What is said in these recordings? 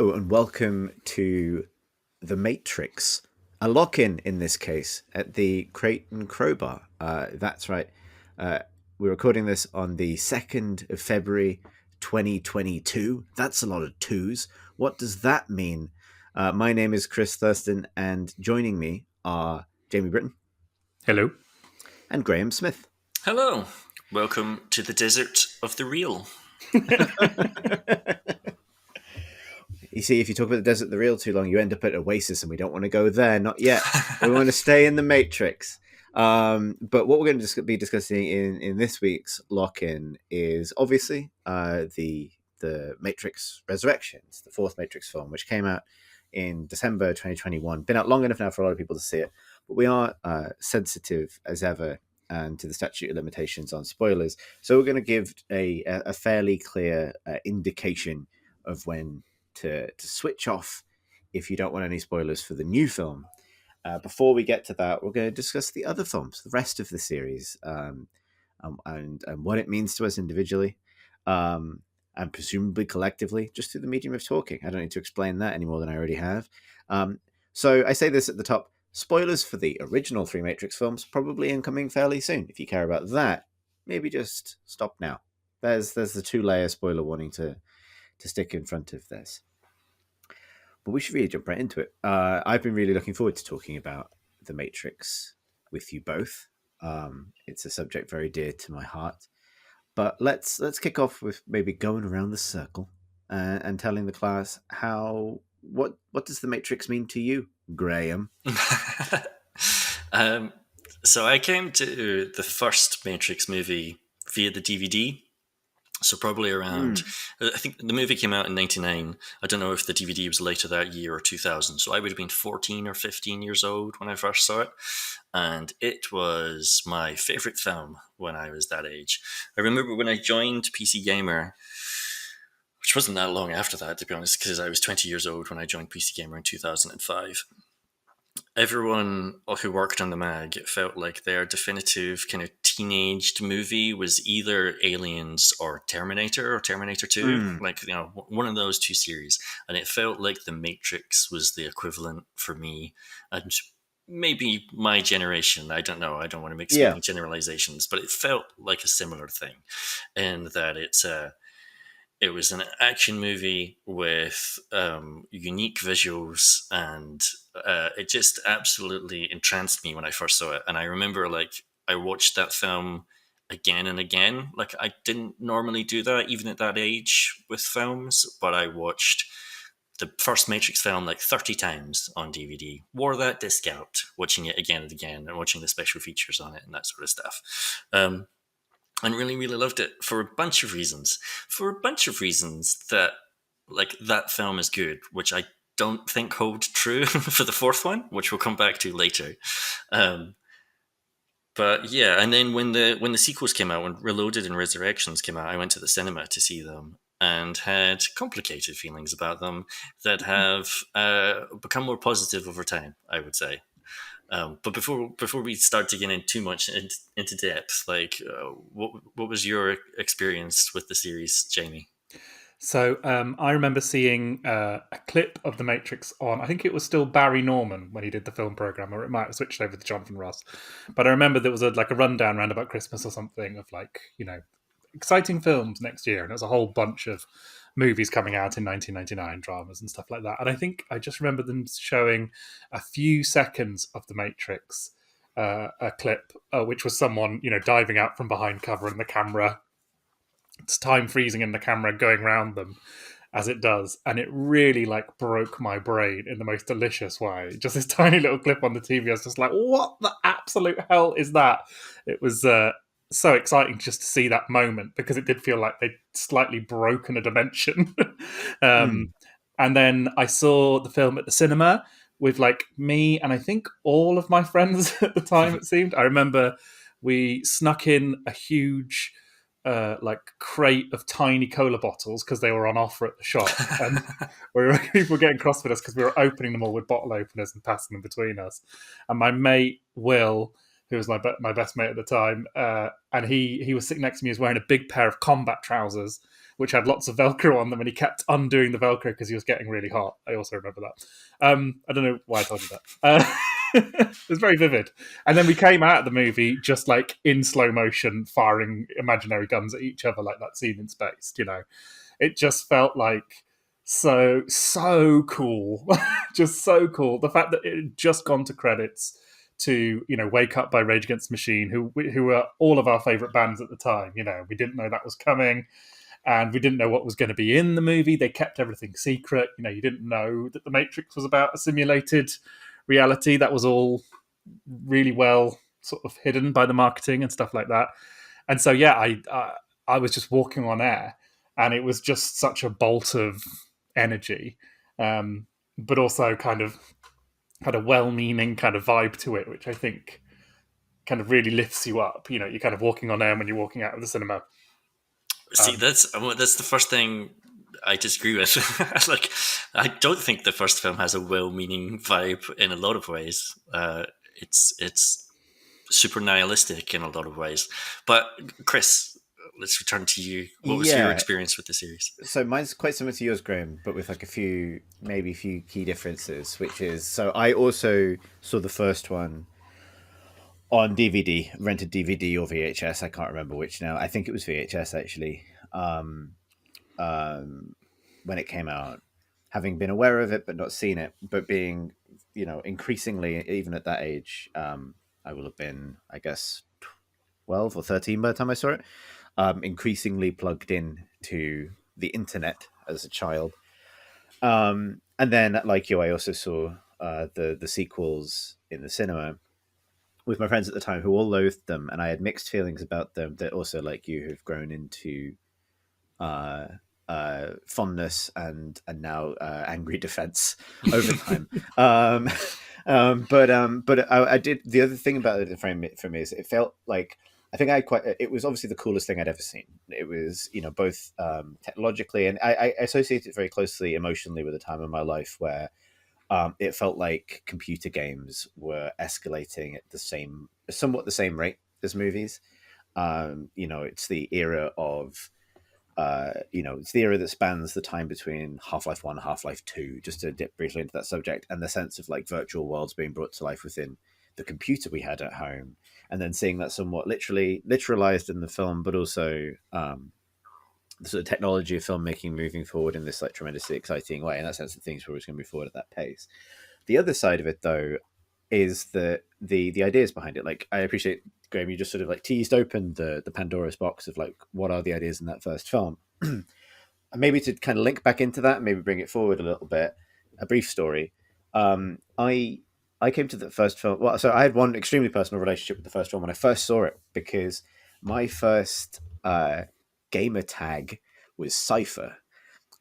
Hello and welcome to The Matrix, a lock-in this case at the Crate and Crowbar. That's right. We're recording this on the 2nd of February 2022. That's a lot of twos. What does that mean? My name is Chris Thurston and joining me are Jamie Britton. Hello. And Graham Smith. Hello. Welcome to the desert of the real. You see, if you talk about the desert of the real too long, you end up at Oasis, and we don't want to go there. Not yet. We want to stay in the Matrix. But what we're going to be discussing in this week's lock-in is obviously the Matrix Resurrections, the fourth Matrix film, which came out in December 2021. Been out long enough now for a lot of people to see it, but we are sensitive as ever and to the statute of limitations on spoilers. So we're going to give a fairly clear indication of when to switch off if you don't want any spoilers for the new film. Before we get to that, we're going to discuss the other films, the rest of the series, and what it means to us individually, and presumably collectively, just through the medium of talking. I don't need to explain that any more than I already have. So I say this at the top. Spoilers for the original three Matrix films probably incoming fairly soon. If you care about that, maybe just stop now. There's the 2-layer spoiler warning to stick in front of this. But we should really jump right into it. I've been really looking forward to talking about The Matrix with you both. It's a subject very dear to my heart. But let's kick off with maybe going around the circle and telling the class what does The Matrix mean to you, Graham? So I came to the first Matrix movie via the DVD. So probably around, I think the movie came out in 1999. I don't know if the DVD was later that year or 2000. So I would have been 14 or 15 years old when I first saw it. And it was my favorite film when I was that age. I remember when I joined PC Gamer, which wasn't that long after that, to be honest, because I was 20 years old when I joined PC Gamer in 2005. Everyone who worked on the mag, it felt like their definitive kind of teenaged movie was either Aliens or Terminator 2, like, you know, one of those two series. And it felt like The Matrix was the equivalent for me. And maybe my generation, I don't know, I don't want to make sweeping generalizations, but it felt like a similar thing in that it was an action movie with unique visuals, and it just absolutely entranced me when I first saw it. And I remember, like, I watched that film again and again. Like, I didn't normally do that, even at that age with films, but I watched the first Matrix film like 30 times on DVD, wore that disc out, watching it again and again, and watching the special features on it and that sort of stuff. And really, really loved it for a bunch of reasons. For a bunch of reasons that, like, that film is good, which I don't think hold true for the fourth one, which we'll come back to later. But yeah, and then when the sequels came out, when Reloaded and Resurrections came out, I went to the cinema to see them and had complicated feelings about them that have become more positive over time, I would say. But before we start digging in too much into depth, like, what was your experience with the series, Jamie? So I remember seeing a clip of The Matrix on, I think it was still Barry Norman when he did the film program, or it might have switched over to Jonathan Ross. But I remember there was a rundown around about Christmas or something of, like, you know, exciting films next year, and there was a whole bunch of movies coming out in 1999, dramas and stuff like that. And I think I just remember them showing a few seconds of The Matrix, a clip, which was someone, you know, diving out from behind cover, and the camera, it's time freezing and the camera going around them as it does. And it really, like, broke my brain in the most delicious way. Just this tiny little clip on the TV. I was just like, what the absolute hell is that? It was so exciting just to see that moment, because it did feel like they'd slightly broken a dimension. And then I saw the film at the cinema with, like, me and I think all of my friends at the time, it seemed. I remember we snuck in a huge like crate of tiny cola bottles because they were on offer at the shop, and people were getting cross with us because we were opening them all with bottle openers and passing them between us. And my mate Will, who was my best mate at the time, and he was sitting next to me. He was wearing a big pair of combat trousers, which had lots of Velcro on them, and he kept undoing the Velcro because he was getting really hot. I also remember that. I don't know why I told you that. It was very vivid. And then we came out of the movie just like in slow motion, firing imaginary guns at each other, like that scene in Space. You know, it just felt like so cool, just so cool. The fact that it had just gone to credits to, you know, Wake Up by Rage Against the Machine, who were all of our favorite bands at the time. You know, we didn't know that was coming, and we didn't know what was going to be in the movie. They kept everything secret. You know, you didn't know that the Matrix was about a simulated reality. That was all really well sort of hidden by the marketing and stuff like that. And so, yeah, I was just walking on air, and it was just such a bolt of energy, but also kind of had a well-meaning kind of vibe to it, which I think kind of really lifts you up. You know, you're kind of walking on air when you're walking out of the cinema. See, that's the first thing I disagree with. Like, I don't think the first film has a well-meaning vibe in a lot of ways. It's super nihilistic in a lot of ways. But Chris, let's return to you. What was your experience with the series? So mine's quite similar to yours, Graham, but with like a few key differences, which is, so I also saw the first one on DVD, rented DVD or VHS. I can't remember which now. I think it was VHS actually. When it came out, having been aware of it but not seen it, but being, you know, increasingly, even at that age, I will have been, I guess, 12 or 13 by the time I saw it. Increasingly plugged in to the internet as a child, and then like you, I also saw the sequels in the cinema with my friends at the time, who all loathed them, and I had mixed feelings about them. That also, like you, have grown into fondness and now angry defense over time. But I did. The other thing about it for me is it felt like, I think it was obviously the coolest thing I'd ever seen. It was, you know, both technologically, and I associate it very closely emotionally with a time in my life where it felt like computer games were escalating at somewhat the same rate as movies. You know, it's the era of, it's the era that spans the time between Half-Life 1 and Half-Life 2, just to dip briefly into that subject, and the sense of like virtual worlds being brought to life within the computer we had at home, and then seeing that somewhat literalized in the film, but also the sort of technology of filmmaking moving forward in this like tremendously exciting way, in that sense that things were always going to move forward at that pace. The other side of it, though, is the ideas behind it. Like, I appreciate, Graham, you just sort of like teased open the Pandora's box of like, what are the ideas in that first film? And maybe to kind of link back into that, maybe bring it forward a little bit, a brief story. I came to the first film. Well, so I had one extremely personal relationship with the first film when I first saw it, because my first gamer tag was Cypher.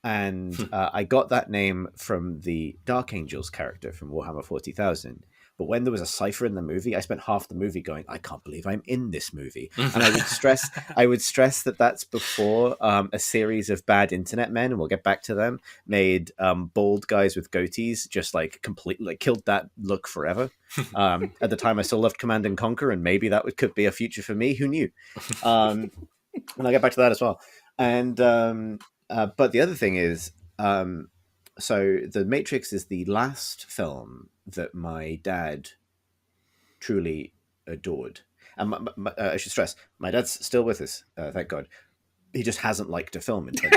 And I got that name from the Dark Angels character from Warhammer 40,000. But when there was a Cypher in the movie, I spent half the movie going, I can't believe I'm in this movie. And I would stress that that's before a series of bad internet men, and we'll get back to them, made bald guys with goatees just like completely like killed that look forever. At the time, I still loved Command and Conquer, and maybe that could be a future for me. Who knew? And I'll get back to that as well. And but the other thing is, so The Matrix is the last film that my dad truly adored. And I should stress, my dad's still with us, thank God. He just hasn't liked a film in 20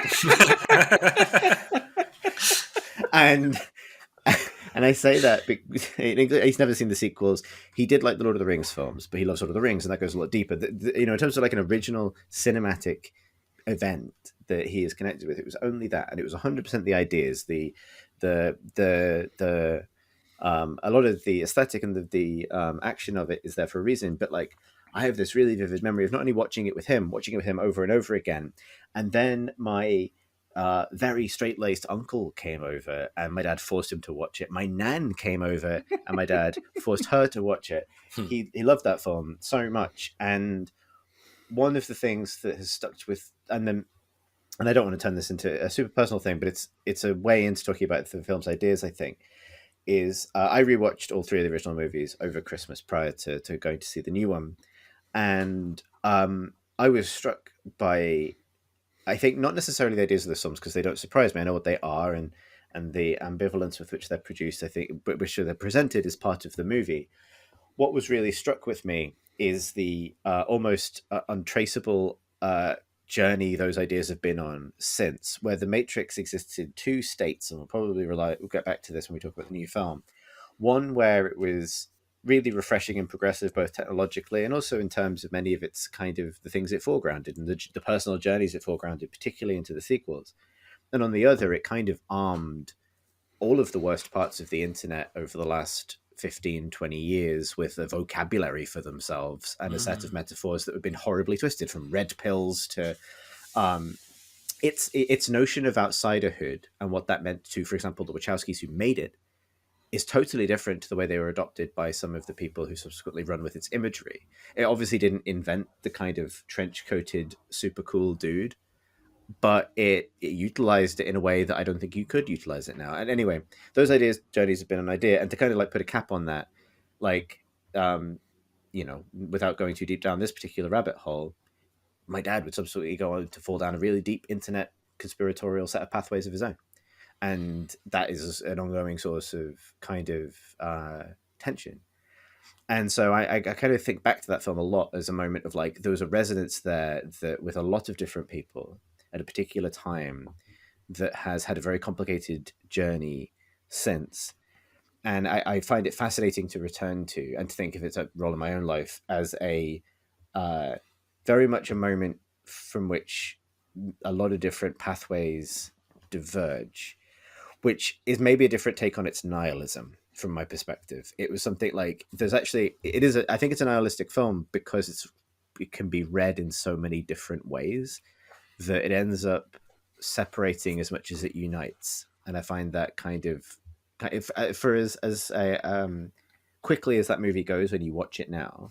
and I say that because he's never seen the sequels. He did like the Lord of the Rings films, but he loves Lord of the Rings, and that goes a lot deeper. You know, in terms of like an original cinematic event that he is connected with, it was only that, and it was 100% the ideas, a lot of the aesthetic and the action of it is there for a reason. But like, I have this really vivid memory of not only watching it with him over and over again, and then my very straight-laced uncle came over, and my dad forced him to watch it. My nan came over, and my dad forced her to watch it. He loved that film so much, and one of the things that has stuck with, and I don't want to turn this into a super personal thing, but it's a way into talking about the film's ideas, I think, is I rewatched all three of the original movies over Christmas prior to going to see the new one, and I was struck by, I think, not necessarily the ideas of the songs, because they don't surprise me. I know what they are, and the ambivalence with which they're produced, I think, but which they're presented as part of the movie. What was really struck with me is the almost untraceable journey those ideas have been on since, where the Matrix exists in two states, and we'll get back to this when we talk about the new film. One where it was really refreshing and progressive, both technologically and also in terms of many of its kind of the things it foregrounded and the personal journeys it foregrounded, particularly into the sequels. And on the other, it kind of armed all of the worst parts of the internet over the last 15, 20 years with a vocabulary for themselves and a set of metaphors that have been horribly twisted, from red pills to its notion of outsiderhood and what that meant to, for example, the Wachowskis who made it, is totally different to the way they were adopted by some of the people who subsequently run with its imagery. It obviously didn't invent the kind of trench-coated, super cool dude, but it utilized it in a way that I don't think you could utilize it now. And anyway, those journeys have been an idea. And to kind of like put a cap on that, like, without going too deep down this particular rabbit hole, my dad would subsequently go on to fall down a really deep internet conspiratorial set of pathways of his own. And that is an ongoing source of kind of tension. And so I kind of think back to that film a lot as a moment of like, there was a resonance there that with a lot of different people at a particular time that has had a very complicated journey since. And I find it fascinating to return to and to think of its role in my own life as a very much a moment from which a lot of different pathways diverge, which is maybe a different take on its nihilism from my perspective. It was something like, I think it's a nihilistic film because it can be read in so many different ways that it ends up separating as much as it unites. And I find that kind of for as quickly as that movie goes when you watch it now,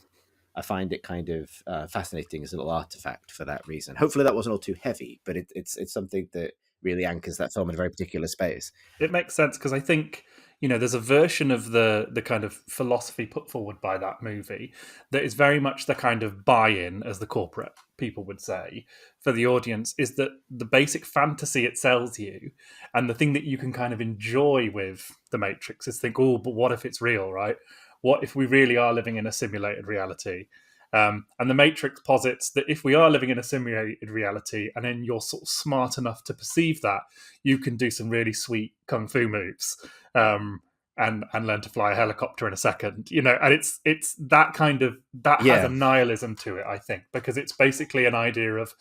I find it kind of fascinating as a little artifact for that reason. Hopefully that wasn't all too heavy, but it's something that really anchors that film in a very particular space. It makes sense because I think, there's a version of the kind of philosophy put forward by that movie that is very much the kind of buy-in, as the corporate people would say, for the audience, is that the basic fantasy it sells you and the thing that you can kind of enjoy with the Matrix is think, oh, but what if it's real, right? What if we really are living in a simulated reality? And the Matrix posits that if we are living in a simulated reality and then you're sort of smart enough to perceive that, you can do some really sweet kung fu moves and learn to fly a helicopter in a second, and it's that kind of, that has a nihilism to it, I think, because it's basically an idea of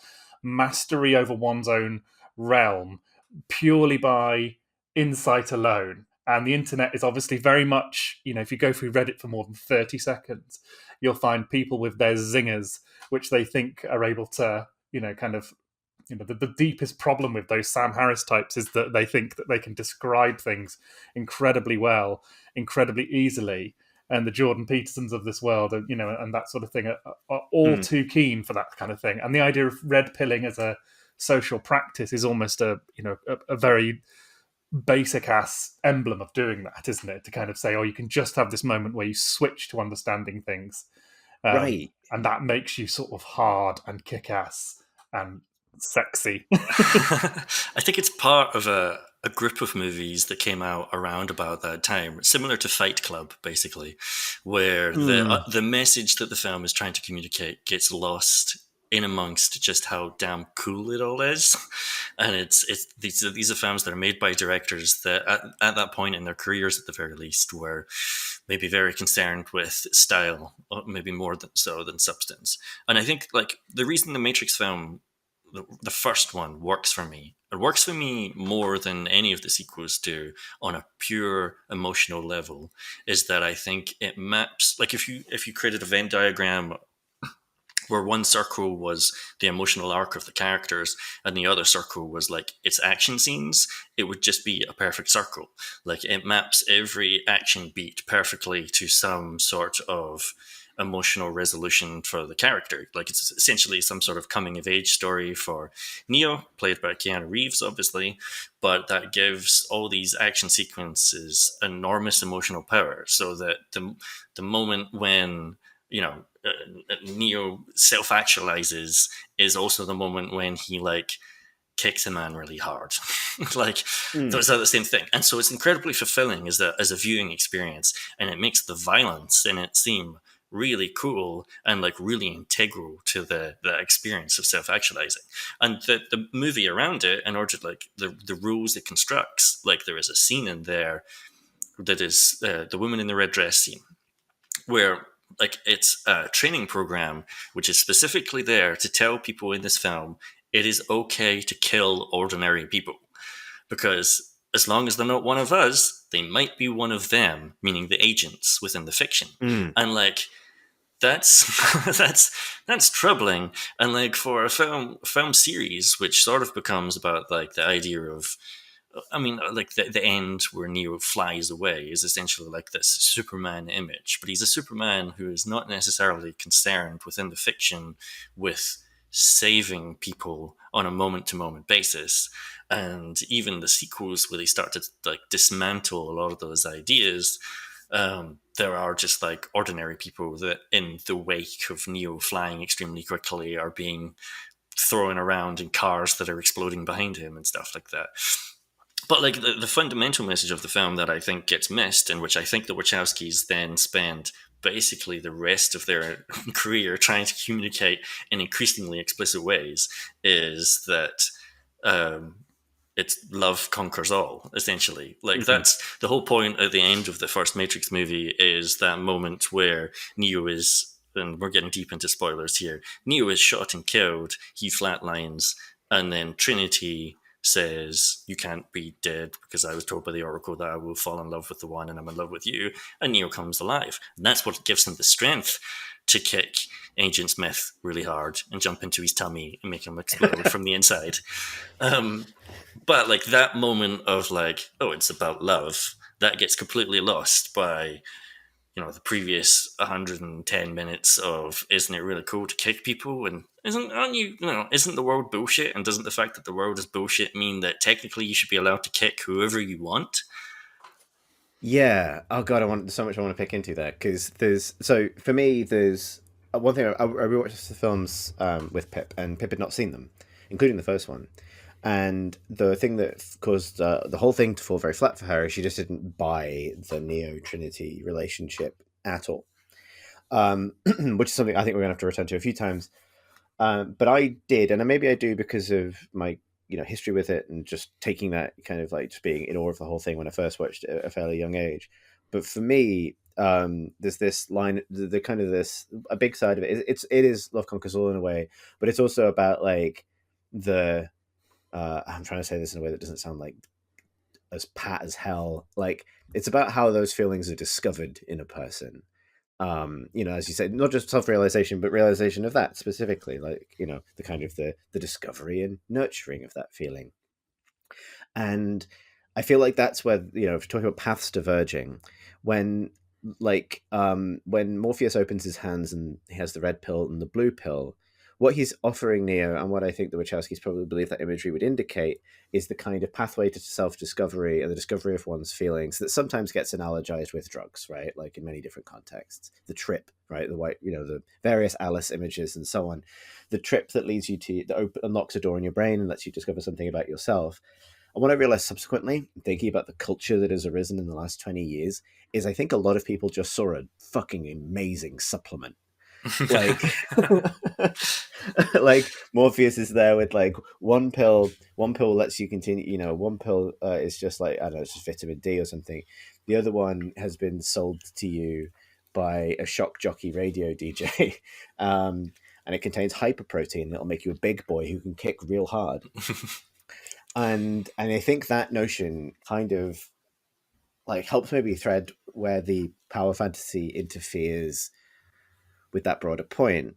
mastery over one's own realm purely by insight alone. And the internet is obviously very much, if you go through Reddit for more than 30 seconds, you'll find people with their zingers, which they think are able to, the deepest problem with those Sam Harris types is that they think that they can describe things incredibly well, incredibly easily. And the Jordan Petersons of this world, and that sort of thing are all too keen for that kind of thing. And the idea of red pilling as a social practice is almost a very basic ass emblem of doing that, isn't it? To kind of say, you can just have this moment where you switch to understanding things, right? And that makes you sort of hard and kick ass and sexy. I think it's part of a group of movies that came out around about that time, similar to Fight Club, basically, where the message that the film is trying to communicate gets lost in amongst just how damn cool it all is. And these are films that are made by directors that at that point in their careers, at the very least, were maybe very concerned with style, maybe more so than substance. And I think like the reason the Matrix film, the first one, works for me, it works for me more than any of the sequels do on a pure emotional level, is that I think it maps, like if you created a Venn diagram where one circle was the emotional arc of the characters and the other circle was like its action scenes, it would just be a perfect circle. Like it maps every action beat perfectly to some sort of emotional resolution for the character. Like, it's essentially some sort of coming of age story for Neo, played by Keanu Reeves, obviously, but that gives all these action sequences enormous emotional power, so that the moment when, Neo self-actualizes is also the moment when he, like, kicks a man really hard. Like, those are the same thing. And so it's incredibly fulfilling as a viewing experience, and it makes the violence in it seem really cool and, like, really integral to the experience of self-actualizing. And the movie around it, in order to, like, the rules it constructs, like, there is a scene in there that is the woman in the red dress scene, where, like, it's a training program which is specifically there to tell people in this film it is okay to kill ordinary people, because as long as they're not one of us, they might be one of them, meaning the agents within the fiction. And, like, that's that's troubling. And, like, for a film series which sort of becomes about, like, the idea of, I mean, like, the end where Neo flies away is essentially like this Superman image, but he's a Superman who is not necessarily concerned within the fiction with saving people on a moment-to-moment basis. And even the sequels, where they start to, like, dismantle a lot of those ideas, there are just, like, ordinary people that, in the wake of Neo flying extremely quickly, are being thrown around in cars that are exploding behind him and stuff like that. But, like, the fundamental message of the film that I think gets missed, and which I think the Wachowskis then spend basically the rest of their career trying to communicate in increasingly explicit ways, is that it's love conquers all, essentially. Like, that's the whole point at the end of the first Matrix movie, is that moment where Neo is, and we're getting deep into spoilers here, Neo is shot and killed, he flatlines, and then Trinity says, "You can't be dead, because I was told by the Oracle that I will fall in love with the one, and I'm in love with you." And Neo comes alive. And that's what gives him the strength to kick Agent Smith really hard and jump into his tummy and make him explode from the inside. But, like, that moment of, like, oh, it's about love, that gets completely lost by, the previous 110 minutes of, isn't it really cool to kick people? And isn't the world bullshit? And doesn't the fact that the world is bullshit mean that technically you should be allowed to kick whoever you want? Yeah. Oh god, there's so much I want to pick into there, because for me, there's one thing. I rewatched the films with Pip, and Pip had not seen them, including the first one. And the thing that caused the whole thing to fall very flat for her is she just didn't buy the Neo Trinity relationship at all, which is something I think we're going to have to return to a few times. But I did, and maybe I do because of my history with it, and just taking that kind of, like, just being in awe of the whole thing when I first watched it at a fairly young age. But for me, there's this line, the kind of this, a big side of it. It is love conquers all in a way, but it's also about, like, the I'm trying to say this in a way that doesn't sound like as pat as hell. Like, it's about how those feelings are discovered in a person. As you said, not just self-realization, but realization of that specifically, like, the kind of the discovery and nurturing of that feeling. And I feel like that's where, if you're talking about paths diverging, when Morpheus opens his hands and he has the red pill and the blue pill, what he's offering Neo, and what I think the Wachowskis probably believe that imagery would indicate, is the kind of pathway to self-discovery and the discovery of one's feelings that sometimes gets analogized with drugs, right? Like, in many different contexts. The trip, right? The white, the various Alice images and so on. The trip that leads you that unlocks a door in your brain and lets you discover something about yourself. And what I realized subsequently, thinking about the culture that has arisen in the last 20 years, is I think a lot of people just saw a fucking amazing supplement. Like, like, Morpheus is there with, like, one pill lets you continue, one pill is just, like, I don't know, it's just vitamin D or something. The other one has been sold to you by a shock jockey radio DJ, and it contains hyperprotein that'll make you a big boy who can kick real hard. and I think that notion kind of, like, helps maybe thread where the power fantasy interferes with that broader point.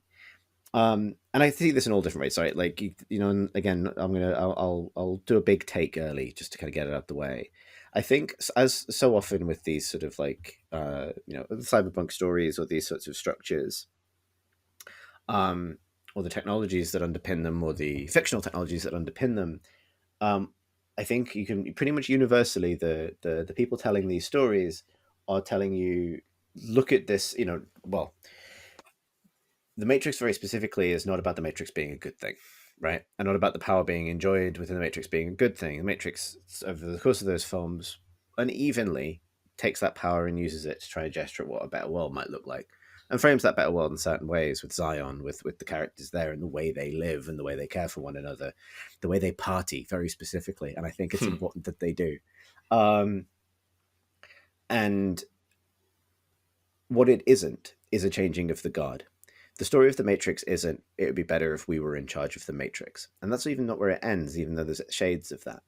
And I see this in all different ways. Sorry, like, and again, I'll do a big take early just to kind of get it out of the way. I think, as so often with these sort of like the cyberpunk stories or these sorts of structures, or the technologies that underpin them, or the fictional technologies that underpin them, I think you can pretty much universally the people telling these stories are telling you, look at this. Well, the Matrix very specifically is not about the Matrix being a good thing, right? And not about the power being enjoyed within the Matrix being a good thing. The Matrix, over the course of those films, unevenly takes that power and uses it to try to gesture at what a better world might look like, and frames that better world in certain ways with Zion, with the characters there and the way they live and the way they care for one another, the way they party very specifically. And I think it's important that they do. And what it isn't is a changing of the guard. The story of the Matrix isn't, it would be better if we were in charge of the Matrix. And that's even not where it ends, even though there's shades of that.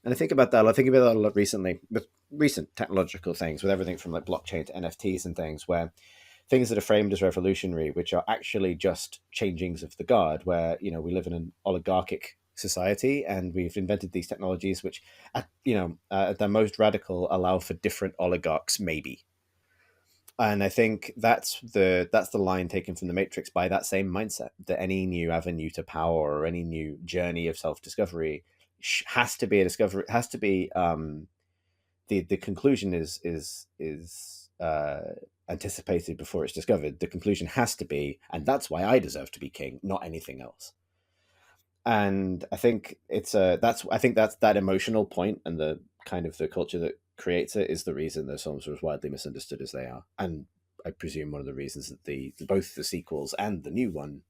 And I think about that a lot recently with recent technological things, with everything from like blockchain to NFTs and things, where things that are framed as revolutionary, which are actually just changings of the guard, where, we live in an oligarchic society and we've invented these technologies which, at their most radical, allow for different oligarchs, maybe. And I think that's the line taken from the Matrix by that same mindset, that any new avenue to power or any new journey of self-discovery has to be a discovery. Has to be the conclusion is anticipated before it's discovered. The conclusion has to be, and that's why I deserve to be king, not anything else. And I think that's that emotional point and the kind of the culture that creates it is the reason those films are as widely misunderstood as they are. And I presume one of the reasons that both the sequels and the new one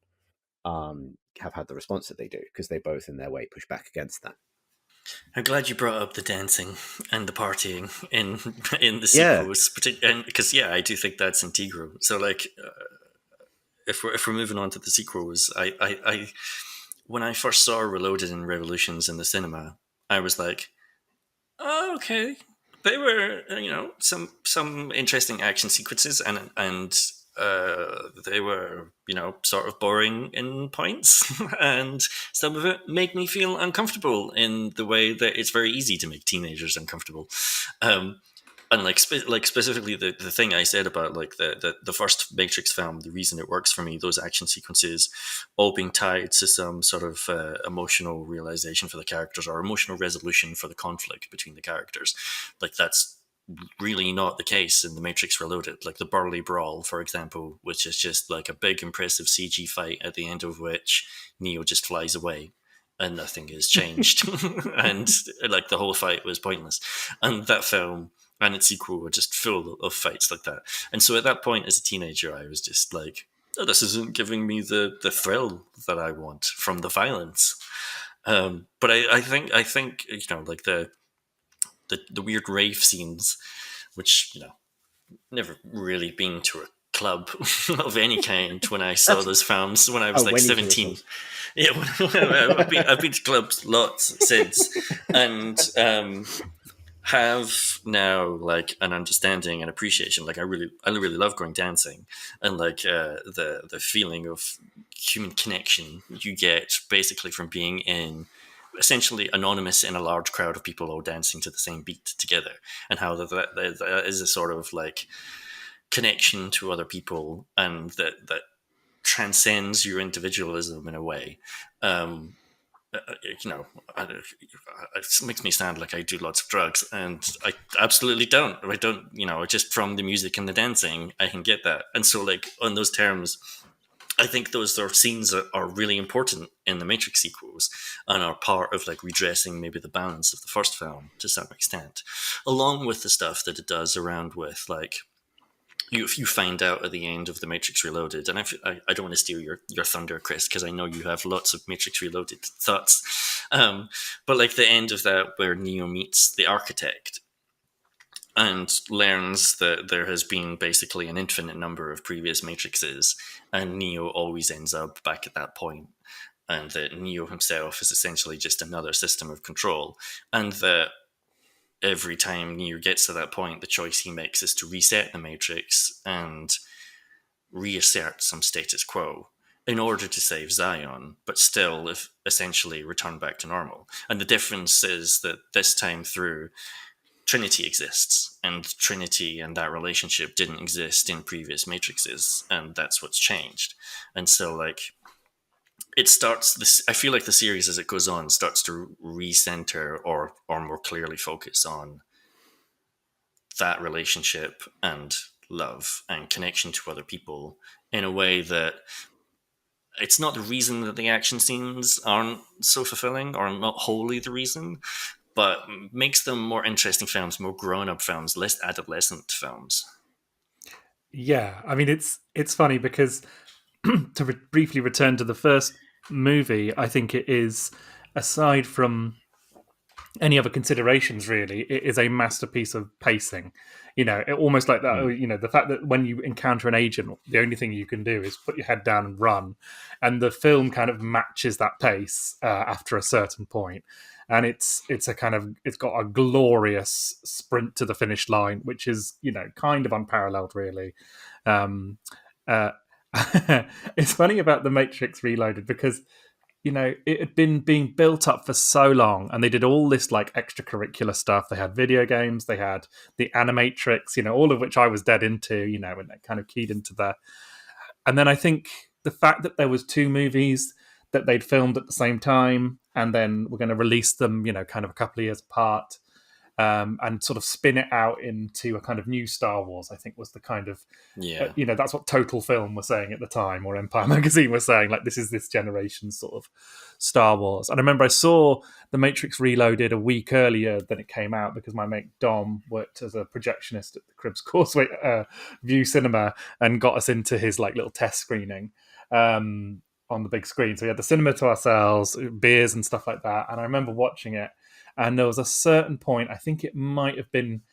have had the response that they do, because they both in their way push back against that. I'm glad you brought up the dancing and the partying in the sequels, because I do think that's integral. So like, if we're moving on to the sequels, I when I first saw Reloaded and Revolutions in the cinema, I was like, oh, okay, they were some interesting action sequences, and they were sort of boring in points, and some of it made me feel uncomfortable in the way that it's very easy to make teenagers uncomfortable. And specifically the thing I said about like the first Matrix film, the reason it works for me, those action sequences all being tied to some sort of emotional realization for the characters, or emotional resolution for the conflict between the characters. Like, that's really not the case in The Matrix Reloaded. Like the Burly Brawl, for example, which is just like a big impressive CG fight at the end of which Neo just flies away and nothing has changed. And like the whole fight was pointless. And that film and its sequel were just full of fights like that. And so at that point as a teenager, I was just like, oh, this isn't giving me the thrill that I want from the violence. But I think like the weird rave scenes, which never really been to a club of any kind when I saw those films when I was like 17. Yeah, I've been to clubs lots since, and have now like an understanding and appreciation. Like I really love going dancing, and like the feeling of human connection you get basically from being in essentially anonymous in a large crowd of people all dancing to the same beat together, and how that is a sort of like connection to other people, and that transcends your individualism in a way. It makes me sound like I do lots of drugs, and I absolutely don't. I don't, just from the music and the dancing, I can get that. And so, like, on those terms, I think those are scenes that are really important in the Matrix sequels and are part of like redressing maybe the balance of the first film to some extent, along with the stuff that it does around with like, if you find out at the end of The Matrix Reloaded, and I don't want to steal your thunder, Chris, because I know you have lots of Matrix Reloaded thoughts, but like the end of that where Neo meets the architect and learns that there has been basically an infinite number of previous Matrixes, and Neo always ends up back at that point, and that Neo himself is essentially just another system of control, and that every time Neo gets to that point, the choice he makes is to reset the Matrix and reassert some status quo in order to save Zion, but still essentially return back to normal. And the difference is that this time through, Trinity exists, and Trinity and that relationship didn't exist in previous Matrices, and that's what's changed. And so, like, it starts this. I feel like the series, as it goes on, starts to recenter or more clearly focus on that relationship and love and connection to other people in a way that it's not the reason that the action scenes aren't so fulfilling, or not wholly the reason, but makes them more interesting films, more grown-up films, less adolescent films. Yeah, I mean, it's funny because to briefly return to the first movie, I think it is, aside from any other considerations, really, it is a masterpiece of pacing. Almost like that. The fact that when you encounter an agent, the only thing you can do is put your head down and run, and the film kind of matches that pace after a certain point. And it's got a glorious sprint to the finish line, which is kind of unparalleled, really. It's funny about The Matrix Reloaded because it had been being built up for so long, and they did all this like extracurricular stuff. They had video games, they had the Animatrix, all of which I was dead into, and they kind of keyed into that. And then I think the fact that there was 2 movies that they'd filmed at the same time, and then we're going to release them, kind of a couple of years apart, and sort of spin it out into a kind of new Star Wars, I think was the kind of, that's what Total Film was saying at the time, or Empire Magazine was saying, like, this is this generation's sort of Star Wars. And I remember I saw The Matrix Reloaded a week earlier than it came out because my mate Dom worked as a projectionist at the Cribs Causeway View Cinema and got us into his like little test screening on the big screen. So we had the cinema to ourselves, beers and stuff like that. And I remember watching it, and there was a certain point, I think it might have been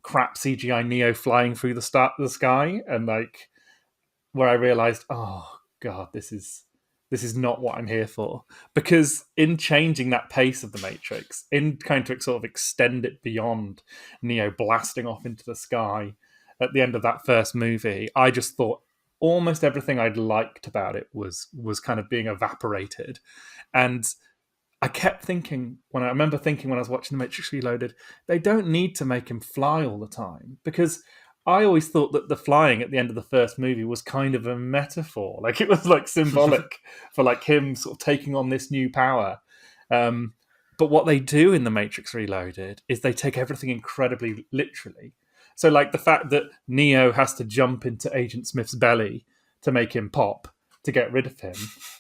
crap CGI Neo flying through the sky, and like where I realized, oh god, this is not what I'm here for. Because in changing that pace of the Matrix, in kind of sort of extend it beyond Neo blasting off into the sky at the end of that first movie, I just thought almost everything I'd liked about it was kind of being evaporated. And I kept thinking, when I was watching The Matrix Reloaded, they don't need to make him fly all the time, because I always thought that the flying at the end of the first movie was kind of a metaphor. Like, it was like symbolic for like him sort of taking on this new power. But what they do in The Matrix Reloaded is they take everything incredibly literally. So like the fact that Neo has to jump into Agent Smith's belly to make him pop, to get rid of him,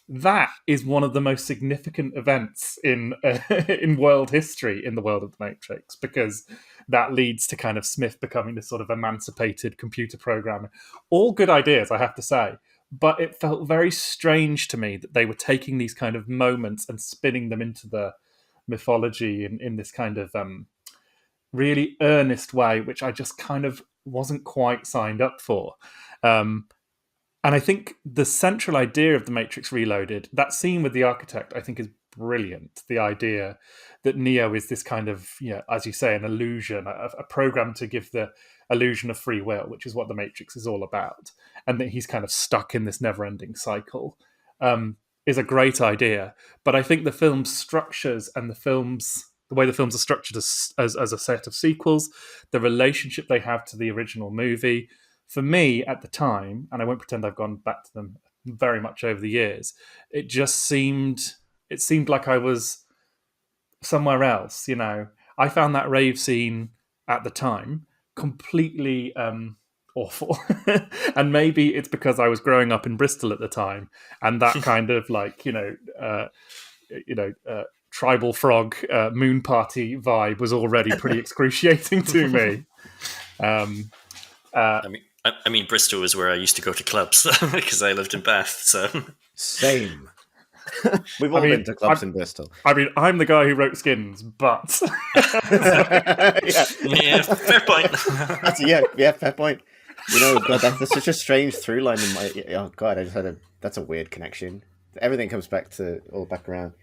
that is one of the most significant events in world history in the world of the Matrix, because that leads to kind of Smith becoming this sort of emancipated computer programmer. All good ideas, I have to say, but it felt very strange to me that they were taking these kind of moments and spinning them into the mythology in this kind of really earnest way, which I just kind of wasn't quite signed up for. And I think the central idea of The Matrix Reloaded, that scene with the architect, I think is brilliant. The idea that Neo is this kind of, as you say, an illusion, a program to give the illusion of free will, which is what The Matrix is all about, and that he's kind of stuck in this never-ending cycle, is a great idea. But I think the film's structures and the way the films are structured as a set of sequels, the relationship they have to the original movie, for me at the time, and I won't pretend I've gone back to them very much over the years, it seemed like I was somewhere else. I found that rave scene at the time completely awful. And maybe it's because I was growing up in Bristol at the time, and that kind of like tribal frog moon party vibe was already pretty excruciating to me. I mean, Bristol was where I used to go to clubs because I lived in Bath. So same. We've all been to clubs in Bristol. I mean, I'm the guy who wrote Skins, but yeah, fair point. Fair point. God, that's such a strange through line in my. Oh God, I just had that's a weird connection. Everything comes back around.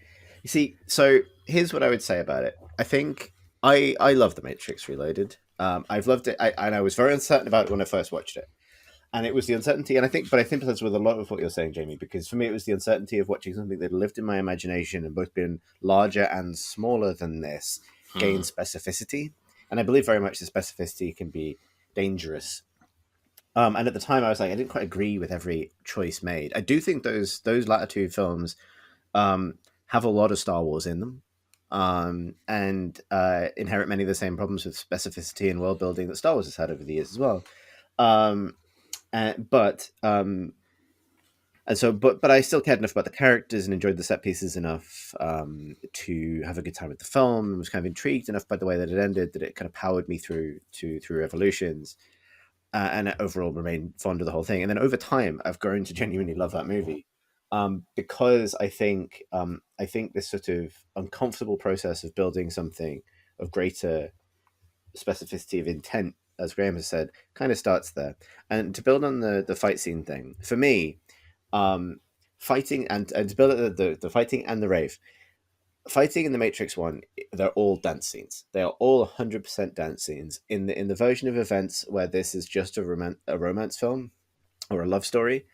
You see, so here's what I would say about it. I think I love The Matrix Reloaded. I've loved it, and I was very uncertain about it when I first watched it. And it was the uncertainty, and I think that's with a lot of what you're saying, Jamie, because for me it was the uncertainty of watching something that lived in my imagination and both been larger and smaller than this gain specificity. and I believe very much the specificity can be dangerous. And at the time, I was like, I didn't quite agree with every choice made. I do think those latter two films have a lot of Star Wars in them, and inherit many of the same problems with specificity and world building that Star Wars has had over the years as well. But I still cared enough about the characters and enjoyed the set pieces enough to have a good time with the film, and was kind of intrigued enough by the way that it ended that it kind of powered me through Revolutions, and overall remained fond of the whole thing. And then over time, I've grown to genuinely love that movie, because I think this sort of uncomfortable process of building something of greater specificity of intent, as Graham has said, kind of starts there. And to build on the fight scene thing, for me, fighting and to build the fighting and the rave, fighting in the Matrix one, they're all dance scenes. They are all 100% dance scenes. In the version of events where this is just a romance film or a love story,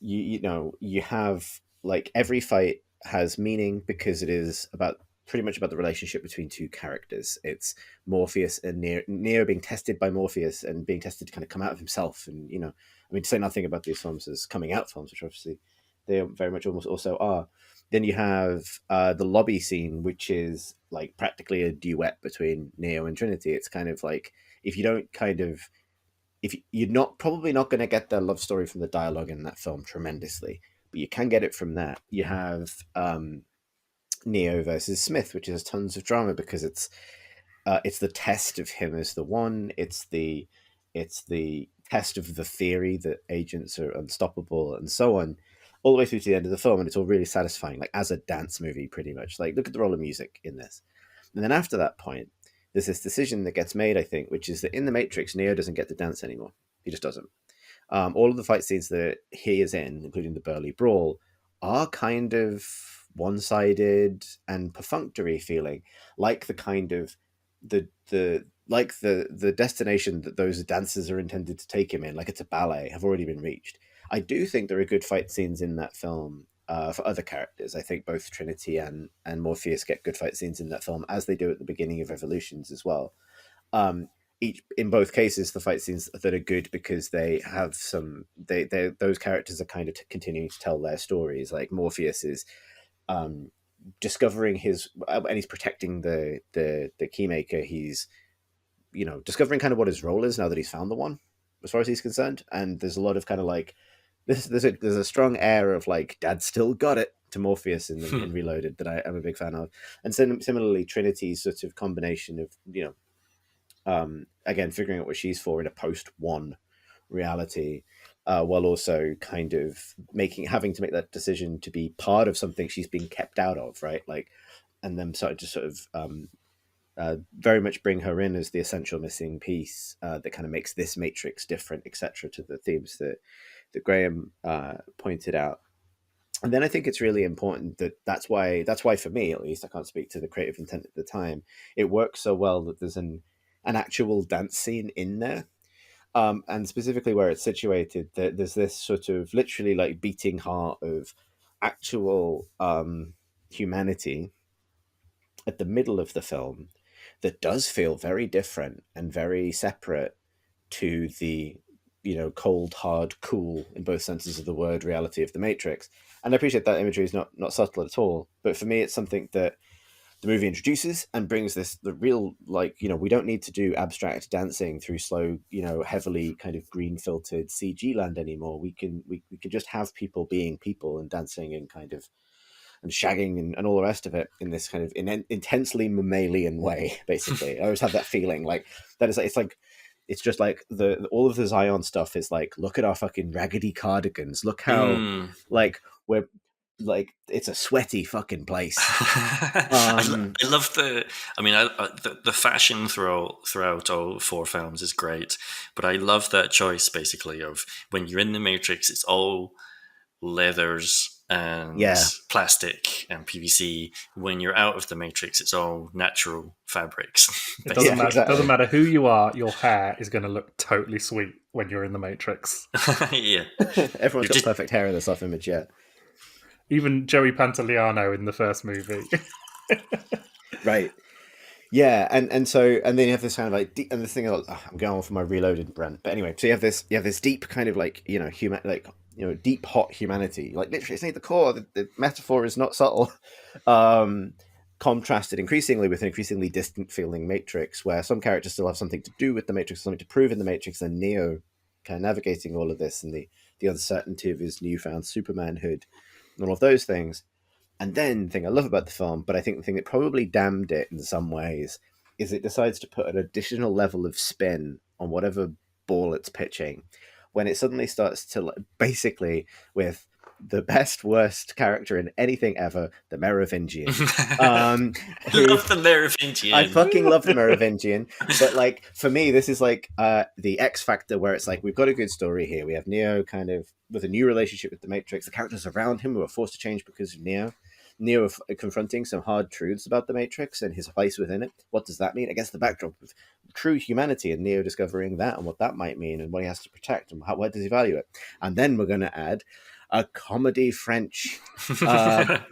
you have, like, every fight has meaning because it is pretty much about the relationship between two characters. It's Morpheus and Neo being tested by Morpheus and being tested to kind of come out of himself. And, to say nothing about these films as coming out films, which obviously they very much almost also are. Then you have the lobby scene, which is like practically a duet between Neo and Trinity. It's kind of like, if you're probably not going to get the love story from the dialogue in that film tremendously, but you can get it from that. You have Neo versus Smith, which has tons of drama because it's the test of him as the one. It's the test of the theory that agents are unstoppable and so on, all the way through to the end of the film, and it's all really satisfying, like as a dance movie, pretty much. Like, look at the role of music in this. And then after that point, there's this decision that gets made, I think, which is that in the Matrix, Neo doesn't get to dance anymore. He just doesn't. All of the fight scenes that he is in, including the Burly Brawl, are kind of one-sided and perfunctory feeling, like the kind of the destination that those dances are intended to take him in, like it's a ballet, have already been reached. I do think there are good fight scenes in that film for other characters. I think both Trinity and Morpheus get good fight scenes in that film, as they do at the beginning of Revolutions as well. In both cases, the fight scenes that are good because they have those characters are kind of continuing to tell their stories. Like Morpheus is discovering and he's protecting the keymaker. He's discovering kind of what his role is now that he's found the one, as far as he's concerned. And there's a lot of kind of like there's a strong air of like, Dad still got it to Morpheus in Reloaded that I'm a big fan of. And similarly, Trinity's sort of combination of again figuring out what she's for in a post-one reality, while also kind of having to make that decision to be part of something she's being kept out of, right? Like, and then sort of very much bring her in as the essential missing piece that kind of makes this Matrix different, etc., to the themes that Graham pointed out. And then I think it's really important that's why for me, at least, I can't speak to the creative intent at the time, it works so well that there's an actual dance scene in there. And specifically where it's situated, there's this sort of literally like beating heart of actual humanity at the middle of the film that does feel very different and very separate to the cold, hard, cool, in both senses of the word, reality of the Matrix. And I appreciate that imagery is not subtle at all, but for me it's something that the movie introduces and brings the real, like, we don't need to do abstract dancing through slow, heavily kind of green filtered CG land anymore. We can just have people being people and dancing and kind of and shagging and all the rest of it in this kind of intensely mammalian way. Basically, I always have that feeling like that is it's just like all of the Zion stuff is like, look at our fucking raggedy cardigans. Look how like we're like, it's a sweaty fucking place. I love the fashion throughout all four films is great, but I love that choice basically of when you're in the Matrix, it's all leathers and plastic and PVC. When you're out of the Matrix, it's all natural fabrics. It doesn't matter. Exactly. Doesn't matter who you are. Your hair is going to look totally sweet when you're in the Matrix. Yeah, everyone's got perfect hair in the soft image. Yeah, even Joey Pantoliano in the first movie. Right. Yeah, and then you have this kind of like deep, and this thing. I'm going on for my reloaded rant, but anyway, so you have this deep kind of like human like deep hot humanity. Like literally, it's at the core. The metaphor is not subtle. Um, Contrasted increasingly with an increasingly distant feeling Matrix, where some characters still have something to do with the Matrix, something to prove in the Matrix, and Neo kind of navigating all of this and the uncertainty of his newfound Supermanhood and all of those things. And then the thing I love about the film, but I think the thing that probably damned it in some ways, is it decides to put an additional level of spin on whatever ball it's pitching, when it suddenly starts to basically with the best worst character in anything ever, the Merovingian. Love the Merovingian. I fucking love the Merovingian, but like for me, this is like the X factor where it's like we've got a good story here. We have Neo kind of with a new relationship with the Matrix. The characters around him who are forced to change because of Neo. Neo confronting some hard truths about the Matrix and his place within it. What does that mean against the backdrop of true humanity, and Neo discovering that and what that might mean and what he has to protect and where does he value it? And then we're going to add a comedy French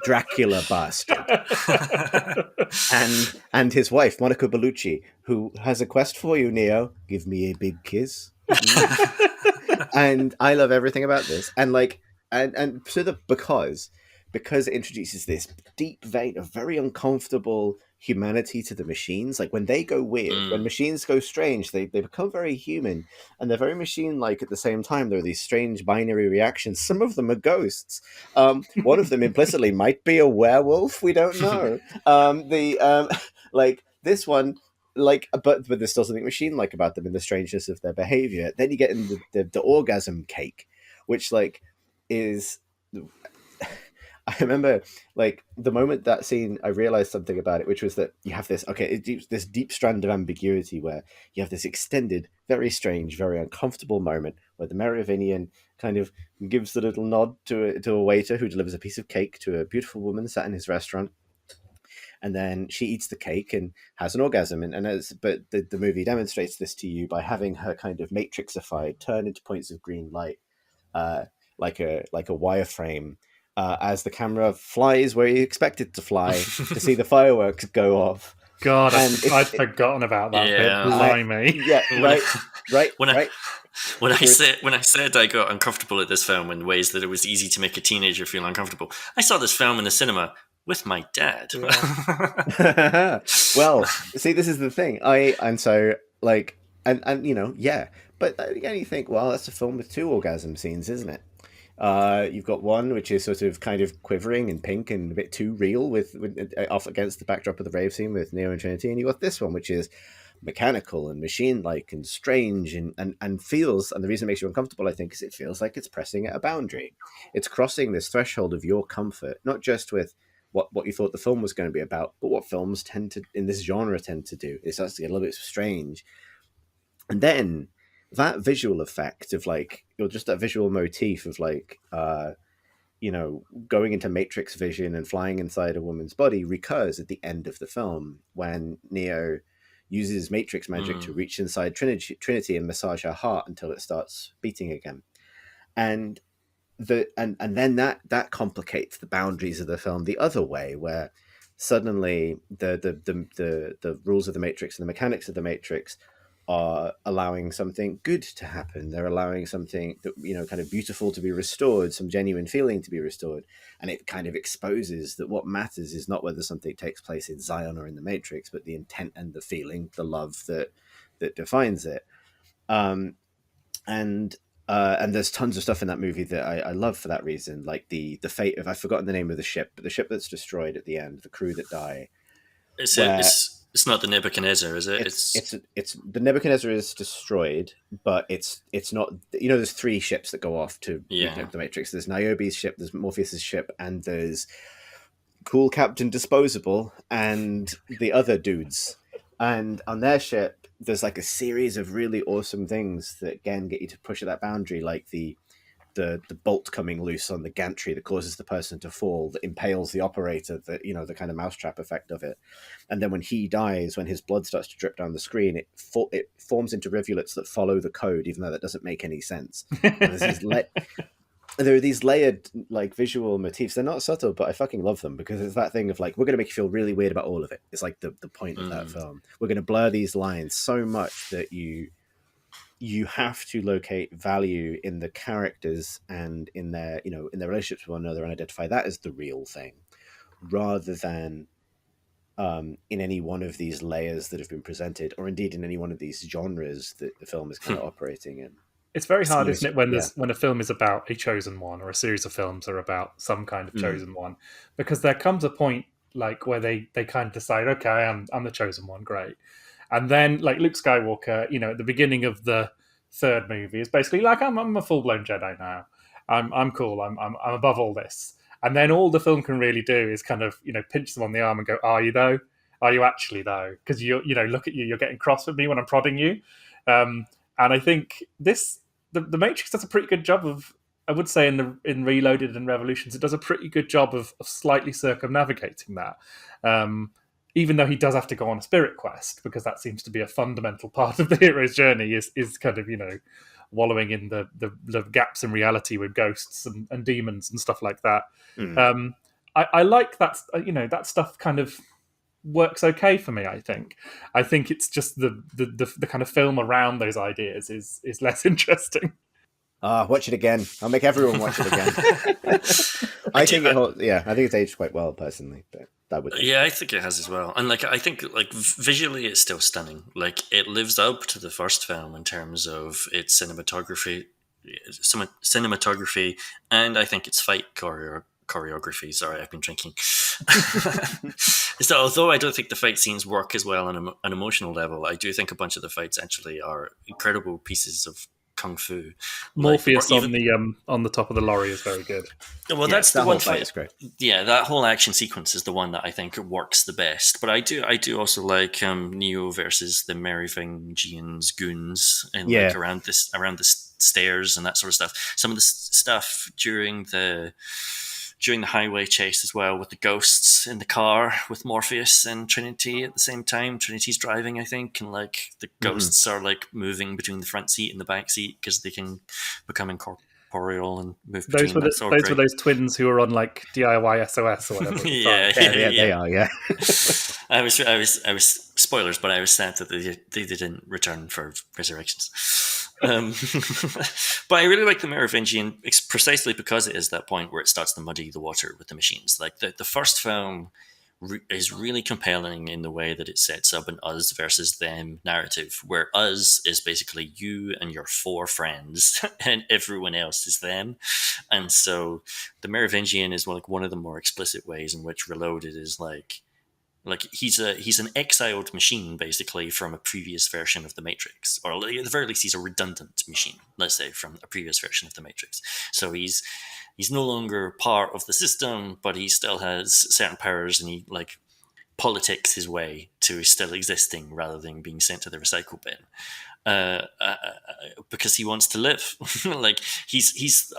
Dracula bastard, and his wife Monica Bellucci, who has a quest for you, Neo. Give me a big kiss. And I love everything about this, and like, and so because it introduces this deep vein of very uncomfortable humanity to the machines. Like when they go weird, when machines go strange, they become very human, and they're very machine-like at the same time. There are these strange binary reactions. Some of them are ghosts. One of them implicitly might be a werewolf. We don't know. Like this one, like, but there's still something machine-like about them in the strangeness of their behavior. Then you get in the orgasm cake, which like is. I remember, like, the moment that scene, I realized something about it, which was that you have this deep strand of ambiguity where you have this extended, very strange, very uncomfortable moment where the Merovingian kind of gives the little nod to a waiter who delivers a piece of cake to a beautiful woman sat in his restaurant. And then she eats the cake and has an orgasm. But the movie demonstrates this to you by having her kind of matrixified, turn into points of green light, like a wireframe, as the camera flies where you expect it to fly to see the fireworks go off. God, I'd forgotten about that bit. Blimey. Right. When I said I got uncomfortable at this film in ways that it was easy to make a teenager feel uncomfortable, I saw this film in the cinema with my dad. Yeah. Well, see, this is the thing. But again, you think, well, that's a film with two orgasm scenes, isn't it? You've got one which is sort of kind of quivering and pink and a bit too real with off against the backdrop of the rave scene with Neo and Trinity, and you got this one which is mechanical and machine-like and strange and feels, and the reason it makes you uncomfortable, I think, is it feels like it's pressing at a boundary. It's crossing this threshold of your comfort, not just with what you thought the film was going to be about, but what films tend to in this genre tend to do. It starts to get a little bit strange, and then that visual effect of like, or just that visual motif of like, going into Matrix vision and flying inside a woman's body recurs at the end of the film when Neo uses Matrix magic to reach inside Trinity and massage her heart until it starts beating again. And then that complicates the boundaries of the film the other way, where suddenly the rules of the Matrix and the mechanics of the Matrix are allowing something good to happen. They're allowing something that, kind of beautiful to be restored, some genuine feeling to be restored. And it kind of exposes that what matters is not whether something takes place in Zion or in the Matrix, but the intent and the feeling, the love that defines it. And there's tons of stuff in that movie that I love for that reason, like the fate of, I've forgotten the name of the ship, but the ship that's destroyed at the end, the crew that die. It's not the Nebuchadnezzar, is it? It's the Nebuchadnezzar is destroyed, but it's not. There's three ships that go off to the Matrix. There's Niobe's ship, there's Morpheus's ship, and there's Cool Captain Disposable and the other dudes. And on their ship, there's like a series of really awesome things that again get you to push at that boundary, like the bolt coming loose on the gantry that causes the person to fall, that impales the operator, the kind of mousetrap effect of it. And then when he dies, when his blood starts to drip down the screen, it forms into rivulets that follow the code, even though that doesn't make any sense. there are these layered like visual motifs. They're not subtle, but I fucking love them because it's that thing of like, we're going to make you feel really weird about all of it. It's like the point of that film. We're going to blur these lines so much that you have to locate value in the characters and in their, you know, in their relationships with one another and identify that as the real thing, rather than in any one of these layers that have been presented, or indeed in any one of these genres that the film is kind of operating in. It's very hard, Seems- isn't it, when yeah. when a film is about a chosen one, or a series of films are about some kind of chosen one, because there comes a point like where they kind of decide, okay, I'm the chosen one, great, and then like Luke Skywalker, you know, at the beginning of the third movie is basically like, I'm a full blown Jedi now, I'm cool, I'm above all this, and then all the film can really do is kind of, you know, pinch them on the arm and go, are you though? Are you actually though? Because you know, look at you, you're getting cross with me when I'm prodding you. And I think the Matrix does a pretty good job of, I would say, in Reloaded and Revolutions, it does a pretty good job of slightly circumnavigating that. Even though he does have to go on a spirit quest, because that seems to be a fundamental part of the hero's journey, is kind of, you know, wallowing in the gaps in reality with ghosts and demons and stuff like that. I like that, you know, that stuff kind of works okay for me. I think it's just the kind of film around those ideas is less interesting. Watch it again. I'll make everyone watch it again. I think it's aged quite well personally, but that would. Yeah, I think it has as well. And like, I think like visually, it's still stunning. Like, it lives up to the first film in terms of its cinematography, and I think its fight choreography. Sorry, I've been drinking. So, although I don't think the fight scenes work as well on an emotional level, I do think a bunch of the fights actually are incredible pieces of kung fu. Morpheus on the top of the lorry is very good. Well, that's the one fight. Is great. Yeah, that whole action sequence is the one that I think works the best. But I do also like Neo versus the Merovingians goons, and like around the stairs and that sort of stuff. Some of the stuff during the highway chase as well, with the ghosts in the car with Morpheus and Trinity at the same time. Trinity's driving, I think, and like the ghosts are like moving between the front seat and the back seat because they can become incorporeal and move between. Those were those twins who were on like DIY SOS or whatever. yeah, they are. Yeah. I was spoilers, but I was sad that they didn't return for Resurrections. But I really like the Merovingian precisely because it is that point where it starts to muddy the water with the machines. Like the first film is really compelling in the way that it sets up an us versus them narrative, where us is basically you and your 4 friends and everyone else is them. And so the Merovingian is one of the more explicit ways in which Reloaded is like he's an exiled machine basically from a previous version of the Matrix, or at the very least he's a redundant machine, let's say, from a previous version of the Matrix. So he's no longer part of the system, but he still has certain powers, and he like politics his way to still existing rather than being sent to the recycle bin. Because he wants to live. Like he's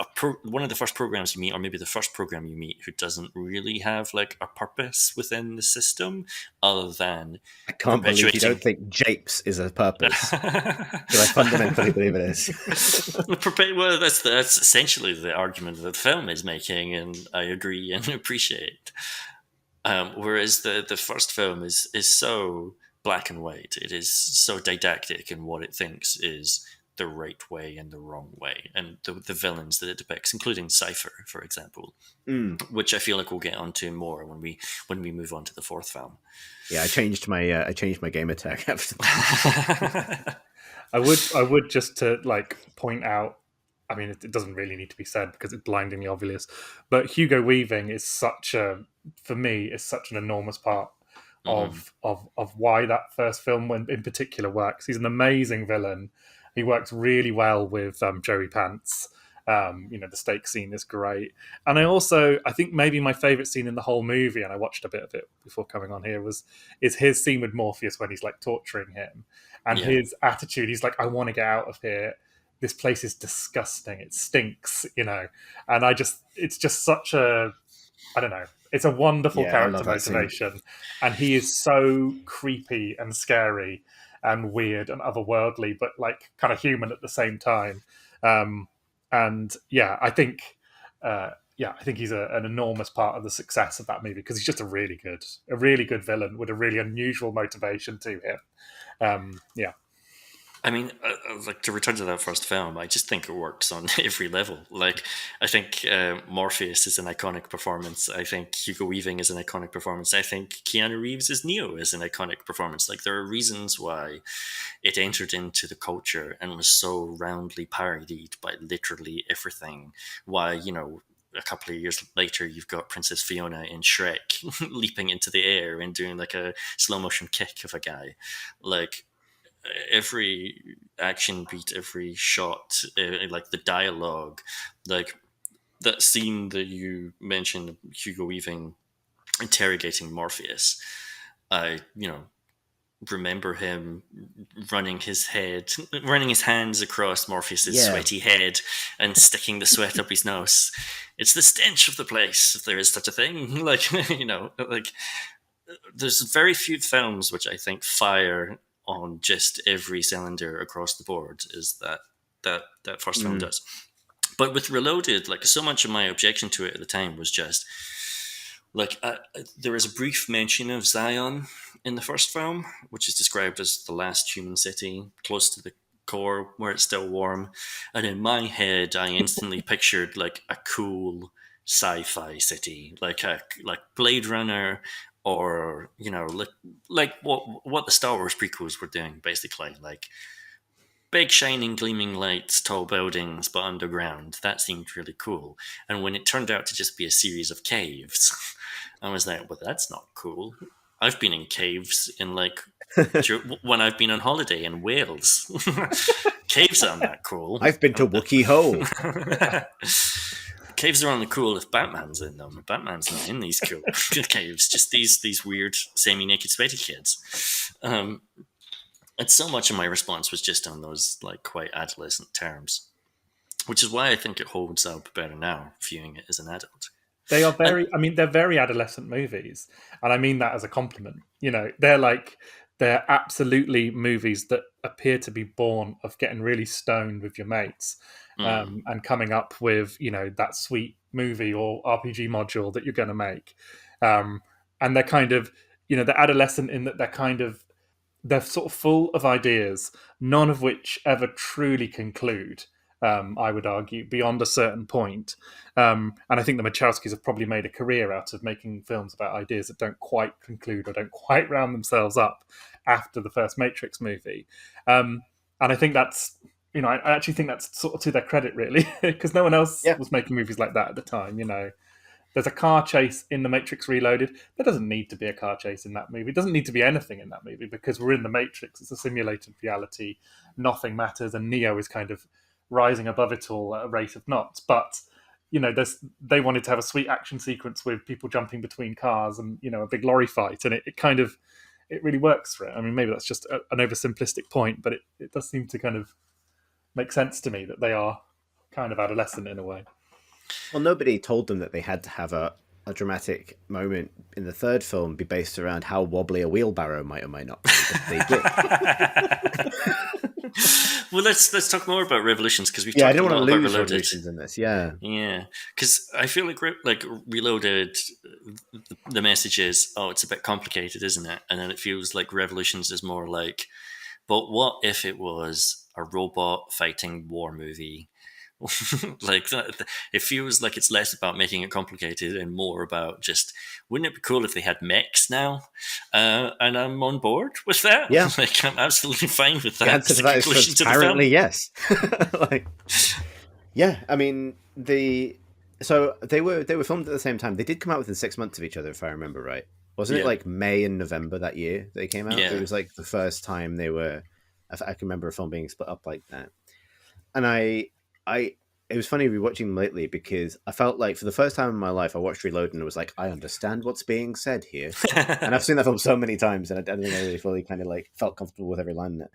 one of the first programs you meet, or maybe the first program you meet, who doesn't really have like a purpose within the system other than I can't believe you don't think Japes is a purpose. So I fundamentally believe it is. Well, that's essentially the argument that the film is making, and I agree and appreciate. Whereas the first film is so black and white. It is so didactic in what it thinks is the right way and the wrong way, and the villains that it depicts, including Cypher, for example, which I feel like we'll get onto more when we move on to the fourth film. Yeah, I changed my gamer tag after that. I would just to like point out, I mean, it doesn't really need to be said because it's blindingly obvious, but Hugo Weaving is for me, is such an enormous part of why that first film in particular works. He's an amazing villain. He works really well with Joey Pants. The steak scene is great. And I think maybe my favorite scene in the whole movie, and I watched a bit of it before coming on here, is his scene with Morpheus when he's like torturing him. And his attitude, he's like, I want to get out of here. This place is disgusting. It stinks, And it's just such a, I don't know. It's a wonderful character motivation, and he is so creepy and scary and weird and otherworldly, but like kind of human at the same time. I think I think he's an enormous part of the success of that movie, because he's just a really good villain with a really unusual motivation to him. I mean, like, to return to that first film, I just think it works on every level. Like, I think Morpheus is an iconic performance. I think Hugo Weaving is an iconic performance. I think Keanu Reeves as Neo is an iconic performance. Like, there are reasons why it entered into the culture and was so roundly parodied by literally everything. Why, a couple of years later, you've got Princess Fiona in Shrek leaping into the air and doing like a slow motion kick of a guy. Like, every action beat, every shot, like the dialogue, like that scene that you mentioned, Hugo Weaving interrogating Morpheus. I remember him running his hands across Morpheus's sweaty head and sticking the sweat up his nose. It's the stench of the place, if there is such a thing. Like, like, there's very few films which I think fire on just every cylinder across the board as that first film does. But with Reloaded, like, so much of my objection to it at the time was just like, there is a brief mention of Zion in the first film, which is described as the last human city close to the core where it's still warm, and in my head I instantly pictured like a cool sci-fi city, like Blade Runner, or like what the Star Wars prequels were doing, basically, like big shining gleaming lights, tall buildings but underground. That seemed really cool. And when it turned out to just be a series of caves, I was like, well, that's not cool. I've been in caves in like when I've been on holiday in Wales. Caves aren't that cool. I've been to Wookiee Hole. Caves are only cool if Batman's in them. Batman's not in these cool caves. Just these weird semi-naked sweaty kids. And so much of my response was just on those like quite adolescent terms, which is why I think it holds up better now, viewing it as an adult. They are they're very adolescent movies, and I mean that as a compliment. They're absolutely movies that appear to be born of getting really stoned with your mates, and coming up with that sweet movie or RPG module that you're going to make. And they're kind of they're adolescent in that they're sort of full of ideas, none of which ever truly conclude. I would argue, beyond a certain point. And I think the Wachowskis have probably made a career out of making films about ideas that don't quite conclude or don't quite round themselves up after the first Matrix movie. And I think that's, I actually think that's sort of to their credit, really, because no one else was making movies like that at the time. There's a car chase in The Matrix Reloaded. There doesn't need to be a car chase in that movie. It doesn't need to be anything in that movie, because we're in the Matrix. It's a simulated reality. Nothing matters. And Neo is kind of rising above it all at a rate of knots. But, they wanted to have a sweet action sequence with people jumping between cars and, a big lorry fight. And it really works for it. I mean, maybe that's just an oversimplistic point, but it does seem to kind of make sense to me that they are kind of adolescent in a way. Well, nobody told them that they had to have a dramatic moment in the third film be based around how wobbly a wheelbarrow might or might not be. But they did. Well, let's talk more about Revolutions, because we've I talked don't a want lot to about lose Reloaded. Revolutions in this. Yeah, because I feel like Reloaded, the message is, oh, it's a bit complicated, isn't it? And then it feels like Revolutions is more like, but what if it was a robot fighting war movie? Like that, it feels like it's less about making it complicated and more about just, wouldn't it be cool if they had mechs now? And I'm on board with that. Yeah, like, I'm absolutely fine with that. The answer to that is apparently yes. I mean, so they were filmed at the same time. They did come out within 6 months of each other, if I remember right. Wasn't it like May and November that year they came out? It was like the first time they were. I can remember a film being split up like that. And it was funny rewatching them lately, because I felt like for the first time in my life I watched Reload and it was like, I understand what's being said here. And I've seen that film so many times, and I don't think I really fully kind of like felt comfortable with every line in it.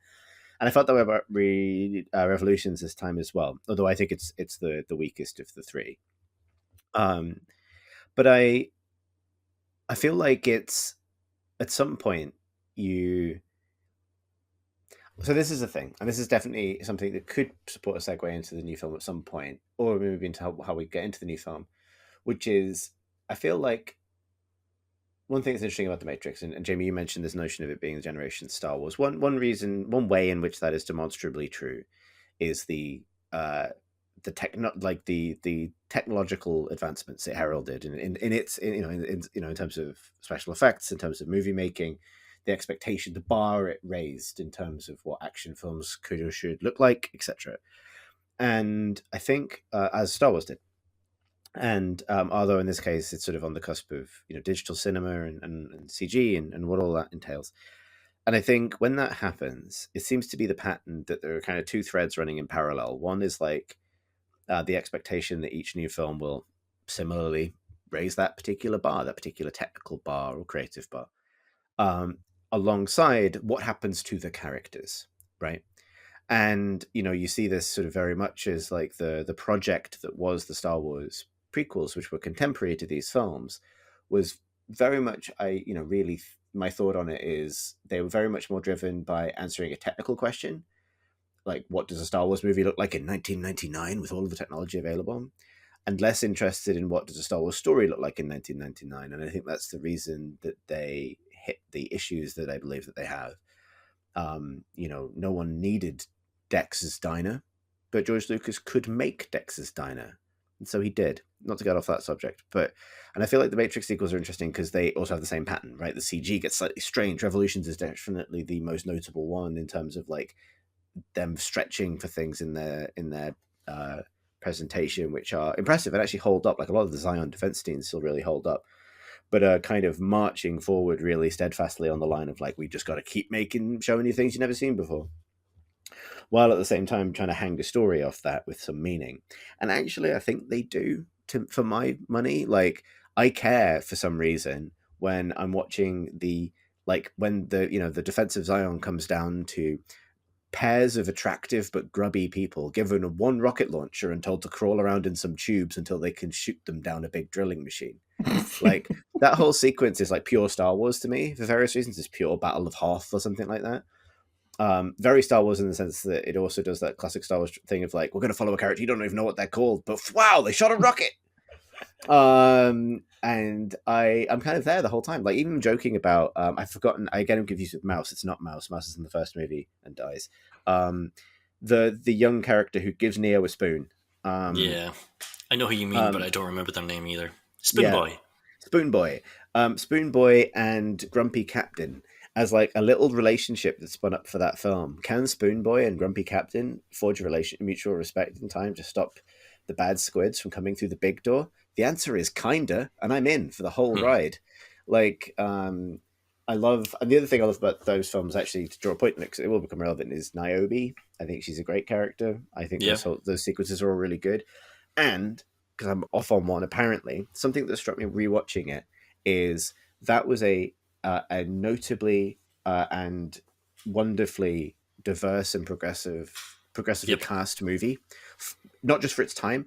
And I felt that way about Revolutions this time as well, although I think it's the weakest of the three. But I feel like it's at some point So this is a thing, and this is definitely something that could support a segue into the new film at some point, or maybe into how we get into the new film, which is, I feel like one thing that's interesting about the Matrix, and Jamie, you mentioned this notion of it being the generation Star Wars. One way in which that is demonstrably true is the technological advancements it heralded in terms of special effects, in terms of movie making, the expectation, the bar it raised in terms of what action films could or should look like, etc. And I think as Star Wars did, and although in this case it's sort of on the cusp of digital cinema and CG and what all that entails. And I think when that happens, it seems to be the pattern that there are kind of two threads running in parallel. One is like the expectation that each new film will similarly raise that particular bar, that particular technical bar or creative bar, alongside what happens to the characters, right? And you see this sort of very much as like the project that was the Star Wars prequels, which were contemporary to these films, was very much my thought on it is they were very much more driven by answering a technical question, like what does a Star Wars movie look like in 1999 with all of the technology available, and less interested in what does a Star Wars story look like in 1999. And I think that's the reason that they hit the issues that I believe that they have. No one needed Dex's Diner, but George Lucas could make Dex's Diner, and so he did. Not to get off that subject, and I feel like the Matrix sequels are interesting because they also have the same pattern, right? The CG gets slightly strange. Revolutions is definitely the most notable one in terms of like them stretching for things in their presentation, which are impressive and actually hold up. Like a lot of the Zion defense scenes still really hold up, but kind of marching forward really steadfastly on the line of like, we just got to keep showing you things you've never seen before, while at the same time trying to hang the story off that with some meaning. And actually, I think they do, for my money. Like, I care for some reason when I'm watching when the defense of Zion comes down to pairs of attractive but grubby people given one rocket launcher and told to crawl around in some tubes until they can shoot them down a big drilling machine. Like, that whole sequence is like pure Star Wars to me for various reasons. It's pure Battle of Hoth or something like that. Very Star Wars in the sense that it also does that classic Star Wars thing of like, we're going to follow a character, you don't even know what they're called, but wow, they shot a rocket. And I'm kind of there the whole time, like even joking about I've forgotten, I get him confused with Mouse. It's not Mouse. Mouse is in the first movie and dies. The young character who gives Neo a spoon. Yeah, I know who you mean, but I don't remember their name either. Spoon Boy. Spoon Boy. Spoon Boy and Grumpy Captain as like a little relationship that spun up for that film. Can Spoon Boy and Grumpy Captain forge a mutual respect in time to stop the bad squids from coming through the big door? The answer is kinda, and I'm in for the whole ride. Like, I love, and the other thing I love about those films, actually, to draw a point, because it will become relevant, is Niobe. I think she's a great character. I think those sequences are all really good. And because I'm off on one, apparently, something that struck me rewatching it is that was a notably and wonderfully diverse and progressively cast movie, not just for its time.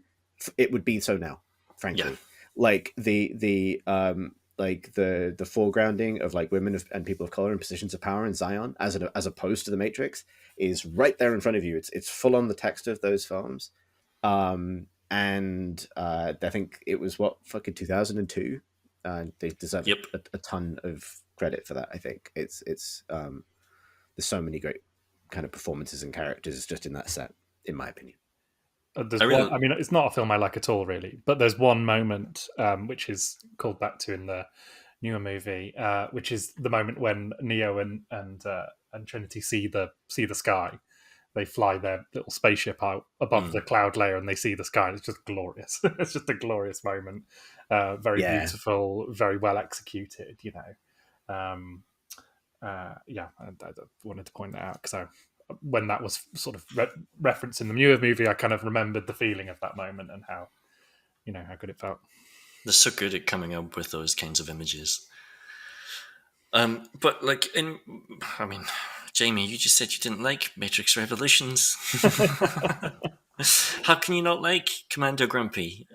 It would be so now, frankly. Like the foregrounding of like women and people of color in positions of power in Zion, as opposed to the Matrix, is right there in front of you. It's full on the text of those films. And I think it was fucking 2002. They deserve a ton of credit for that. I think it's there's so many great kind of performances and characters just in that set, in my opinion. I mean, it's not a film I like at all, really. But there's one moment which is called back to in the newer movie, which is the moment when Neo and Trinity see the sky. They fly their little spaceship out above the cloud layer, and they see the sky. And it's just glorious. It's just a glorious moment. Very beautiful, very well executed. I wanted to point that out because when that was sort of referenced in the newer movie, I kind of remembered the feeling of that moment and how good it felt. They're so good at coming up with those kinds of images. But like Jamie, you just said you didn't like Matrix Revolutions. How can you not like Commando Grumpy?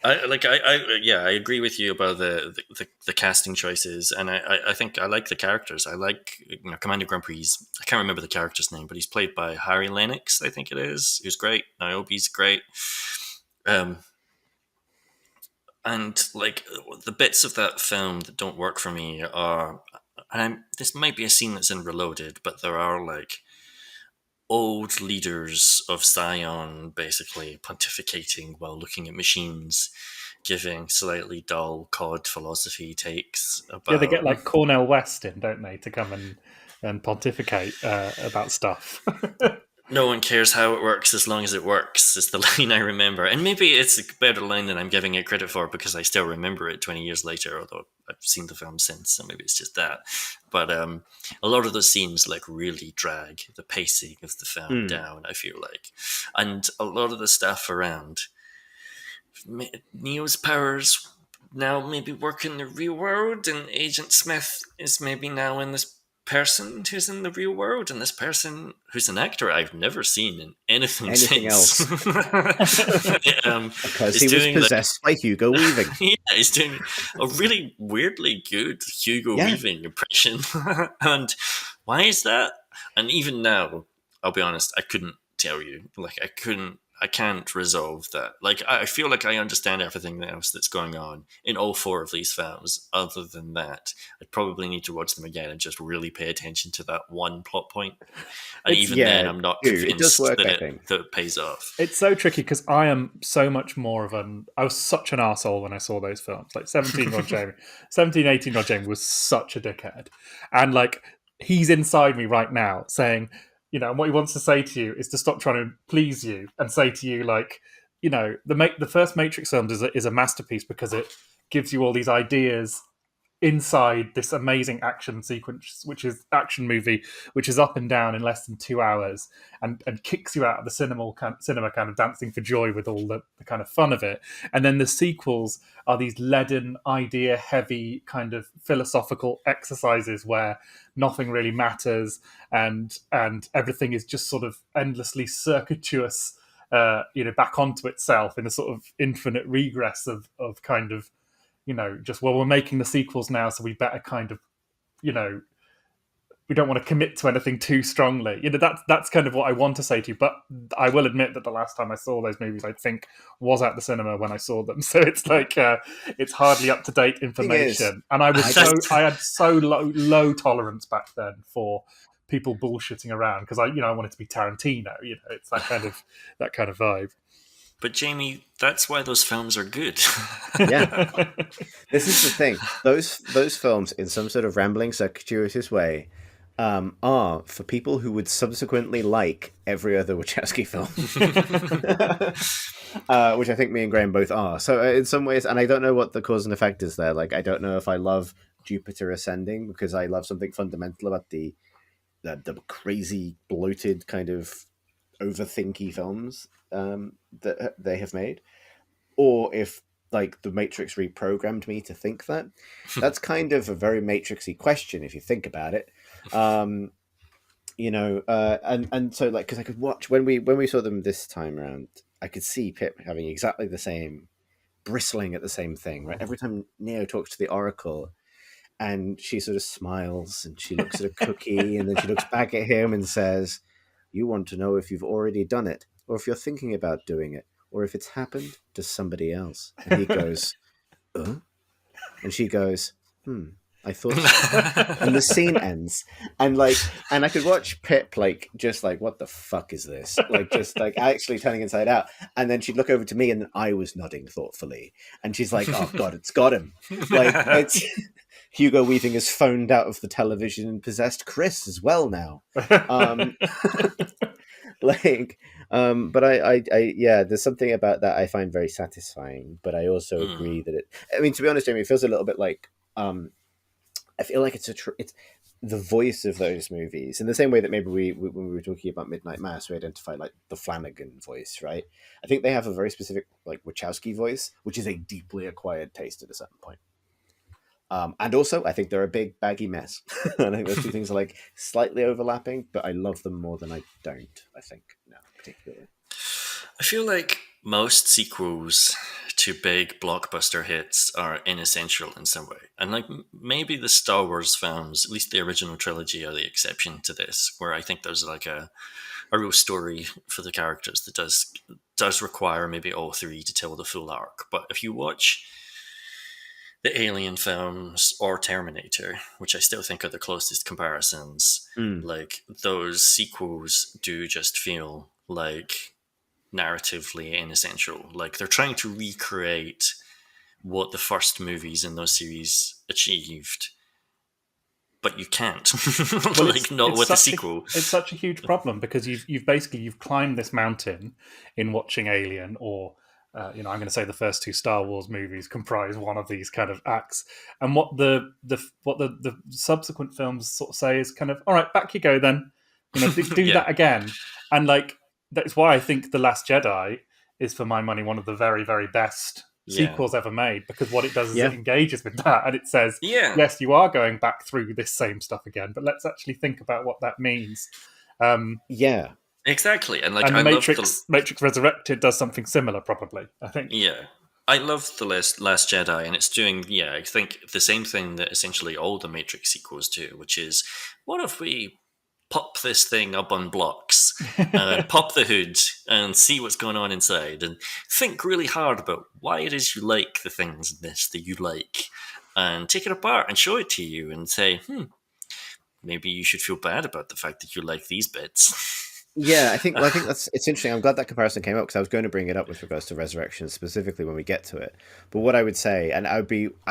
I agree with you about the casting choices, and I think I like the characters. I like, Commander Grand Prix. I can't remember the character's name, but he's played by Harry Lennox, I think it is. Who's great. Niobe's great. And like the bits of that film that don't work for me are, this might be a scene that's in Reloaded, but there are like old leaders of Zion basically pontificating while looking at machines, giving slightly dull COD philosophy takes about. Yeah, they get like Cornel West in, don't they, to come and pontificate about stuff. No one cares how it works as long as it works, is the line I remember. And maybe it's a better line than I'm giving it credit for because I still remember it 20 years later, although I've seen the film since, so maybe it's just that. But a lot of those scenes like really drag the pacing of the film down, I feel like. And a lot of the stuff around Neo's powers now maybe work in the real world, and Agent Smith is maybe now in this person who's in the real world, and this person who's an actor I've never seen in anything since. Else. Because he was possessed by Hugo Weaving. Yeah, he's doing a really weirdly good Hugo Weaving impression. And why is that? And even now, I'll be honest, I couldn't tell you. Like, I can't resolve that. Like, I feel like I understand everything else that's going on in all four of these films. Other than that, I'd probably need to watch them again and just really pay attention to that one plot point. And then, I'm not convinced that it pays off. It's so tricky because I am so much more of I was such an arsehole when I saw those films. Like 17-year-old Jamie, 18-year-old Jamie was such a dickhead. And like, he's inside me right now saying, and what he wants to say to you is to stop trying to please you and say to you, like, the first Matrix film is a masterpiece because it gives you all these ideas inside this amazing action sequence, which is action movie, which is up and down in less than 2 hours and kicks you out of the cinema kind of dancing for joy with all the kind of fun of it. And then the sequels are these leaden, idea heavy kind of philosophical exercises where nothing really matters and everything is just sort of endlessly circuitous, back onto itself in a sort of infinite regress of kind of, just, well, we're making the sequels now, so we better kind of, we don't want to commit to anything too strongly. That's kind of what I want to say to you. But I will admit that the last time I saw those movies, I think, was at the cinema when I saw them. So it's like it's hardly up to date information. And I had so low tolerance back then for people bullshitting around because I wanted to be Tarantino. It's that kind of vibe. But Jamie, that's why those films are good. Yeah, this is the thing. Those films, in some sort of rambling, circuitous way, are for people who would subsequently like every other Wachowski film, which I think me and Graham both are. So in some ways, and I don't know what the cause and effect is there. Like, I don't know if I love Jupiter Ascending because I love something fundamental about the crazy, bloated kind of overthinky films that they have made, or if like the Matrix reprogrammed me to think that. That's kind of a very Matrixy question if you think about it. And so like, because I could watch when we saw them this time around, I could see Pip having exactly the same, bristling at the same thing, right? Every time Neo talks to the Oracle and she sort of smiles and she looks at a cookie and then she looks back at him and says, "You want to know if you've already done it, or if you're thinking about doing it, or if it's happened to somebody else." And he goes, and she goes, I thought so. And the scene ends. And I could watch Pip just what the fuck is this? Just actually turning inside out. And then she'd look over to me and I was nodding thoughtfully. And she's like, "Oh God, it's got him." It's Hugo Weaving has phoned out of the television and possessed Chris as well now. But I there's something about that I find very satisfying. But I also agree that to be honest, Jamie, it feels a little bit like I feel like it's the voice of those movies in the same way that maybe when we were talking about Midnight Mass, we identified like the Flanagan voice, right? I think they have a very specific like Wachowski voice, which is a deeply acquired taste at a certain point. And also, I think they're a big baggy mess. I think those two things are like slightly overlapping, but I love them more than I don't. I think no, particularly. I feel like most sequels to big blockbuster hits are inessential in some way. And like maybe the Star Wars films, at least the original trilogy, are the exception to this, where I think there's like a real story for the characters that does require maybe all three to tell the full arc. But if you watch the Alien films or Terminator, which I still think are the closest comparisons, like those sequels do just feel like narratively inessential. Like they're trying to recreate what the first movies in those series achieved, but you can't. Well, like not with the sequel. It's such a huge problem because you've climbed this mountain in watching Alien, or I'm going to say the first two Star Wars movies comprise one of these kind of acts, and what the subsequent films sort of say is kind of, all right, back you go then, do Yeah. that again, and like that's why I think The Last Jedi is, for my money, one of the very, very best sequels ever made, because what it does is it engages with that and it says, yes, you are going back through this same stuff again, but let's actually think about what that means. Exactly. And like and Matrix Resurrected does something similar, probably, I think. Yeah. I love The Last Jedi, and it's doing, I think the same thing that essentially all the Matrix sequels do, which is, what if we pop this thing up on blocks and pop the hood and see what's going on inside and think really hard about why it is you like the things in this that you like, and take it apart and show it to you and say, maybe you should feel bad about the fact that you like these bits. I think it's interesting. I'm glad that comparison came up, because I was going to bring it up with regards to Resurrection specifically when we get to it. But what I would say, and I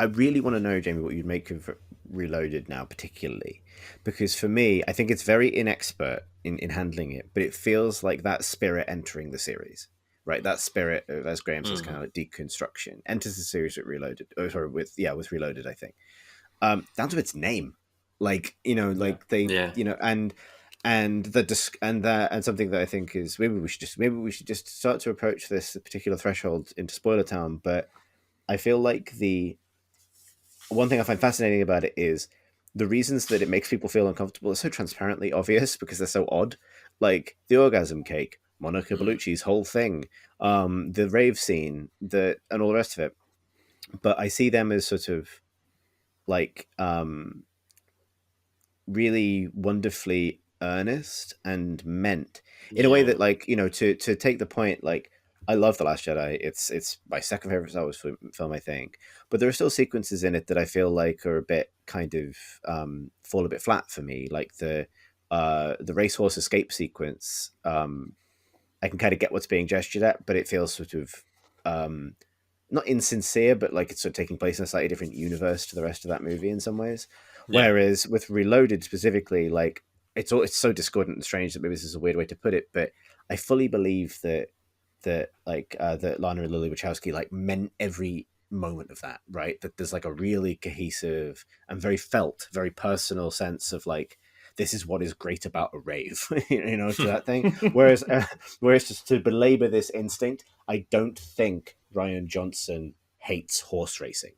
really want to know, Jamie, what you'd make of Reloaded now, particularly, because for me, I think it's very inexpert in handling it, but it feels like that spirit entering the series, right? That spirit of, as Graham says, kind of like deconstruction enters the series with Reloaded. with Reloaded, I think, down to its name, like and something that I think is, maybe we should just start to approach this particular threshold into spoiler town. But I feel like the one thing I find fascinating about it is the reasons that it makes people feel uncomfortable are so transparently obvious, because they're so odd. Like the orgasm cake, Monica Bellucci's whole thing, the rave scene, and all the rest of it. But I see them as sort of like really wonderfully earnest and meant in a way that, like, to take the point, like, I love The Last Jedi. It's my second favorite Star Wars film, I think. But there are still sequences in it that I feel like are a bit kind of fall a bit flat for me, like the racehorse escape sequence. I can kind of get what's being gestured at, but it feels sort of not insincere, but like it's sort of taking place in a slightly different universe to the rest of that movie in some ways. Whereas with Reloaded specifically, like it's so discordant and strange that maybe this is a weird way to put it, but I fully believe that Lana and Lily Wachowski like meant every moment of that, right? That there's like a really cohesive and very personal sense of like, this is what is great about a rave, to that thing. Whereas just to belabor this instinct, I don't think Ryan Johnson hates horse racing.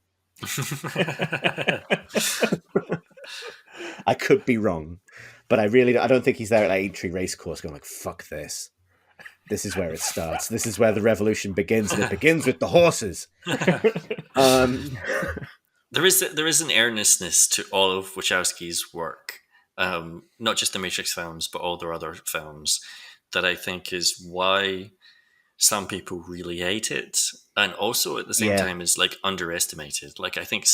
I could be wrong, but I don't think he's there at like Aintree Racecourse going like, fuck this. This is where it starts. This is where the revolution begins, and it begins with the horses. There is an earnestness to all of Wachowski's work, not just the Matrix films, but all their other films, that I think is why some people really hate it, and also at the same time is like underestimated. Like I think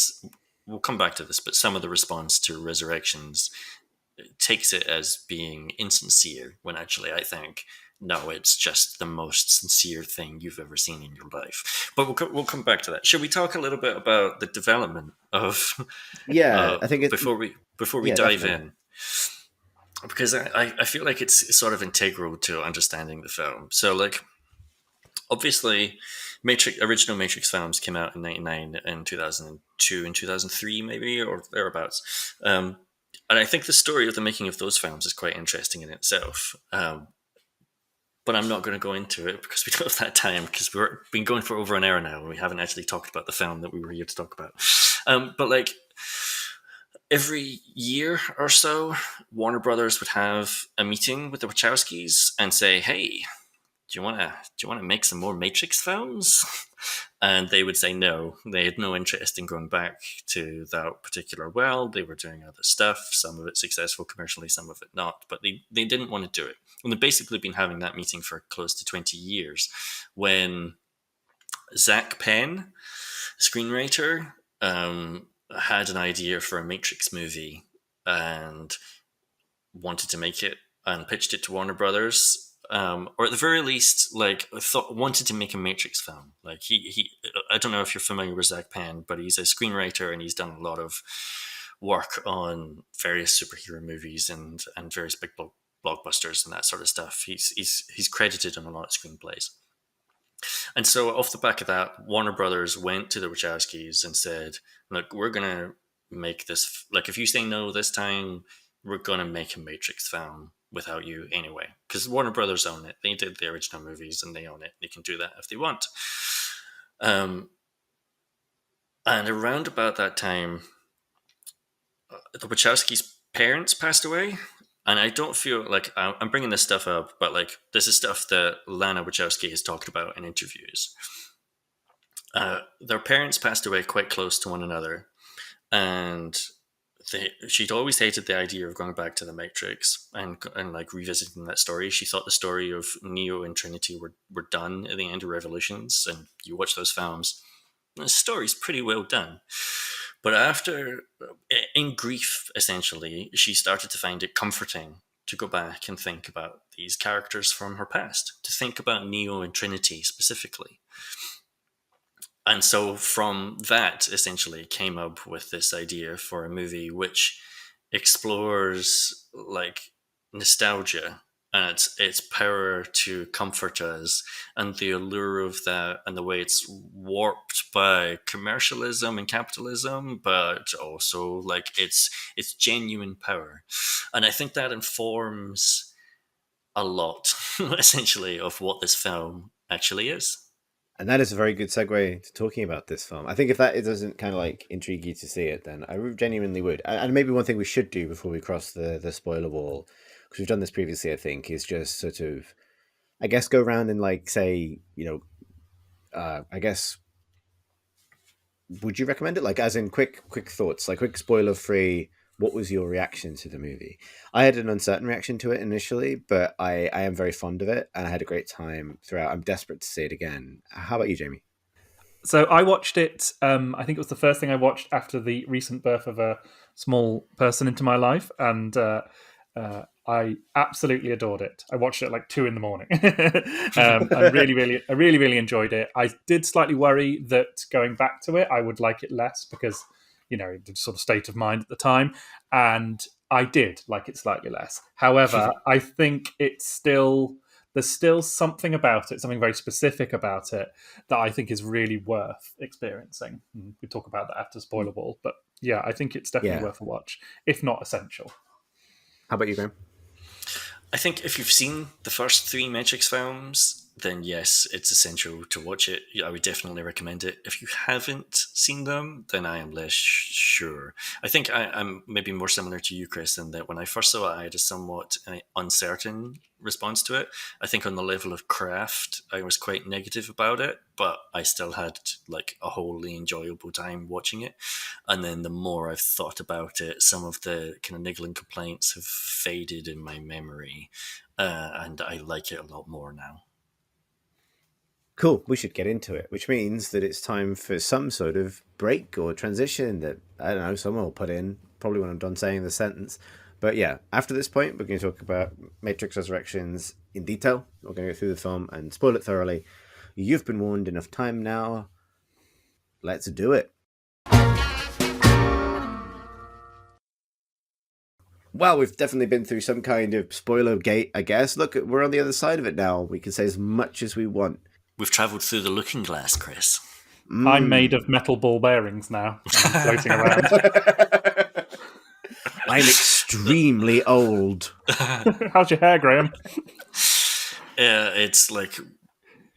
we'll come back to this, but some of the response to Resurrections takes it as being insincere, when actually I think, no, it's just the most sincere thing you've ever seen in your life. But we'll come back to that. Should we talk a little bit about the development of? I think before we dive definitely in, because I feel like it's sort of integral to understanding the film. So, like, obviously, original Matrix films came out in '99 and 2002 and 2003, maybe, or thereabouts. And I think the story of the making of those films is quite interesting in itself. But I'm not going to go into it because we don't have that time, because we've been going for over an hour now and we haven't actually talked about the film that we were here to talk about. But like every year or so, Warner Brothers would have a meeting with the Wachowskis and say, hey, do you want to make some more Matrix films? And they would say no. They had no interest in going back to that particular world. They were doing other stuff, some of it successful commercially, some of it not, but they didn't want to do it. And they've basically been having that meeting for close to 20 years when Zach Penn, screenwriter, had an idea for a Matrix movie and wanted to make it and pitched it to Warner Brothers. Or at the very least, like wanted to make a Matrix film. Like he, I don't know if you're familiar with Zach Penn, but he's a screenwriter and he's done a lot of work on various superhero movies and various big blockbusters and that sort of stuff. He's credited on a lot of screenplays. And so off the back of that, Warner Brothers went to the Wachowskis and said, "Look, we're gonna make this. Like, if you say no this time, we're gonna make a Matrix film." Without you anyway, because Warner Brothers own it. They did the original movies and they own it. They can do that if they want. And around about that time, the Wachowskis' parents passed away. And I don't feel like I'm bringing this stuff up, but like this is stuff that Lana Wachowski has talked about in interviews. Their parents passed away quite close to one another, and she'd always hated the idea of going back to the Matrix and like revisiting that story. She thought the story of Neo and Trinity were done at the end of Revolutions, and you watch those films, the story's pretty well done. But after, in grief, essentially, she started to find it comforting to go back and think about these characters from her past, to think about Neo and Trinity specifically. And so from that, essentially, came up with this idea for a movie which explores like nostalgia and its power to comfort us, and the allure of that, and the way it's warped by commercialism and capitalism, but also like its genuine power. And I think that informs a lot, essentially, of what this film actually is. And that is a very good segue to talking about this film. I think if that it doesn't kind of like intrigue you to see it, then I genuinely would. And maybe one thing we should do before we cross the spoiler wall, because we've done this previously, I think, is just sort of, I guess, go around and like say, I guess, would you recommend it? Like, as in quick thoughts, like quick spoiler free. What was your reaction to the movie? I had an uncertain reaction to it initially, but I am very fond of it and I had a great time throughout. I'm desperate to see it again. How about you, Jamie? So I watched it, I think it was the first thing I watched after the recent birth of a small person into my life, and I absolutely adored it. I watched it at like 2 a.m. I really enjoyed it. I did slightly worry that going back to it, I would like it less because, the sort of state of mind at the time. And I did like it slightly less. However, I think there's still something about it, something very specific about it that I think is really worth experiencing. We talk about that after spoiler wall, but yeah, I think it's definitely worth a watch, if not essential. How about you, Graham? I think if you've seen the first 3 Matrix films, then yes, it's essential to watch it. I would definitely recommend it. If you haven't seen them, then I am less sure. I think I'm maybe more similar to you, Chris, in that when I first saw it, I had a somewhat uncertain response to it. I think on the level of craft, I was quite negative about it, but I still had like a wholly enjoyable time watching it. And then the more I've thought about it, some of the kind of niggling complaints have faded in my memory, and I like it a lot more now. Cool. We should get into it, which means that it's time for some sort of break or transition that, I don't know, someone will put in, probably when I'm done saying the sentence. But yeah, after this point, we're going to talk about Matrix Resurrections in detail. We're going to go through the film and spoil it thoroughly. You've been warned enough time now. Let's do it. Well, we've definitely been through some kind of spoiler gate, I guess. Look, we're on the other side of it now. We can say as much as we want. We've travelled through the looking glass, Chris. I'm made of metal ball bearings now. I'm floating around. I'm extremely old. How's your hair, Graham? Yeah, it's like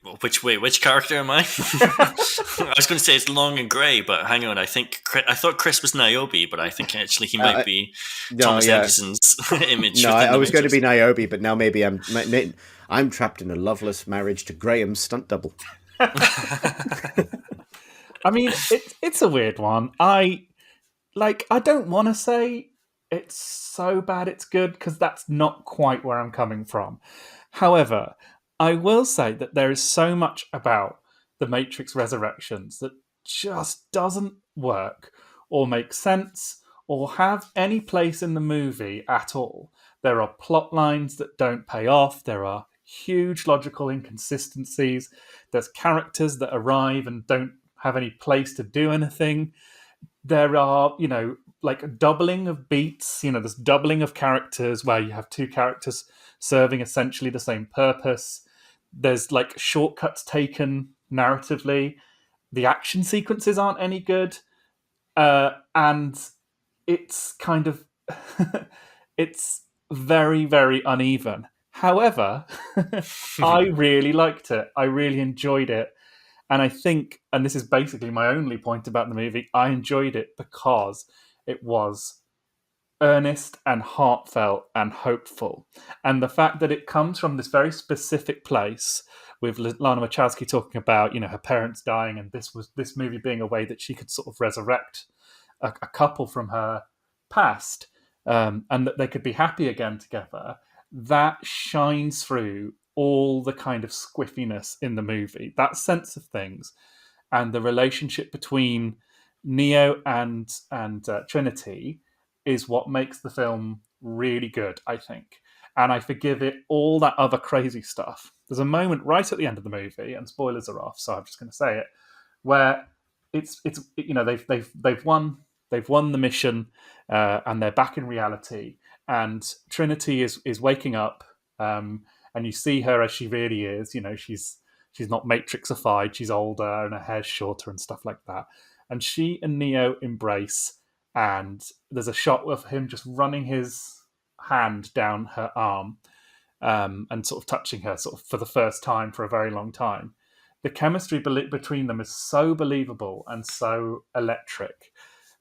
Which character am I? I was going to say it's long and grey, but hang on. I thought Chris was Niobe, but I think actually he might be No, Thomas yeah. Edison's image. No, within I the was going to Matrix. be Niobe, but now maybe I'm trapped in a loveless marriage to Graham's stunt double. I mean, it's a weird one. I don't want to say it's so bad it's good, because that's not quite where I'm coming from. However, I will say that there is so much about the Matrix Resurrections that just doesn't work or make sense or have any place in the movie at all. There are plot lines that don't pay off. There are huge logical inconsistencies. There's characters that arrive and don't have any place to do anything. There are, like a doubling of beats, there's doubling of characters where you have two characters serving essentially the same purpose. There's like shortcuts taken narratively. The action sequences aren't any good. And it's kind of, it's very, very uneven. However, I really liked it. I really enjoyed it. And I think, and this is basically my only point about the movie, I enjoyed it because it was earnest and heartfelt and hopeful. And the fact that it comes from this very specific place, with Lana Wachowski talking about, her parents dying, and this movie being a way that she could sort of resurrect a couple from her past, and that they could be happy again together, that shines through all the kind of squiffiness in the movie, that sense of things, and the relationship between Neo and Trinity is what makes the film really good, I think. And I forgive it all that other crazy stuff. There's a moment right at the end of the movie, and spoilers are off, so I'm just going to say it, where it's they've won the mission, and they're back in reality, and Trinity is waking up. And you see her as she really is. She's not matrixified. She's older and her hair's shorter and stuff like that. And she and Neo embrace, and there's a shot of him just running his hand down her arm, and sort of touching her sort of for the first time for a very long time. The chemistry between them is so believable and so electric.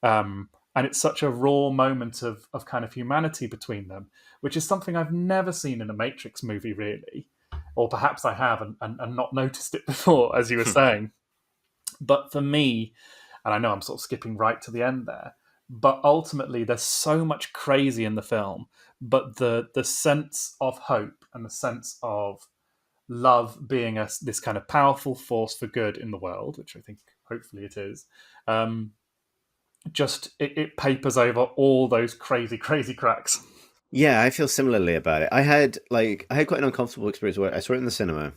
And it's such a raw moment of kind of humanity between them, which is something I've never seen in a Matrix movie, really. Or perhaps I have and not noticed it before, as you were saying. But for me, and I know I'm sort of skipping right to the end there, but ultimately there's so much crazy in the film, but the sense of hope and the sense of love being this kind of powerful force for good in the world, which I think hopefully it is, just it papers over all those crazy cracks. Yeah, I feel similarly about it. I had quite an uncomfortable experience where I saw it in the cinema,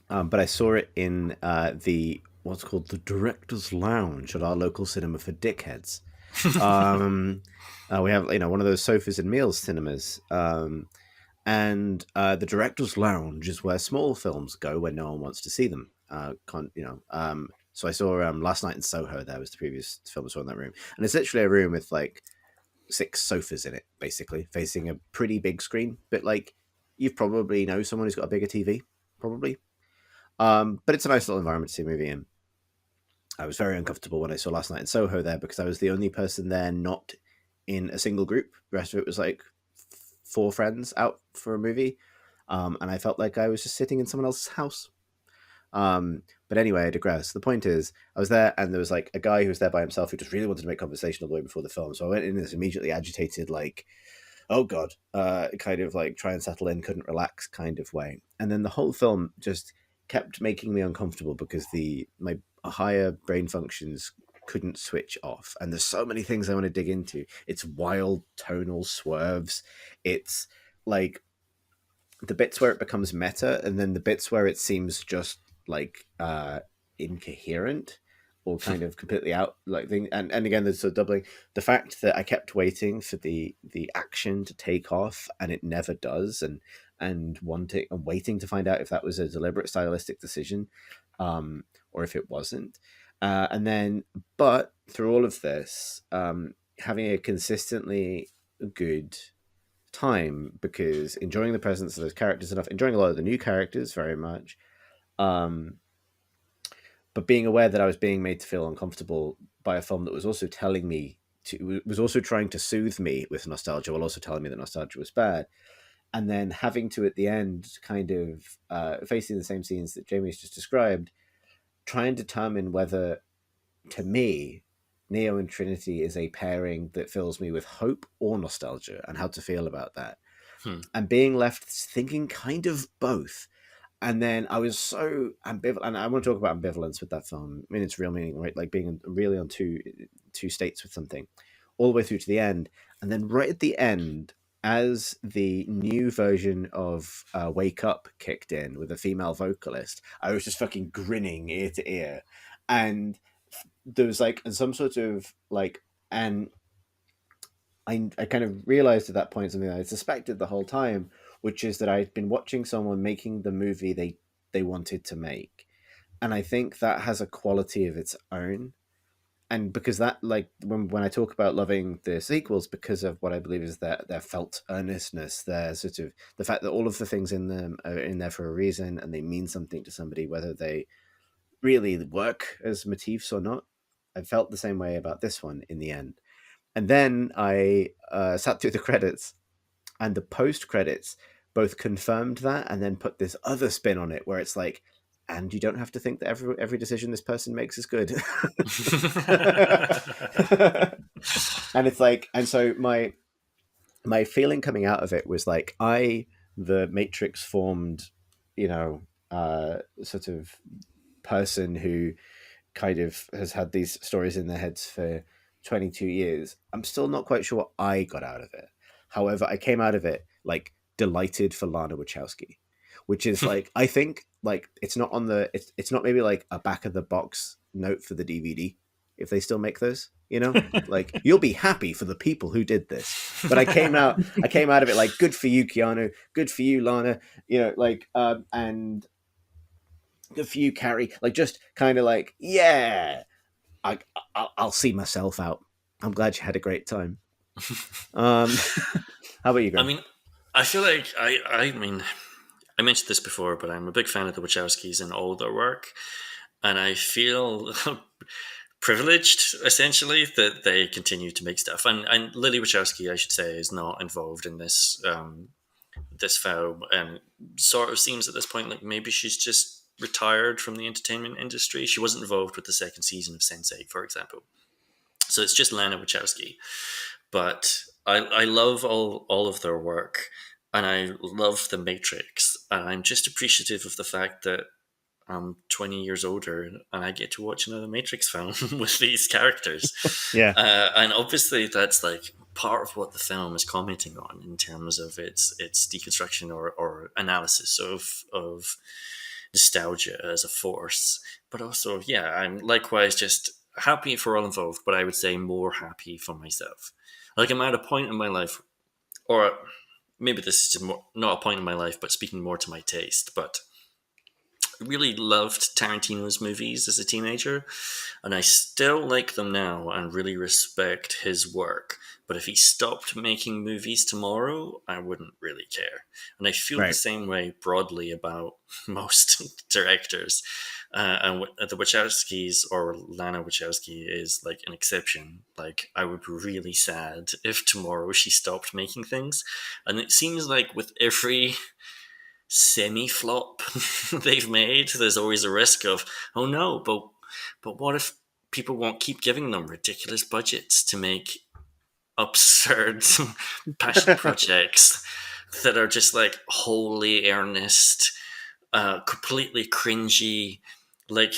but I saw it in the what's called the director's lounge at our local cinema for dickheads. We have one of those sofas in Meals cinemas, and the director's lounge is where small films go when no one wants to see them. So I saw Last Night in Soho. There was the previous film I saw in that room, and it's literally a room with like 6 sofas in it, basically facing a pretty big screen. But like, you've probably know someone who's got a bigger TV, probably. But it's a nice little environment to see a movie in. I was very uncomfortable when I saw Last Night in Soho there because I was the only person there not in a single group. The rest of it was like 4 friends out for a movie, and I felt like I was just sitting in someone else's house. But anyway, I digress. The point is, I was there, and there was like a guy who was there by himself who just really wanted to make conversation all the way before the film. So I went in this immediately agitated, like, oh god, kind of like try and settle in, couldn't relax kind of way. And then the whole film just kept making me uncomfortable because my higher brain functions couldn't switch off. And there's so many things I want to dig into. It's wild tonal swerves. It's like the bits where it becomes meta, and then the bits where it seems just like incoherent or kind of completely out like thing. And again, there's a doubling. The fact that I kept waiting for the action to take off and it never does, and waiting to find out if that was a deliberate stylistic decision, or if it wasn't. And then, but through all of this, having a consistently good time, because enjoying the presence of those characters enough, enjoying a lot of the new characters very much, But being aware that I was being made to feel uncomfortable by a film that was also telling me was also trying to soothe me with nostalgia, while also telling me that nostalgia was bad, and then having to at the end kind of facing the same scenes that Jamie's just described, try and determine whether, to me, Neo and Trinity is a pairing that fills me with hope or nostalgia, and how to feel about that. And being left thinking kind of both. And then I was so ambivalent, and I want to talk about ambivalence with that film. I mean, it's real meaning, right? Like being really on two states with something, all the way through to the end, and then right at the end, as the new version of "Wake Up" kicked in with a female vocalist, I was just fucking grinning ear to ear, and there was like some sort of like, and I kind of realized at that point something that I suspected the whole time, which is that I'd been watching someone making the movie they wanted to make. And I think that has a quality of its own. And because that, like, when I talk about loving the sequels, because of what I believe is their felt earnestness, their sort of the fact that all of the things in them are in there for a reason and they mean something to somebody, whether they really work as motifs or not. I felt the same way about this one in the end. And then I sat through the credits, and the post credits both confirmed that and then put this other spin on it where it's like, and you don't have to think that every decision this person makes is good. And it's like, and so my feeling coming out of it was like, the Matrix formed, sort of person who kind of has had these stories in their heads for 22 years. I'm still not quite sure what I got out of it. However, I came out of it like delighted for Lana Wachowski, which is like, I think like it's not on the, it's not maybe like a back of the box note for the DVD if they still make those, like you'll be happy for the people who did this. But I came out of it like, good for you, Keanu, good for you, Lana, and good for you, Carrie. Like, just kind of like, yeah, I'll see myself out. I'm glad you had a great time. How about you, Graham? I mean, I feel like I mean, I mentioned this before, but I'm a big fan of the Wachowskis and all their work, and I feel privileged, essentially, that they continue to make stuff. And Lily Wachowski, I should say, is not involved in this this film, and sort of seems at this point like maybe she's just retired from the entertainment industry. She wasn't involved with the second season of Sense8, for example. So it's just Lana Wachowski. But I love all of their work, and I love The Matrix, and I'm just appreciative of the fact that I'm 20 years older and I get to watch another Matrix film with these characters. Yeah. And obviously that's like part of what the film is commenting on in terms of its deconstruction or analysis of nostalgia as a force. But also, yeah, I'm likewise just happy for all involved, but I would say more happy for myself. Like, I'm at a point in my life, or maybe this is just not a point in my life, but speaking more to my taste, but I really loved Tarantino's movies as a teenager, and I still like them now and really respect his work. But if he stopped making movies tomorrow, I wouldn't really care. And I feel the same way broadly about most directors. And the Wachowskis, or Lana Wachowski, is like an exception. Like, I would be really sad if tomorrow she stopped making things. And it seems like with every semi-flop they've made, there's always a risk of, oh no, but what if people won't keep giving them ridiculous budgets to make absurd passion projects that are just like wholly earnest, completely cringy, like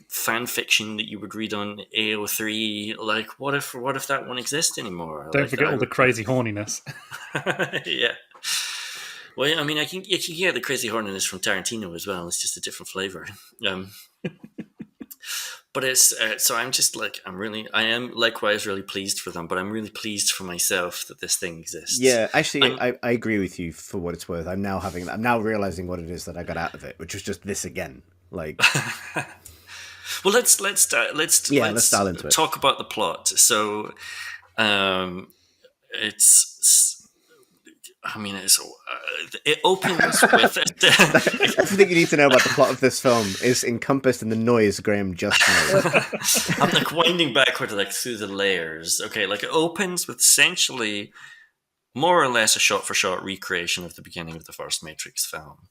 fan fiction that you would read on AO3. Like, what if that won't exist anymore? Don't forget all the crazy horniness. Yeah. Well, I mean, you can get the crazy horniness from Tarantino as well. It's just a different flavor. But it's so I'm just like, I am likewise really pleased for them, but I'm really pleased for myself that this thing exists. Yeah, actually, I agree with you for what it's worth. I'm now realizing what it is that I got out of it, which was just this again. Like, well, let's dial into it. Talk about the plot. So, it's I mean, it opens with Everything you need to know about the plot of this film is encompassed in the noise Graham just made. I'm like winding backward like through the layers. Okay, like it opens with essentially more or less a shot-for-shot recreation of the beginning of the first Matrix film.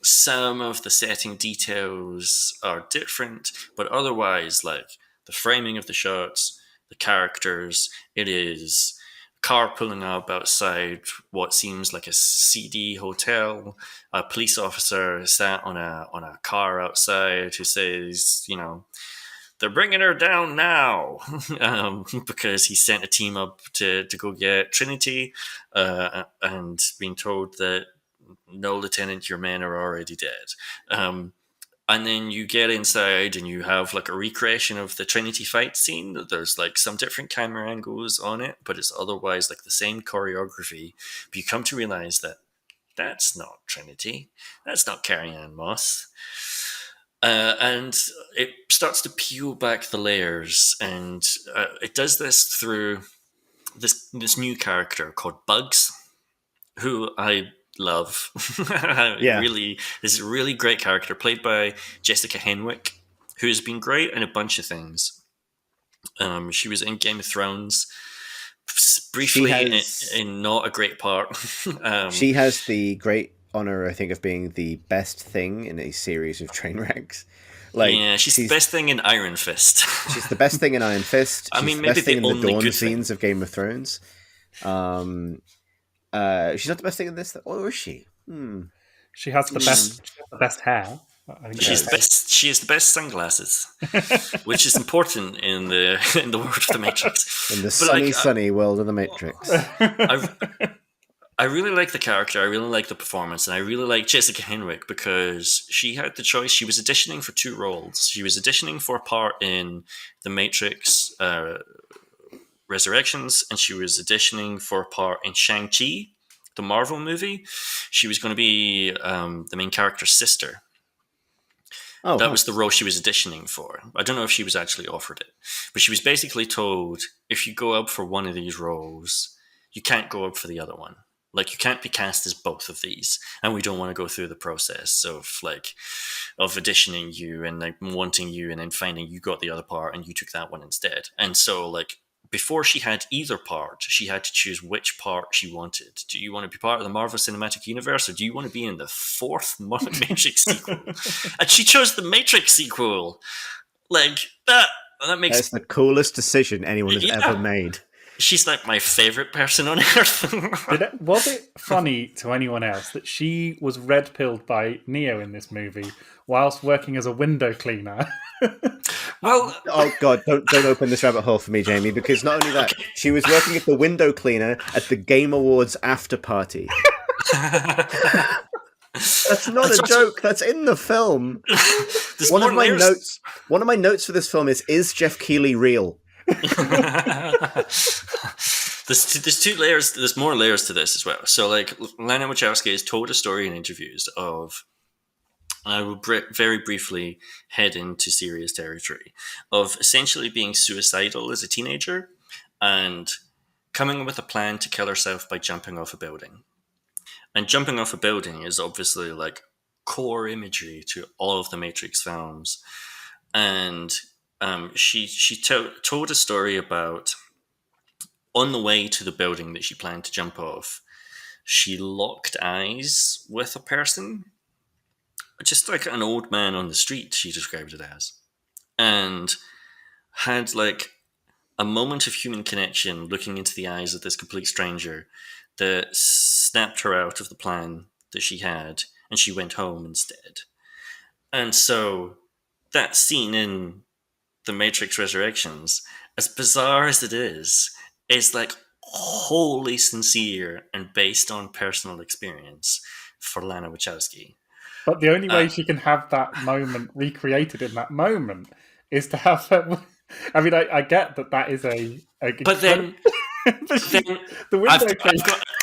Some of the setting details are different, but otherwise, like the framing of the shots, the characters, it is car pulling up outside what seems like a seedy hotel. A police officer sat on a car outside who says, they're bringing her down now because he sent a team up to go get Trinity and being told that, no, Lieutenant, your men are already dead. And then you get inside and you have like a recreation of the Trinity fight scene. There's like some different camera angles on it, but it's otherwise like the same choreography. But you come to realize that that's not Trinity. That's not Carrie-Anne Moss. And it starts to peel back the layers. And it does this through this new character called Bugs, who I love. Yeah. Really, this is a really great character played by Jessica Henwick, who has been great in a bunch of things. She was in Game of Thrones briefly in not a great part. She has the great honor, I think, of being the best thing in a series of train wrecks. She's the best thing in Iron Fist. She's the best thing in Iron Fist. I mean, the maybe best thing the in the only Dawn good scenes thing. of Game of Thrones. She's not the best thing in this, or is she? She has the best hair. I think She has the best sunglasses, which is important in the world of the Matrix. In the sunny world of the Matrix. I really like the character. I really like the performance, and I really like Jessica Henwick because she had the choice. She was auditioning for 2 roles. She was auditioning for a part in the Matrix Resurrections, and she was auditioning for a part in Shang-Chi, the Marvel movie. She was going to be the main character's sister. Oh, that was the role she was auditioning for. I don't know if she was actually offered it, but she was basically told, if you go up for one of these roles, you can't go up for the other one. Like, you can't be cast as both of these, and we don't want to go through the process of auditioning you and like wanting you and then finding you got the other part and you took that one instead. And so, like, before she had either part, she had to choose which part she wanted. Do you want to be part of the Marvel Cinematic Universe, or do you want to be in the 4th Matrix sequel? And she chose the Matrix sequel. Like, that makes... That's the coolest decision anyone has ever made. She's like my favorite person on earth. Was it funny to anyone else that she was red-pilled by Neo in this movie whilst working as a window cleaner? Well, oh god, don't open this rabbit hole for me, Jamie, because not only that, she was working as the window cleaner at the Game Awards after party. That's not a joke. That's in the film. One of my notes for this film is Geoff Keighley real? There's 2 layers. There's more layers to this as well. So, like, Lana Wachowski has told a story in interviews of, I will very briefly head into serious territory, of essentially being suicidal as a teenager and coming up with a plan to kill herself by jumping off a building. And jumping off a building is obviously like core imagery to all of the Matrix films. And she told a story about, on the way to the building that she planned to jump off, she locked eyes with a person, just like an old man on the street, she described it as, and had like a moment of human connection looking into the eyes of this complete stranger that snapped her out of the plan that she had, and she went home instead. And so that scene in The Matrix Resurrections, as bizarre as it is like wholly sincere and based on personal experience for Lana Wachowski. But the only way she can have that moment recreated in that moment is to have her... I mean, I get that is a... But then But Then the window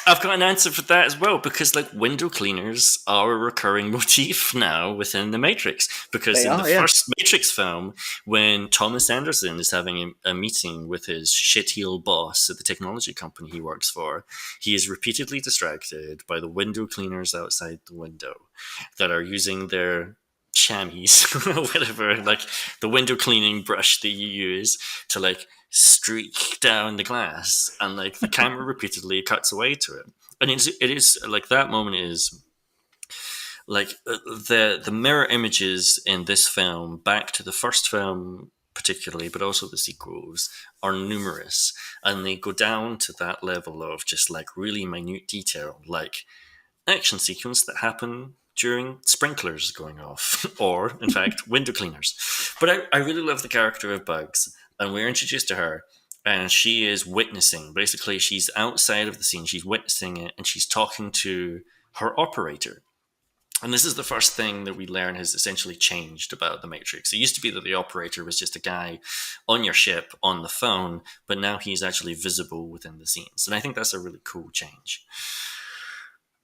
I've got an answer for that as well, because like window cleaners are a recurring motif now within the Matrix. Because in the first Matrix film, when Thomas Anderson is having a meeting with his shitheel boss at the technology company he works for, he is repeatedly distracted by the window cleaners outside the window that are using their chamois or whatever, like the window cleaning brush that you use to like streak down the glass, and like the camera repeatedly cuts away to it. And it is like that moment is like the mirror images in this film back to the first film particularly, but also the sequels, are numerous, and they go down to that level of just like really minute detail, like action sequence that happen during sprinklers going off, or in fact window cleaners. But I really love the character of Bugs, and we're introduced to her, and she is witnessing. Basically, she's outside of the scene, she's witnessing it, and she's talking to her operator. And this is the first thing that we learn has essentially changed about the Matrix. It used to be that the operator was just a guy on your ship on the phone, but now he's actually visible within the scenes. And I think that's a really cool change.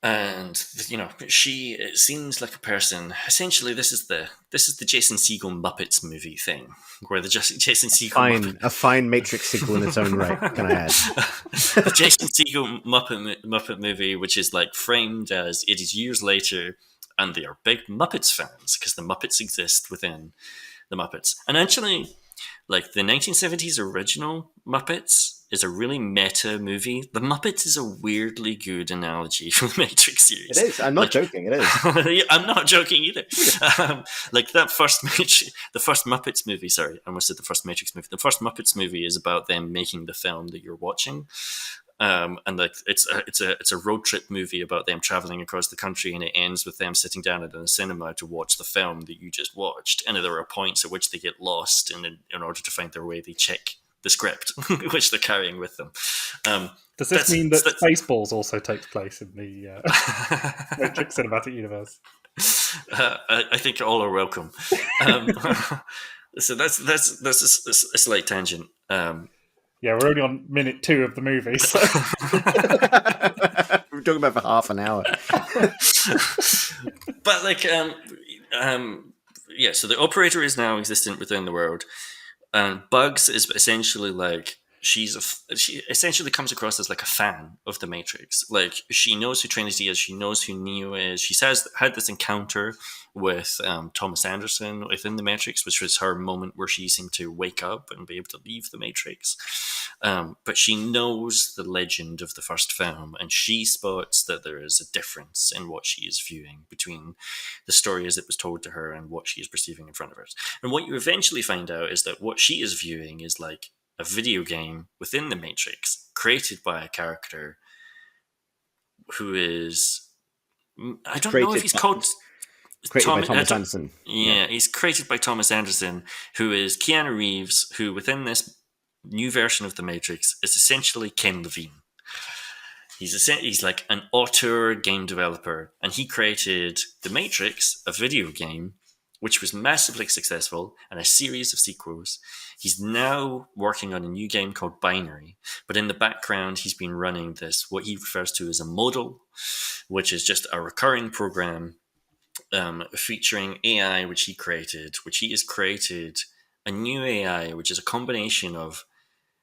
And you know, it seems like a person. Essentially, this is the Jason Segel Muppets movie thing, where the Jason Segel a fine Matrix sequel in its own right. Can I add? The Jason Segel Muppet movie, which is like framed as it is years later, and they are big Muppets fans because the Muppets exist within the Muppets. And actually, like the 1970s original Muppets is a really meta movie. The Muppets is a weirdly good analogy for the Matrix series. It is. I'm not joking. It is. I'm not joking either. Like that the first Muppets movie. Sorry, I almost said the first Matrix movie. The first Muppets movie is about them making the film that you're watching. And like it's a road trip movie about them traveling across the country, and it ends with them sitting down at a cinema to watch the film that you just watched. And there are points at which they get lost, and in order to find their way, they check the script which they're carrying with them. Does this mean that Spaceballs also takes place in the Matrix cinematic universe? I think all are welcome. So that's a slight tangent. Yeah, we're only on minute 2 of the movie, so we're talking about for half an hour. But like, yeah. So the operator is now existent within the world, and Bugs is essentially like she essentially comes across as like a fan of the Matrix. Like she knows who Trinity is, she knows who Neo is. She had this encounter with Thomas Anderson within the Matrix, which was her moment where she seemed to wake up and be able to leave the Matrix. But she knows the legend of the first film, and she spots that there is a difference in what she is viewing between the story as it was told to her and what she is perceiving in front of her. And what you eventually find out is that what she is viewing is like a video game within the Matrix created by a character who is, I don't know if he's called... Created by Thomas Anderson. Yeah, he's created by Thomas Anderson, who is Keanu Reeves, who within this new version of the Matrix is essentially Ken Levine. He's like an auteur game developer, and he created The Matrix, a video game, which was massively successful, and a series of sequels. He's now working on a new game called Binary, but in the background, he's been running this, what he refers to as a model, which is just a recurring program featuring AI, which he has created a new AI, which is a combination of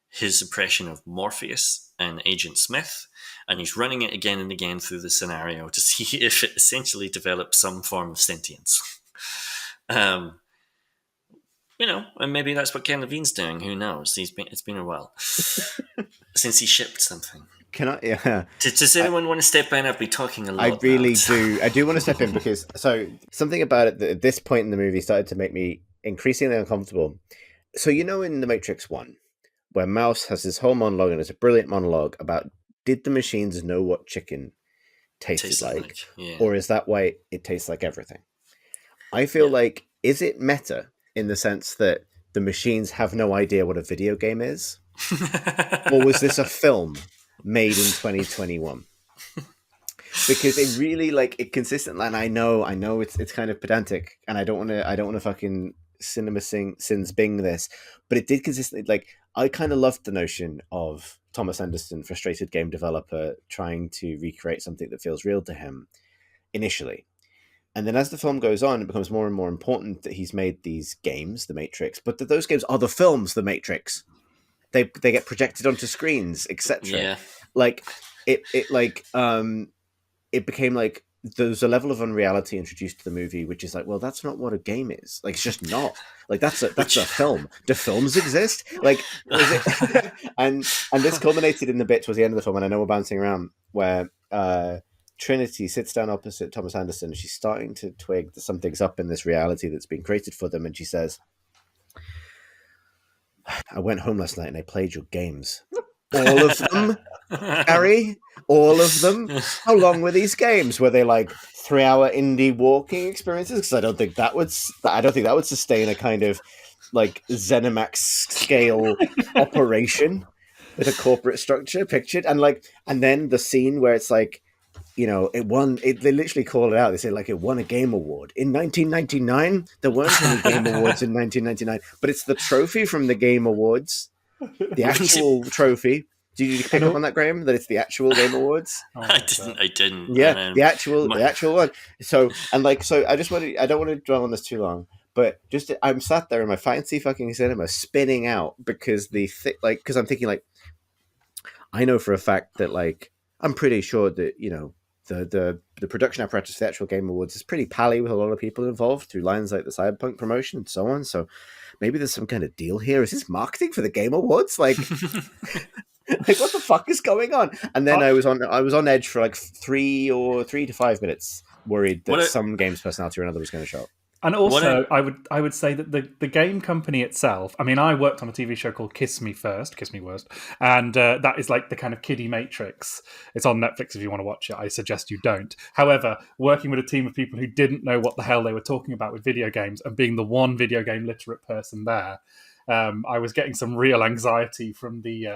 his impression of Morpheus and Agent Smith, and he's running it again and again through the scenario to see if it essentially develops some form of sentience. You know, and maybe that's what Ken Levine's doing. Who knows? It's been a while since he shipped something. Can I? Yeah. Does anyone want to step in? I've been talking a lot. I really do. I do want to step in because something about it that at this point in the movie started to make me increasingly uncomfortable. So you know, in The Matrix 1, where Mouse has this whole monologue, and it's a brilliant monologue about did the machines know what chicken tasted like, yeah. Or is that why it tastes like everything? I feel like, is it meta in the sense that the machines have no idea what a video game is? Or was this a film made in 2021? Because it really it consistently, and I know it's kind of pedantic, and I don't want to fucking cinema sins bing this, but it did consistently I kind of loved the notion of Thomas Anderson, frustrated game developer, trying to recreate something that feels real to him initially. And then as the film goes on, it becomes more and more important that he's made these games, The Matrix, but that those games are the films, The Matrix. They get projected onto screens, etc. Yeah. Like it became like there's a level of unreality introduced to the movie, which is like, well, that's not what a game is. Like, it's just not. Like, that's a film. Do films exist? Like, was it? and this culminated in the bit towards the end of the film, and I know we're bouncing around, where Trinity sits down opposite Thomas Anderson, and she's starting to twig that something's up in this reality that's been created for them, and she says, I went home last night and I played your games. All of them, Harry? All of them? How long were these games? Were they like 3-hour indie walking experiences? Because I don't think that would sustain a kind of like ZeniMax scale operation with a corporate structure pictured. And then the scene where it's like, you know, they literally call it out. They say like it won a game award in 1999. There weren't any game awards in 1999, but it's the trophy from the game awards, the actual trophy. Did you pick up on that, Graham? That it's the actual game awards? I didn't. Yeah, the actual one. So I don't want to dwell on this too long, but just I'm sat there in my fancy fucking cinema spinning out because because I'm thinking like, I know for a fact that like I'm pretty sure that, you know, the production apparatus for the actual Game Awards is pretty pally with a lot of people involved through lines like the Cyberpunk promotion and so on. So maybe there's some kind of deal here. Is this marketing for the Game Awards? Like, like what the fuck is going on? And then I was on edge for like 3 to 5 minutes, worried that some games personality or another was going to show up. And also, I would say that the game company itself, I mean, I worked on a TV show called Kiss Me First, Kiss Me Worst, and that is like the kind of kiddie Matrix. It's on Netflix if you want to watch it. I suggest you don't. However, working with a team of people who didn't know what the hell they were talking about with video games and being the one video game literate person there, I was getting some real anxiety from the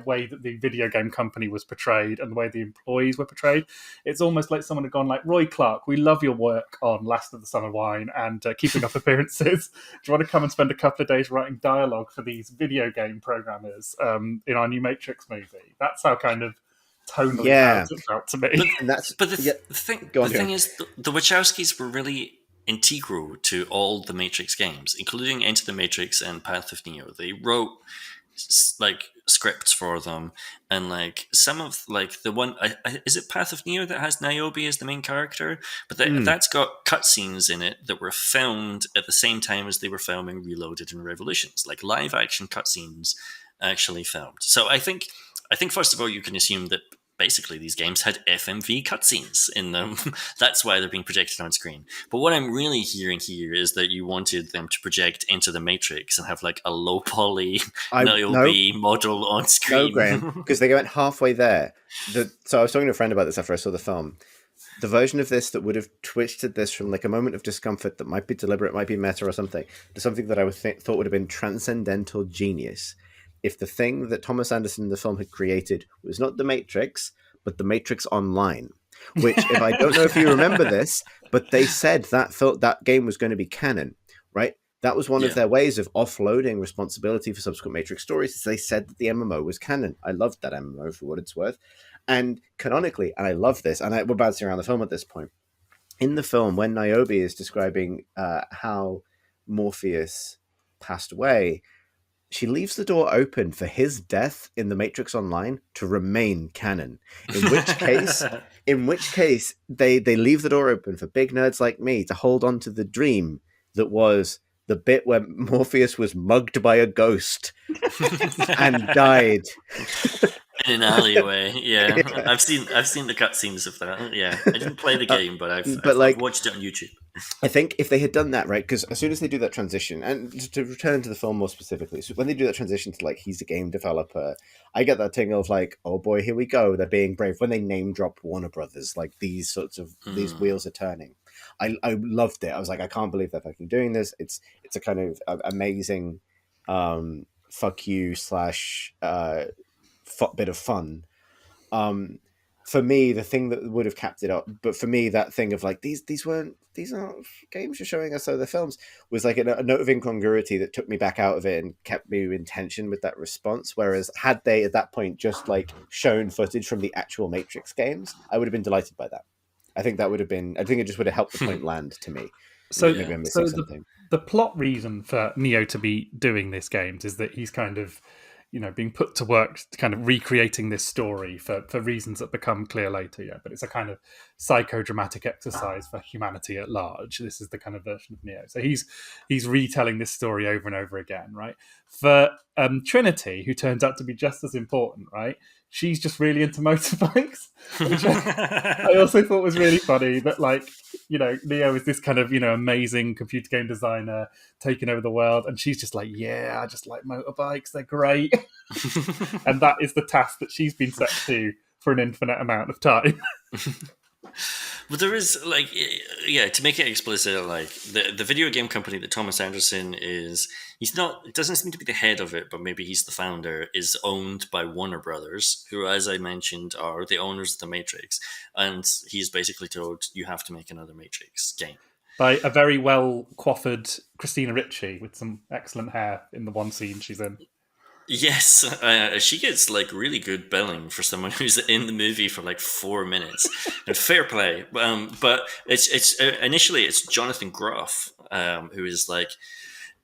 way that the video game company was portrayed and the way the employees were portrayed. It's almost like someone had gone like, Roy Clark, we love your work on Last of the Summer Wine and Keeping Up Appearances. Do you want to come and spend a couple of days writing dialogue for these video game programmers in our new Matrix movie? That's how kind of tonally it felt to me. But the thing is, the Wachowskis were really integral to all the Matrix games, including Enter the Matrix and Path of Neo. They wrote like scripts for them, and like some of like the one is it Path of Neo that has Niobe as the main character, but that's got cutscenes in it that were filmed at the same time as they were filming Reloaded and Revolutions, like live action cutscenes actually filmed. So I think first of all you can assume that basically these games had FMV cutscenes in them. That's why they're being projected on screen. But what I'm really hearing here is that you wanted them to project into the Matrix and have like a low poly Niobe model on screen. No, Graham, because they went halfway there. So I was talking to a friend about this after I saw the film. The version of this that would have twisted this from like a moment of discomfort that might be deliberate, might be meta or something, to something that I would thought would have been transcendental genius. If the thing that Thomas Anderson in the film had created was not The Matrix, but The Matrix Online, which, if I don't know if you remember this, but they said that game was going to be canon, right? That was one of their ways of offloading responsibility for subsequent Matrix stories. They said that the MMO was canon. I loved that MMO for what it's worth. And canonically, and I love this, and we're bouncing around the film at this point, in the film, when Niobe is describing how Morpheus passed away, she leaves the door open for his death in The Matrix Online to remain canon. In which case, they leave the door open for big nerds like me to hold on to the dream that was the bit where Morpheus was mugged by a ghost and died. In an alleyway, yeah. I've seen the cutscenes of that. Yeah, I didn't play the game, but I've watched it on YouTube. I think if they had done that, right, because as soon as they do that transition, and to return to the film more specifically, so when they do that transition to like he's a game developer, I get that tingle of like, oh boy, here we go, they're being brave. When they name drop Warner Brothers, like these sorts of these wheels are turning. I loved it. I was like, I can't believe they're fucking doing this. It's a kind of amazing fuck you / bit of fun. for me, the thing that would have capped it up, but for me, that thing of like these aren't games you're showing us, so they're films, was like a note of incongruity that took me back out of it and kept me in tension with that response. Whereas had they at that point just like shown footage from the actual Matrix games, I would have been delighted by that. I think it just would have helped the point land to me. So, Maybe I'm missing something. The plot reason for Neo to be doing this games is that he's kind of, being put to work, kind of recreating this story for reasons that become clear later. Yeah, but it's a kind of psychodramatic exercise for humanity at large. This is the kind of version of Neo. So he's retelling this story over and over again, right? For Trinity, who turns out to be just as important, right? She's just really into motorbikes, which I also thought was really funny. That Neo is this kind of amazing computer game designer taking over the world, and she's just like, yeah, I just like motorbikes, they're great. And that is the task that she's been set to for an infinite amount of time. But there is to make it explicit, the video game company that Thomas Anderson it doesn't seem to be the head of it, but maybe he's the founder, is owned by Warner Brothers, who, as I mentioned, are the owners of the Matrix, and he's basically told, you have to make another Matrix game. By a very well coiffured Christina Ricci with some excellent hair in the one scene she's in. Yes, she gets really good billing for someone who's in the movie for 4 minutes, and fair play. But it's initially it's Jonathan Groff, who is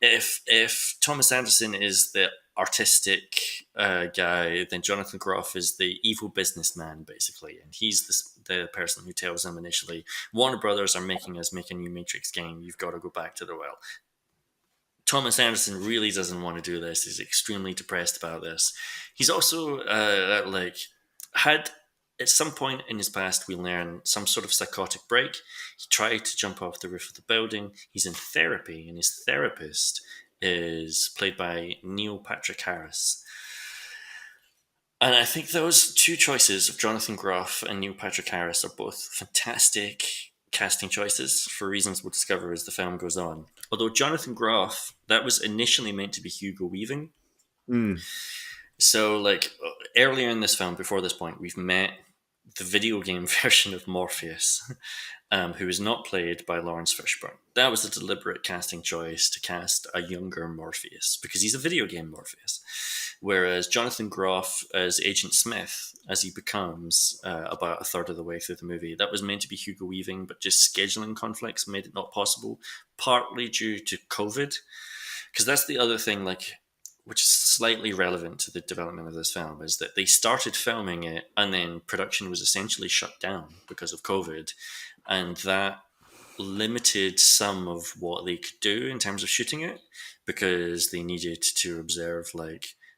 if Thomas Anderson is the artistic guy, then Jonathan Groff is the evil businessman, basically, and he's the person who tells them initially, Warner Brothers are making us make a new Matrix game. You've got to go back to the well. Thomas Anderson really doesn't want to do this. He's extremely depressed about this. He's also had at some point in his past, we learn, some sort of psychotic break. He tried to jump off the roof of the building. He's in therapy, and his therapist is played by Neil Patrick Harris. And I think those two choices of Jonathan Groff and Neil Patrick Harris are both fantastic casting choices for reasons we'll discover as the film goes on. Although Jonathan Groff, that was initially meant to be Hugo Weaving. So earlier in this film, before this point, we've met the video game version of Morpheus, who is not played by Lawrence Fishburne. That was a deliberate casting choice to cast a younger Morpheus, because he's a video game Morpheus. Whereas Jonathan Groff as Agent Smith, as he becomes about a third of the way through the movie, that was meant to be Hugo Weaving, but just scheduling conflicts made it not possible, partly due to COVID. Because that's the other thing, which is slightly relevant to the development of this film, is that they started filming it and then production was essentially shut down because of COVID. And that limited some of what they could do in terms of shooting it, because they needed to observe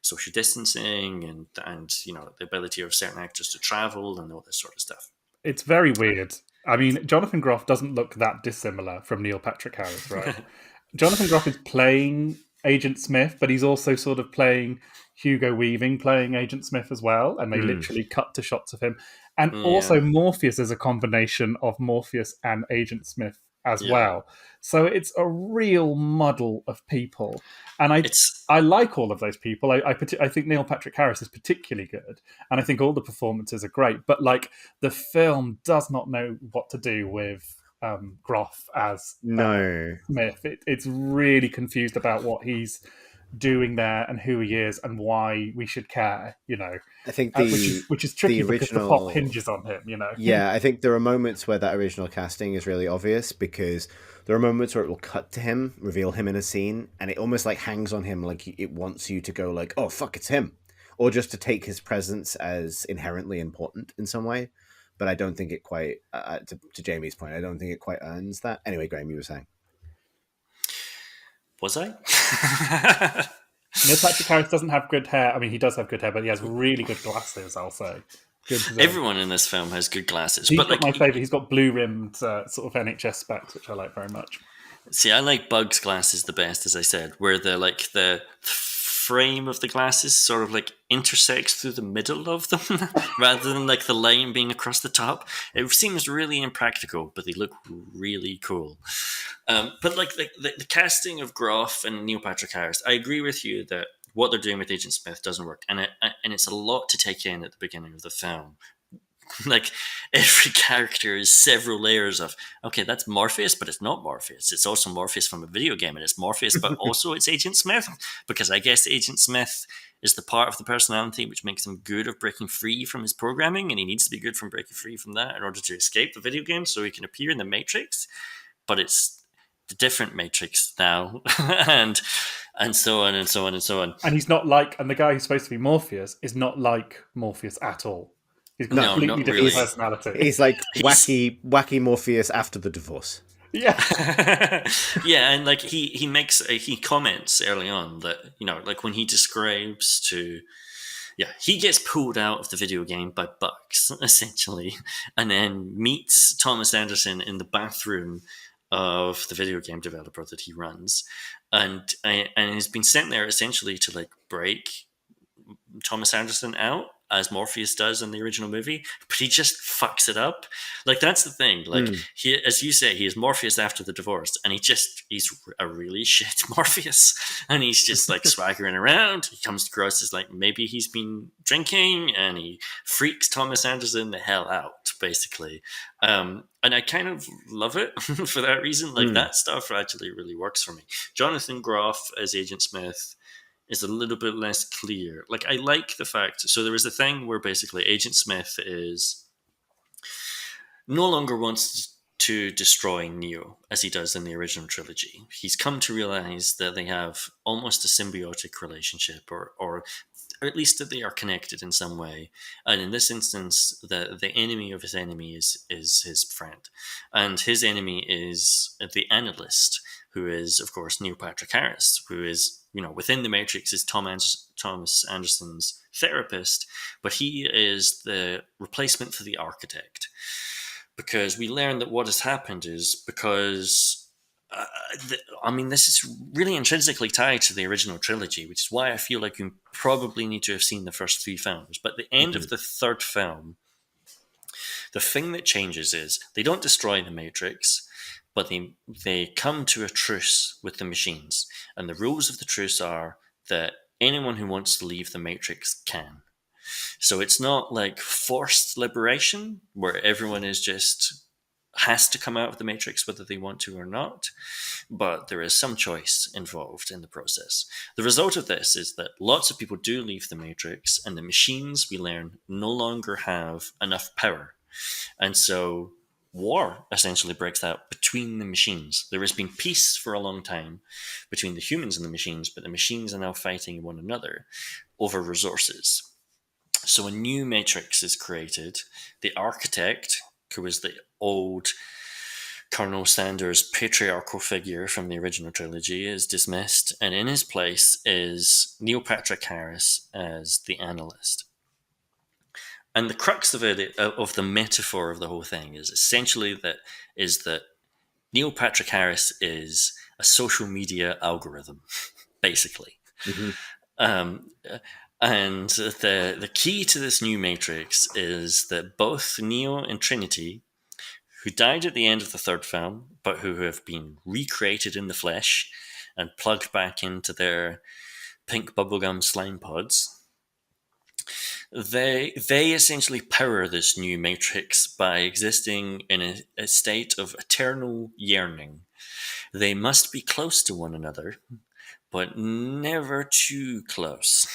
social distancing and the ability of certain actors to travel and all this sort of stuff. It's very weird. I mean, Jonathan Groff doesn't look that dissimilar from Neil Patrick Harris, right? Jonathan Groff is playing Agent Smith, but he's also sort of playing Hugo Weaving, playing Agent Smith as well, and they literally cut to shots of him. And also Morpheus is a combination of Morpheus and Agent Smith as well. So it's a real muddle of people. And I like all of those people. I think Neil Patrick Harris is particularly good, and I think all the performances are great. But the film does not know what to do with Groff as Smith. It's really confused about what he's doing there and who he is and why we should care. I think which is tricky because the plot hinges on him. Yeah, I think there are moments where that original casting is really obvious, because there are moments where it will cut to him, reveal him in a scene, and it almost hangs on him, it wants you to go oh fuck, it's him, or just to take his presence as inherently important in some way. But I don't think it quite, to Jamie's point, I don't think it quite earns that. Anyway, Graham, you were saying. Was I? Neil Patrick Harris doesn't have good hair. I mean, he does have good hair, but he has really good glasses, I'll say. Everyone in this film has good glasses. He's got my favourite. He's got blue-rimmed sort of NHS specs, which I like very much. See, I like Bug's glasses the best, as I said, where the frame of the glasses sort of intersects through the middle of them rather than the line being across the top. It seems really impractical, but they look really cool. But the casting of Groff and Neil Patrick Harris, I agree with you that what they're doing with Agent Smith doesn't work, and it's a lot to take in at the beginning of the film. Like every character is several layers of, okay, that's Morpheus, but it's not Morpheus. It's also Morpheus from a video game, and it's Morpheus, but also it's Agent Smith, because I guess Agent Smith is the part of the personality which makes him good at breaking free from his programming, and he needs to be good from breaking free from that in order to escape the video game so he can appear in the Matrix. But it's the different Matrix now, and so on and so on and so on. And he's not like, and the guy who's supposed to be Morpheus is not like Morpheus at all. He's a No, completely not different really. personality. He's like wacky Morpheus after the divorce. Yeah. Yeah, and like he comments early on that, you know, like when he describes to, yeah, he gets pulled out of the video game by Bucks essentially, and then meets Thomas Anderson in the bathroom of the video game developer that he runs, and he's been sent there essentially to like break Thomas Anderson out as Morpheus does in the original movie, but he just fucks it up. Like that's the thing. Like he, as you say, he is Morpheus after the divorce, and he's a really shit Morpheus, and he's just like swaggering around. He comes across as like maybe he's been drinking, and he freaks Thomas Anderson the hell out, basically. And I kind of love it for that reason. Like that stuff actually really works for me. Jonathan Groff as Agent Smith is a little bit less clear. Like, I like the fact... So there was a thing where basically Agent Smith is no longer wants to destroy Neo, as he does in the original trilogy. He's come to realize that they have almost a symbiotic relationship, or at least that they are connected in some way. And in this instance, the enemy of his enemy is his friend. And his enemy is the Analyst, who is, of course, Neil Patrick Harris, who is, you know, within the Matrix is Thomas Anderson's therapist, but he is the replacement for the architect. Because we learn that what has happened is because, this is really intrinsically tied to the original trilogy, which is why I feel like you probably need to have seen the first 3 films. But at the end of the 3rd film, the thing that changes is they don't destroy the Matrix, but they come to a truce with the machines. And the rules of the truce are that anyone who wants to leave the Matrix can. So it's not like forced liberation, where everyone is just has to come out of the Matrix whether they want to or not, but there is some choice involved in the process. The result of this is that lots of people do leave the Matrix, and the machines, we learn, no longer have enough power. And so war essentially breaks out between the machines. There has been peace for a long time between the humans and the machines, but the machines are now fighting one another over resources. So a new Matrix is created. The architect, who is the old Colonel Sanders patriarchal figure from the original trilogy, is dismissed, and in his place is Neil Patrick Harris as the Analyst. And the crux of it, of the metaphor of the whole thing, is essentially that Neil Patrick Harris is a social media algorithm, basically. And the key to this new Matrix is that both Neo and Trinity, who died at the end of the 3rd film, but who have been recreated in the flesh and plugged back into their pink bubblegum slime pods, they essentially power this new Matrix by existing in a state of eternal yearning. They must be close to one another, but never too close.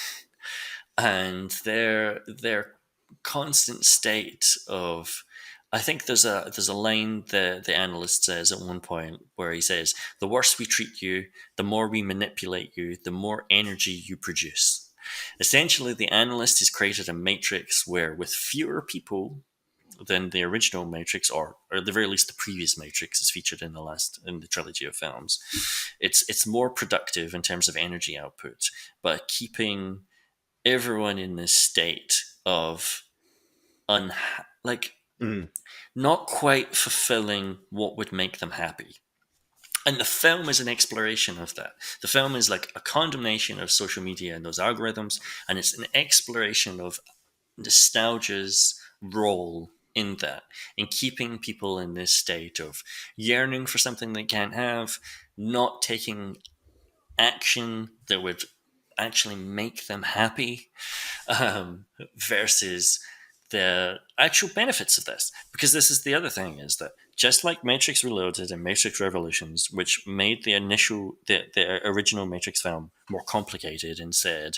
And their constant state of, I think there's a line that the Analyst says at one point where he says, "The worse we treat you, the more we manipulate you, the more energy you produce." Essentially, the Analyst has created a Matrix where, with fewer people than the original Matrix, or at the very least the previous Matrix is featured in the trilogy of films, it's more productive in terms of energy output, but keeping everyone in this state of not quite fulfilling what would make them happy. And the film is an exploration of that. The film is like a condemnation of social media and those algorithms, and it's an exploration of nostalgia's role in that, in keeping people in this state of yearning for something they can't have, not taking action that would actually make them happy, versus the actual benefits of this, because this is the other thing, is that just like Matrix Reloaded and Matrix Revolutions, which made the original Matrix film more complicated and said,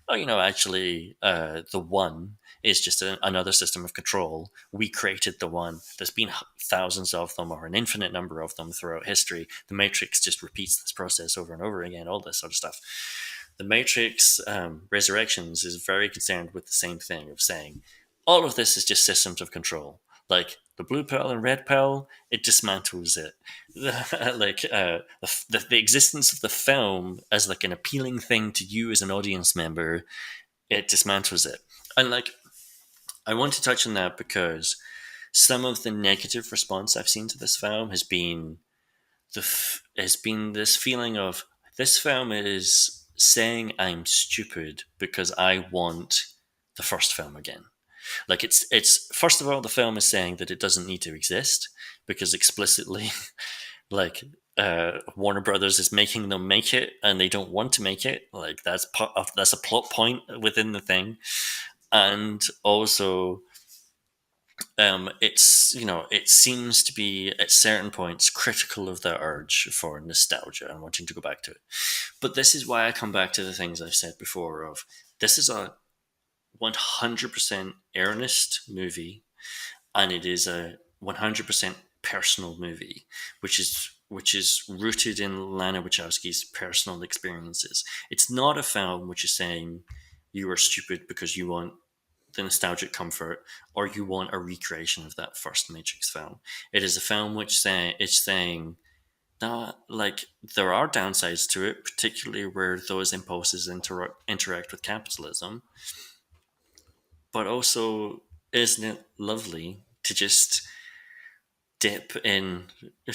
oh, actually the one is just another system of control. We created the one. There's been thousands of them, or an infinite number of them throughout history. The Matrix just repeats this process over and over again, all this sort of stuff. The Matrix Resurrections is very concerned with the same thing, of saying, all of this is just systems of control. Like the blue pill and red pill, it dismantles it. The existence of the film as like an appealing thing to you as an audience member, it dismantles it. And like, I want to touch on that because some of the negative response I've seen to this film has been this feeling of, this film is saying I'm stupid because I want the first film again. Like, it's first of all, the film is saying that it doesn't need to exist because explicitly, like, Warner Brothers is making them make it, and they don't want to make it. Like, that's a plot point within the thing. And also, it seems to be at certain points critical of the urge for nostalgia and wanting to go back to it. But this is why I come back to the things I've said before of, this is a 100% earnest movie, and it is a 100% personal movie, which is rooted in Lana Wachowski's personal experiences. It's not a film which is saying you are stupid because you want the nostalgic comfort or you want a recreation of that first Matrix film. It is a film which it's saying that, like, there are downsides to it, particularly where those impulses interact with capitalism. But also, isn't it lovely to just dip in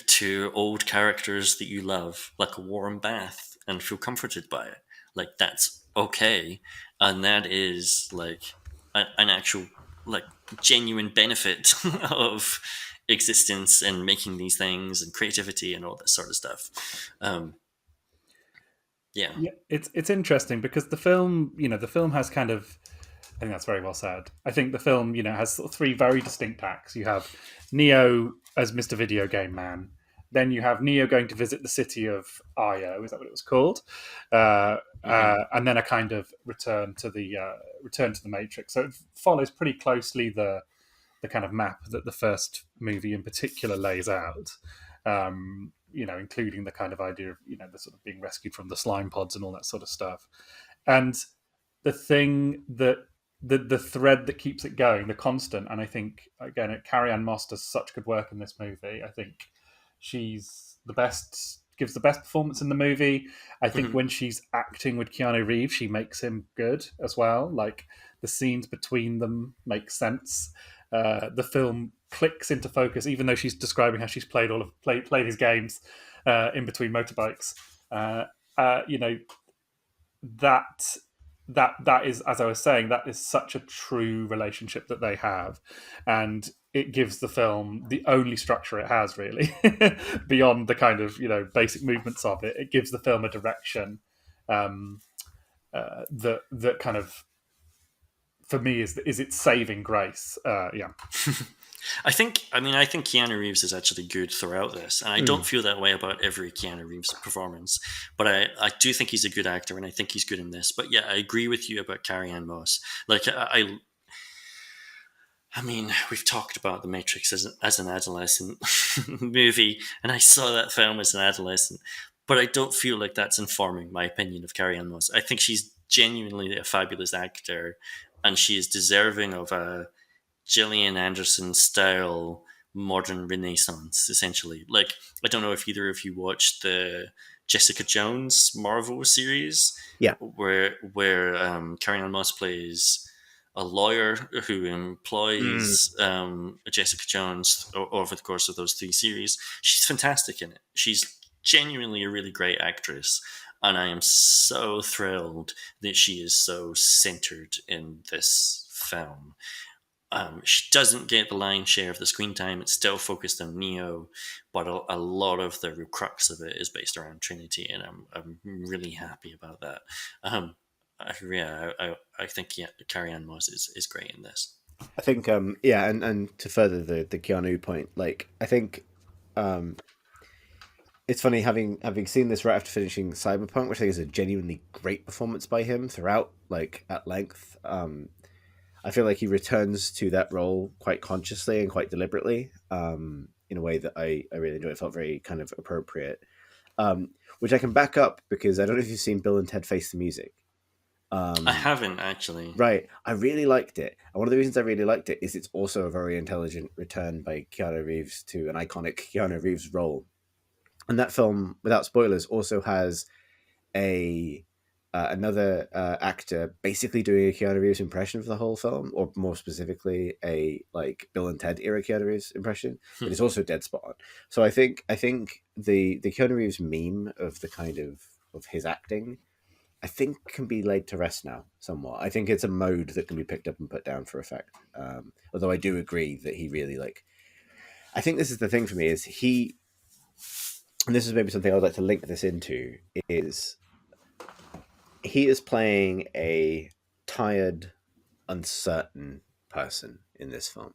to old characters that you love, like a warm bath, and feel comforted by it? Like, that's okay. And that is like an actual, like, genuine benefit of existence and making these things and creativity and all that sort of stuff. Yeah, it's interesting because the film has kind of, I think that's very well said. I think the film, has sort of three very distinct acts. You have Neo as Mr. Video Game Man. Then you have Neo going to visit the city of Io. Is that what it was called? And then a kind of return to the Matrix. So it follows pretty closely the kind of map that the first movie in particular lays out. Including the kind of idea of the sort of being rescued from the slime pods and all that sort of stuff. And the thing that the thread that keeps it going, the constant, and I think again, Carrie-Anne Moss does such good work in this movie. I think she's the best, gives the best performance in the movie. I think when she's acting with Keanu Reeves, she makes him good as well. Like, the scenes between them make sense. The film clicks into focus, even though she's describing how she's played his games in between motorbikes. That is, as I was saying, that is such a true relationship that they have, and it gives the film the only structure it has, really, beyond the kind of basic movements of it. It gives the film a direction that kind of, for me, is its saving grace. I think Keanu Reeves is actually good throughout this, and I don't feel that way about every Keanu Reeves performance, but I do think he's a good actor, and I think he's good in this. But yeah, I agree with you about Carrie-Anne Moss. Like, we've talked about The Matrix as an adolescent movie, and I saw that film as an adolescent, but I don't feel like that's informing my opinion of Carrie-Anne Moss. I think she's genuinely a fabulous actor, and she is deserving of a Gillian Anderson style modern renaissance, essentially. Like, I don't know if either of you watched the Jessica Jones Marvel series, where Carrie-Anne Moss plays a lawyer who employs Jessica Jones over the course of those 3 series. She's fantastic in it. She's genuinely a really great actress, and I am so thrilled that she is so centered in this film. She doesn't get the lion's share of the screen time. It's still focused on Neo, but a lot of the real crux of it is based around Trinity, and I'm really happy about that. I think Carrie-Anne Moss is great in this. I think yeah, and to further the Keanu point, like I think um it's funny having seen this right after finishing Cyberpunk, which I think is a genuinely great performance by him throughout, like at length. I feel like he returns to that role quite consciously and quite deliberately, in a way that I really enjoy. It felt very kind of appropriate, which I can back up because I don't know if you've seen Bill and Ted Face the Music. I Um, haven't actually. right, I really liked it, and one of the reasons I really liked it is it's also a very intelligent return by Keanu Reeves to an iconic Keanu Reeves role. And that film, without spoilers, also has a another actor basically doing a Keanu Reeves impression for the whole film, or more specifically, a like Bill and Ted era Keanu Reeves impression that is also dead spot on. So I think the Keanu Reeves meme of the kind of his acting, I think can be laid to rest now somewhat. I think it's a mode that can be picked up and put down for effect. Although I do agree that he really like. I think this is the thing for me is he, and this is maybe something I'd like to link this into, is he is playing a tired, uncertain person in this film,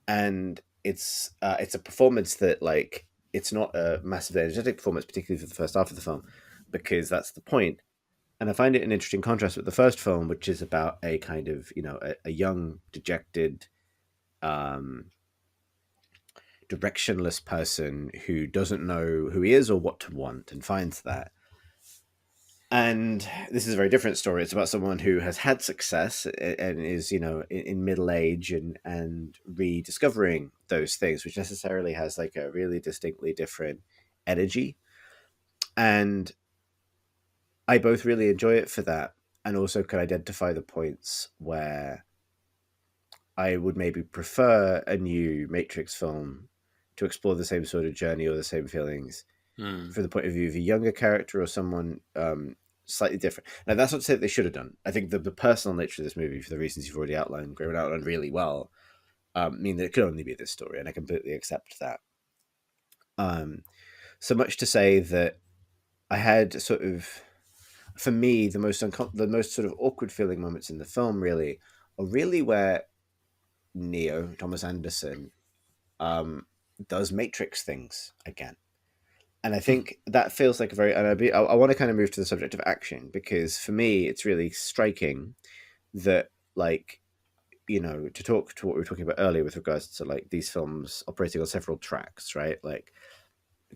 and it's a performance that like it's not a massively energetic performance, particularly for the first half of the film, because that's the point. And I find it an interesting contrast with the first film, which is about a kind of a young, dejected, um, directionless person who doesn't know who he is or what to want, and finds that. And this is a very different story. It's about someone who has had success and is, in middle age and rediscovering those things, which necessarily has like a really distinctly different energy. And I both really enjoy it for that, and also can identify the points where I would maybe prefer a new Matrix film to explore the same sort of journey or the same feelings Hmm. from the point of view of a younger character or someone slightly different. Now, that's not to say that they should have done. I think the personal nature of this movie, for the reasons you've already outlined, really well, mean that it could only be this story, and I completely accept that. Um, so much to say that I had sort of, for me, the most sort of awkward feeling moments in the film really are really where Neo, Thomas Anderson, um, does Matrix things again. And I think that feels like a very, and I want to kind of move to the subject of action, because for me, it's really striking that, like, to talk to what we were talking about earlier with regards to like these films operating on several tracks, right? Like,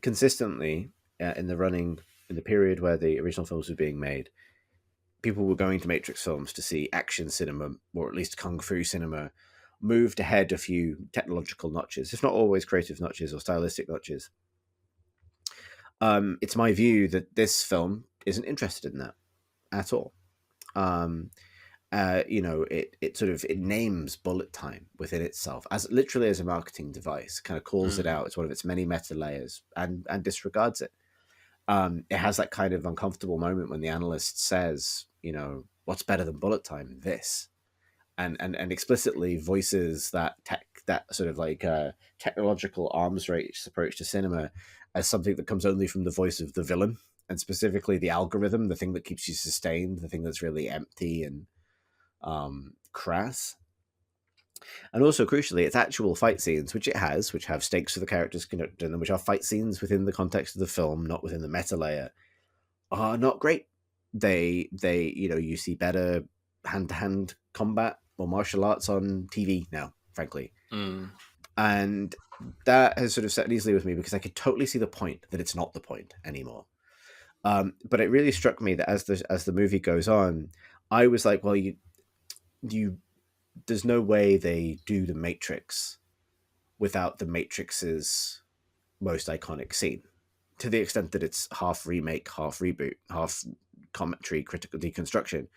consistently in the running, in the period where the original films were being made, people were going to Matrix films to see action cinema, or at least kung fu cinema, moved ahead a few technological notches, if not always creative notches or stylistic notches. It's my view that this film isn't interested in that at all. Um, it sort of it names bullet time within itself as literally as a marketing device, kind of calls it Hmm. out. It's one of its many meta layers, and disregards it. It has that kind of uncomfortable moment when the analyst says, what's better than bullet time? This, and explicitly voices that sort of like technological arms race approach to cinema as something that comes only from the voice of the villain, and specifically the algorithm, the thing that keeps you sustained, the thing that's really empty and crass. And also, crucially, its actual fight scenes, which it has, which have stakes for the characters conducted, and which are fight scenes within the context of the film, not within the meta layer, are not great. You see better hand to hand combat or martial arts on TV now, frankly. Hmm. And that has sort of sat easily with me because I could totally see the point that it's not the point anymore. But it really struck me that as the movie goes on, I was like, well, you there's no way they do the Matrix without the Matrix's most iconic scene, to the extent that it's half remake, half reboot, half commentary, critical deconstruction.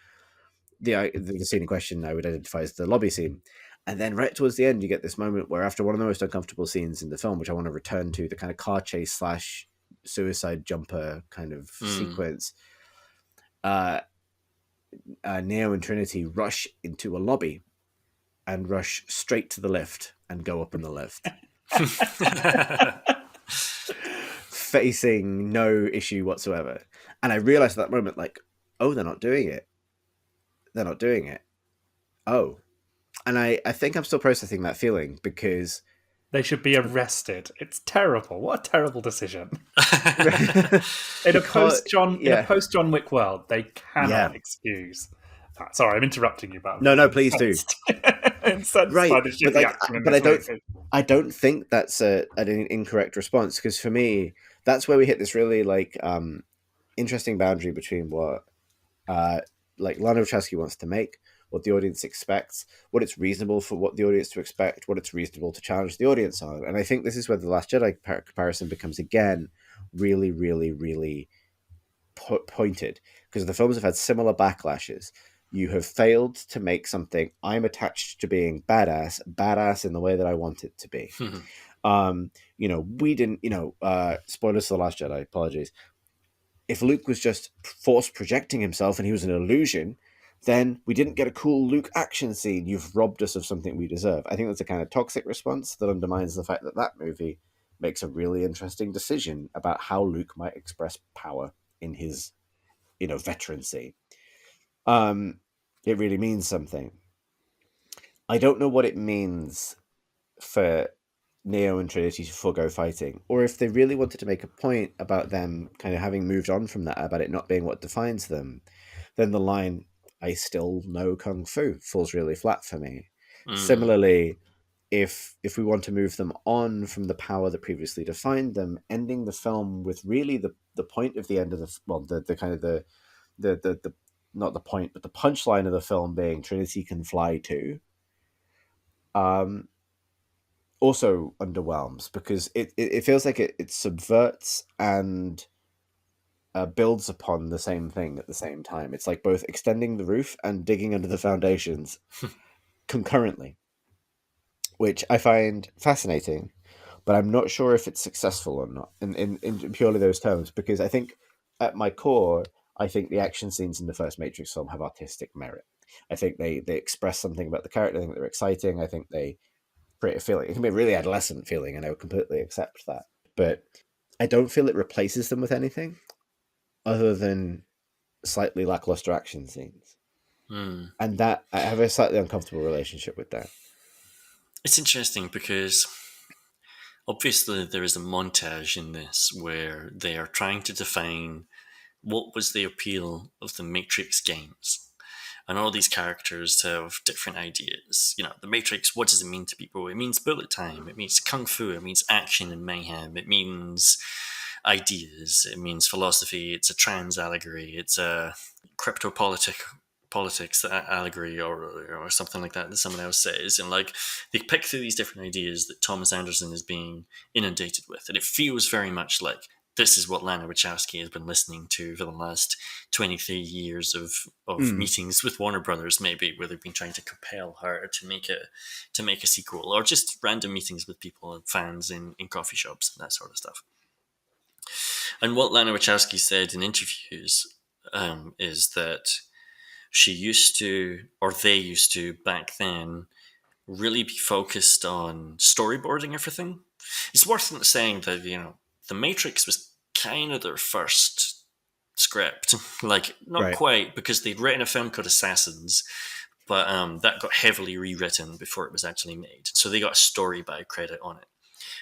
The scene in question I would identify as the lobby scene. And then right towards the end, you get this moment where, after one of the most uncomfortable scenes in the film, which I want to return to, the kind of car chase slash suicide jumper kind of Hmm. sequence, uh, Neo and Trinity rush into a lobby and rush straight to the lift and go up in the lift, facing no issue whatsoever. And I realized at that moment, like, oh, they're not doing it. They're not doing it. Oh. And I think I'm still processing that feeling because They should be arrested. It's terrible. What a terrible decision. In a because post John Wick world, they yeah. cannot excuse that. Sorry, I'm interrupting you, but I'm No, really please do. incensed by Right, the but shitty action in but this movie. I don't think that's an incorrect response, because for me, that's where we hit this really like interesting boundary between what like Lana Wachowski wants to make, what the audience expects, what it's reasonable for what the audience to expect, what it's reasonable to challenge the audience on. And I think this is where the Last Jedi comparison becomes again really, really, really pointed, because the films have had similar backlashes. You have failed to make something I'm attached to being badass in the way that I want it to be. We didn't, spoilers for The Last Jedi, apologies. If Luke was just force projecting himself and he was an illusion, then we didn't get a cool Luke action scene. You've robbed us of something we deserve. I think that's a kind of toxic response that undermines the fact that that movie makes a really interesting decision about how Luke might express power in his, veterancy. It really means something. I don't know what it means for Neo and Trinity to forego fighting, or if they really wanted to make a point about them kind of having moved on from that, about it not being what defines them, then the line "I still know kung fu" falls really flat for me. Similarly, if we want to move them on from the power that previously defined them, ending the film with really the point of the end of the kind of the not the point, but the punchline of the film being Trinity can fly too, also underwhelms, because it feels like it subverts and builds upon the same thing at the same time. It's like both extending the roof and digging under the foundations concurrently, which I find fascinating, but I'm not sure if it's successful or not in purely those terms, because I think at my core, I think the action scenes in the first Matrix film have artistic merit. I think they express something about the character. I think they're exciting. I think they create a feeling. It can be a really adolescent feeling, and I would completely accept that. But I don't feel it replaces them with anything other than slightly lackluster action scenes. And that, I have a slightly uncomfortable relationship with that. It's interesting because obviously there is a montage in this where they are trying to define what was the appeal of the Matrix games. And all these characters have different ideas. The Matrix, what does it mean to people? It means bullet time. It means kung fu. It means action and mayhem. It means ideas. It means philosophy. It's a trans allegory. It's a politics allegory, or something like that someone else says. And they pick through these different ideas that Thomas Anderson is being inundated with. And it feels very much like this is what Lana Wachowski has been listening to for the last 23 years of meetings with Warner Brothers, maybe, where they've been trying to compel her to make a sequel, or just random meetings with people and fans in coffee shops and that sort of stuff. And what Lana Wachowski said in interviews is that she used to, or they used to back then, really be focused on storyboarding everything. It's worth saying that, The Matrix was kind of their first script. Not quite, because they'd written a film called Assassins, but that got heavily rewritten before it was actually made. So they got a story by credit on it.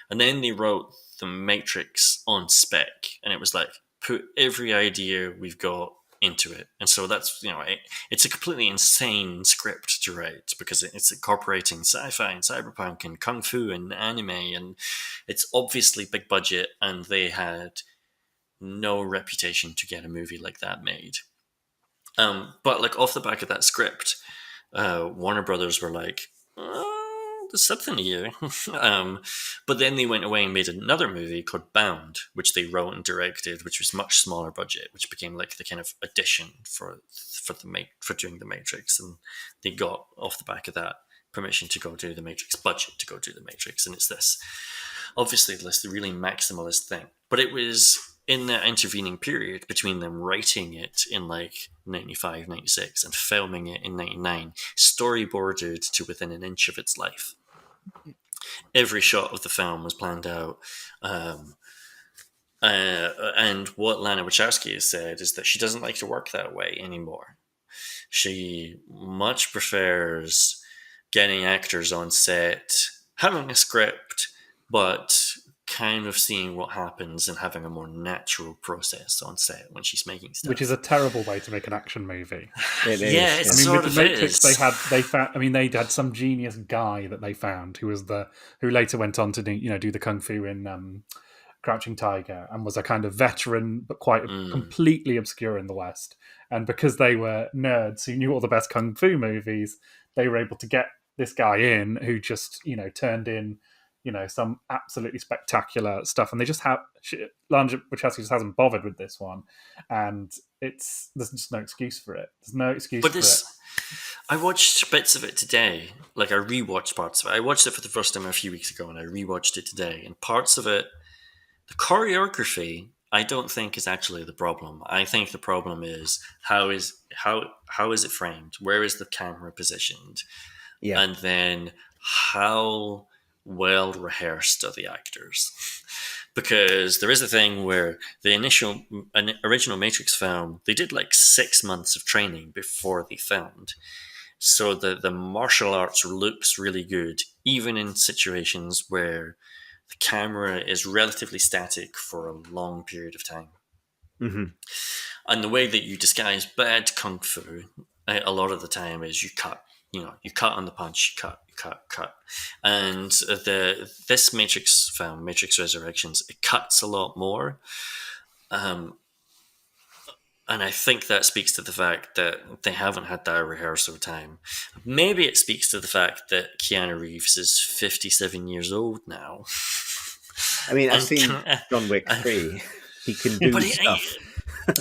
And then they wrote The Matrix on spec, and it was like, put every idea we've got into it. And so that's, it's a completely insane script to write, because it's incorporating sci-fi and cyberpunk and kung fu and anime, and it's obviously big budget, and they had no reputation to get a movie like that made. But off the back of that script, Warner Brothers were like, there's something here. But then they went away and made another movie called Bound, which they wrote and directed, which was much smaller budget, which became like the kind of addition for doing The Matrix. And they got, off the back of that, permission to go do The Matrix, budget to go do The Matrix. And it's obviously this really maximalist thing. But it was in that intervening period between them writing it in 95, 96 and filming it in 99, storyboarded to within an inch of its life. Every shot of the film was planned out. And what Lana Wachowski has said is that she doesn't like to work that way anymore. She much prefers getting actors on set, having a script, but kind of seeing what happens and having a more natural process on set when she's making stuff. Which is a terrible way to make an action movie. It Yeah, is. it's I mean, sort with of the Matrix, is. they found. I mean, they had some genius guy that they found who later went on to do the kung fu in Crouching Tiger, and was a kind of veteran but quite completely obscure in the West. And because they were nerds who knew all the best kung fu movies, they were able to get this guy in who just turned in some absolutely spectacular stuff. And they just have Lana Wachowski just hasn't bothered with this one, and there's just no excuse for it. There's no excuse for it. I watched bits of it today. Like, I rewatched parts of it. I watched it for the first time a few weeks ago, and I rewatched it today. And parts of it, the choreography, I don't think is actually the problem. I think the problem is how is it framed? Where is the camera positioned? Yeah. And then how well rehearsed are the actors? Because there is a thing where the original Matrix film, they did like 6 months of training before they filmed. So the martial arts looks really good, even in situations where the camera is relatively static for a long period of time. Mm-hmm. And the way that you disguise bad kung fu a lot of the time is you cut. You cut on the punch, you cut. And this Matrix film, Matrix Resurrections, it cuts a lot more. And I think that speaks to the fact that they haven't had that rehearsal time. Maybe it speaks to the fact that Keanu Reeves is 57 years old now. I mean, I've seen John Wick 3. He can do stuff.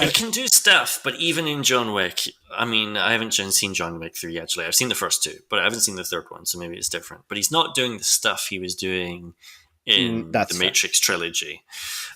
He can do stuff, but even in John Wick, I mean, I haven't seen John Wick 3 actually. I've seen the first two, but I haven't seen the third one, so maybe it's different. But he's not doing the stuff he was doing in the Matrix trilogy.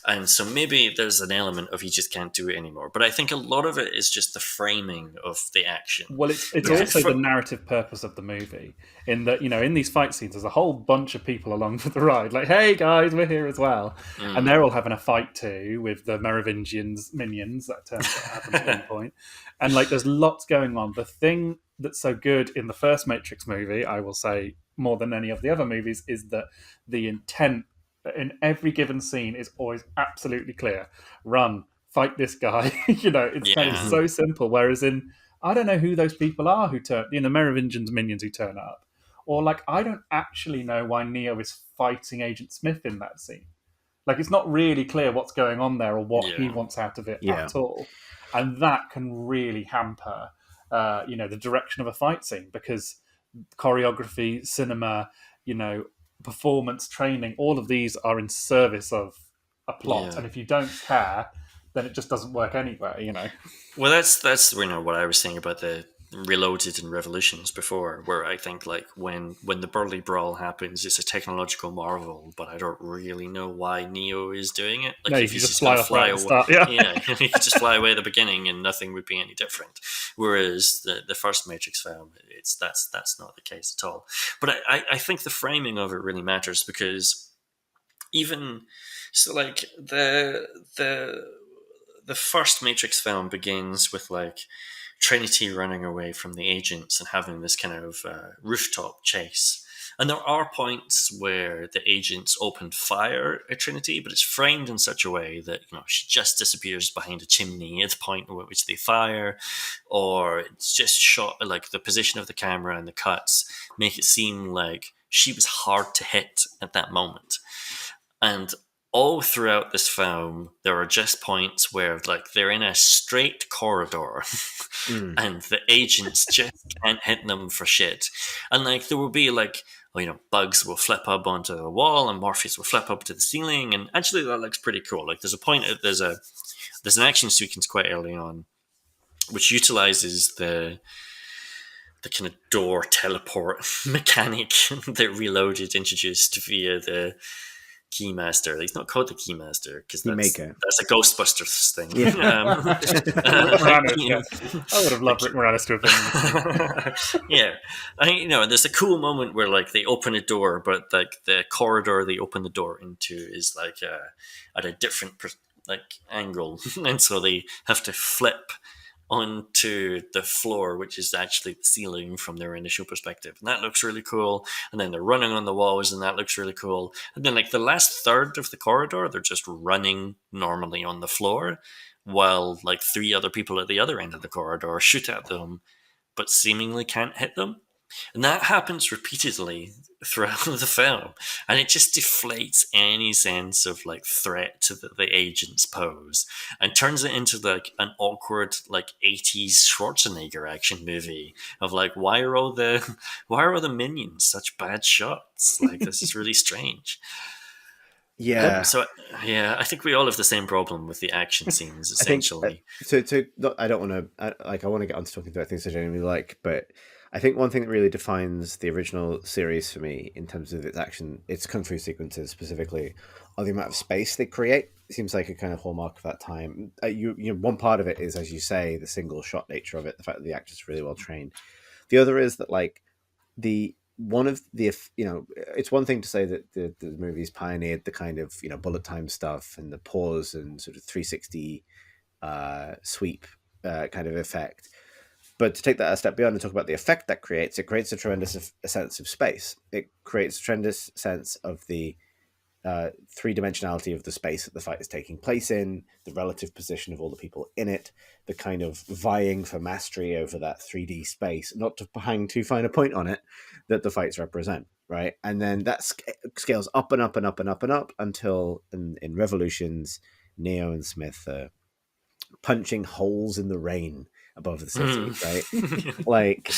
And so maybe there's an element of he just can't do it anymore. But I think a lot of it is just the framing of the action. Well, it's also the narrative purpose of the movie, in that, in these fight scenes, there's a whole bunch of people along for the ride. Like, hey, guys, we're here as well. And they're all having a fight too with the Merovingians minions. That turns out happens at one point. And, like, there's lots going on. The thing that's so good in the first Matrix movie, I will say, more than any of the other movies, is that the intent in every given scene is always absolutely clear. Run, fight this guy. It's kind of so simple. Whereas I don't know who those people are who turn, Merovingians minions who turn up. Or, like, I don't actually know why Neo is fighting Agent Smith in that scene. Like, it's not really clear what's going on there or what he wants out of it at all. And that can really hamper, the direction of a fight scene, because choreography, cinema, performance training, all of these are in service of a plot. And if you don't care, then it just doesn't work anyway, Well, that's what I was saying about the Reloaded and Revolutions before, where I think, like, when the Burly Brawl happens, it's a technological marvel, but I don't really know why Neo is doing it. Like, no, if you he's just fly off right at the start, he could just fly away at the beginning and nothing would be any different. Whereas the first Matrix film, that's not the case at all. But I think the framing of it really matters, because even so, like, the first Matrix film begins with, like, Trinity running away from the agents and having this kind of rooftop chase. And there are points where the agents open fire at Trinity, but it's framed in such a way that, she just disappears behind a chimney at the point at which they fire, or it's just shot, like, the position of the camera and the cuts make it seem like she was hard to hit at that moment. And all throughout this film, there are just points where, like, they're in a straight corridor and the agents just can't hit them for shit. And, like, there will be, like, Bugs will flip up onto the wall and Morpheus will flip up to the ceiling. And actually, that looks pretty cool. Like, there's an action sequence quite early on which utilizes the kind of door teleport mechanic that Reloaded introduced via the Keymaster. He's not called the Keymaster because that's a Ghostbusters thing. I would have loved Rick Moranis to have been. There's a cool moment where, like, they open a door, but, like, the corridor they open the door into is, like, at a different angle, and so they have to flip onto the floor, which is actually the ceiling from their initial perspective. And that looks really cool. And then they're running on the walls, and that looks really cool. And then, like, the last third of the corridor, they're just running normally on the floor, while, like, 3 other people at the other end of the corridor shoot at them, but seemingly can't hit them. And that happens repeatedly throughout the film. And it just deflates any sense of, like, threat to the agents pose, and turns it into, like, an awkward, like, 80s Schwarzenegger action movie of, like, why are all the minions such bad shots? Like, this is really strange. Yeah. So yeah, I think we all have the same problem with the action scenes, essentially. I don't want to I want to get on to talking about things I genuinely like, but I think one thing that really defines the original series for me in terms of its action, its kung fu sequences specifically, are the amount of space they create. It seems like a kind of hallmark of that time. You know, one part of it is, as you say, the single shot nature of it, the fact that the actors are really well trained. The other is that, like, it's one thing to say that the movies pioneered the kind of, you know, bullet time stuff and the pause and sort of 360 sweep kind of effect. But to take that a step beyond and talk about the effect that creates, it creates a tremendous sense of space. It creates a tremendous sense of the three-dimensionality of the space that the fight is taking place in, the relative position of all the people in it, the kind of vying for mastery over that 3D space, not to hang too fine a point on it, that the fights represent, right? And then that scales up and up and up and up and up until in Revolutions, Neo and Smith are punching holes in the rain above the city, right? Like,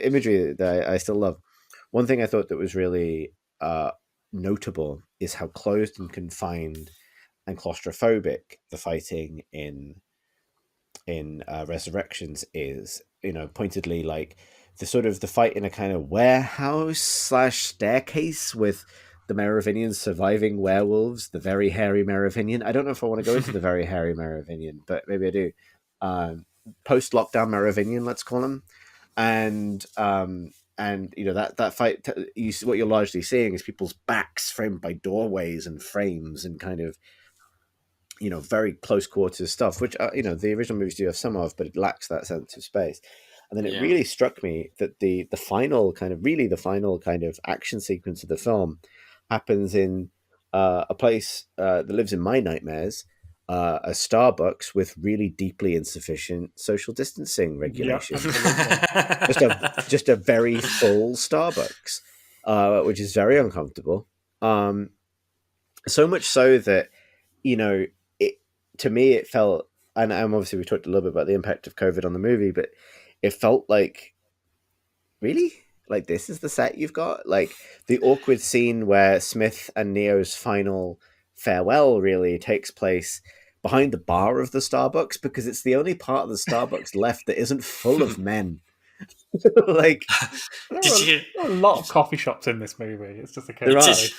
imagery that I still love. One thing I thought that was really notable is how closed and confined and claustrophobic the fighting in Resurrections is. You know, pointedly, like the fight in a kind of warehouse / staircase with the Merovingians surviving werewolves, the very hairy Merovingian. I don't know if I want to go into the very hairy Merovingian, but maybe I do. Post-lockdown Merovingian, let's call him, and you know that fight. What you're largely seeing is people's backs framed by doorways and frames and kind of, you know, very close quarters stuff, which you know, the original movies do have some of, but it lacks that sense of space. And then it really struck me that the final kind of action sequence of the film happens in a place that lives in my nightmares, a Starbucks with really deeply insufficient social distancing regulations. Just a very full Starbucks, which is very uncomfortable. So much so that, you know, to me it felt, and obviously we talked a little bit about the impact of COVID on the movie, but it felt like, really? Like, this is the set you've got? Like, the awkward scene where Smith and Neo's final farewell really takes place behind the bar of the Starbucks, because it's the only part of the Starbucks left that isn't full of men. Like, there are a lot of coffee shops in this movie. It's just a case.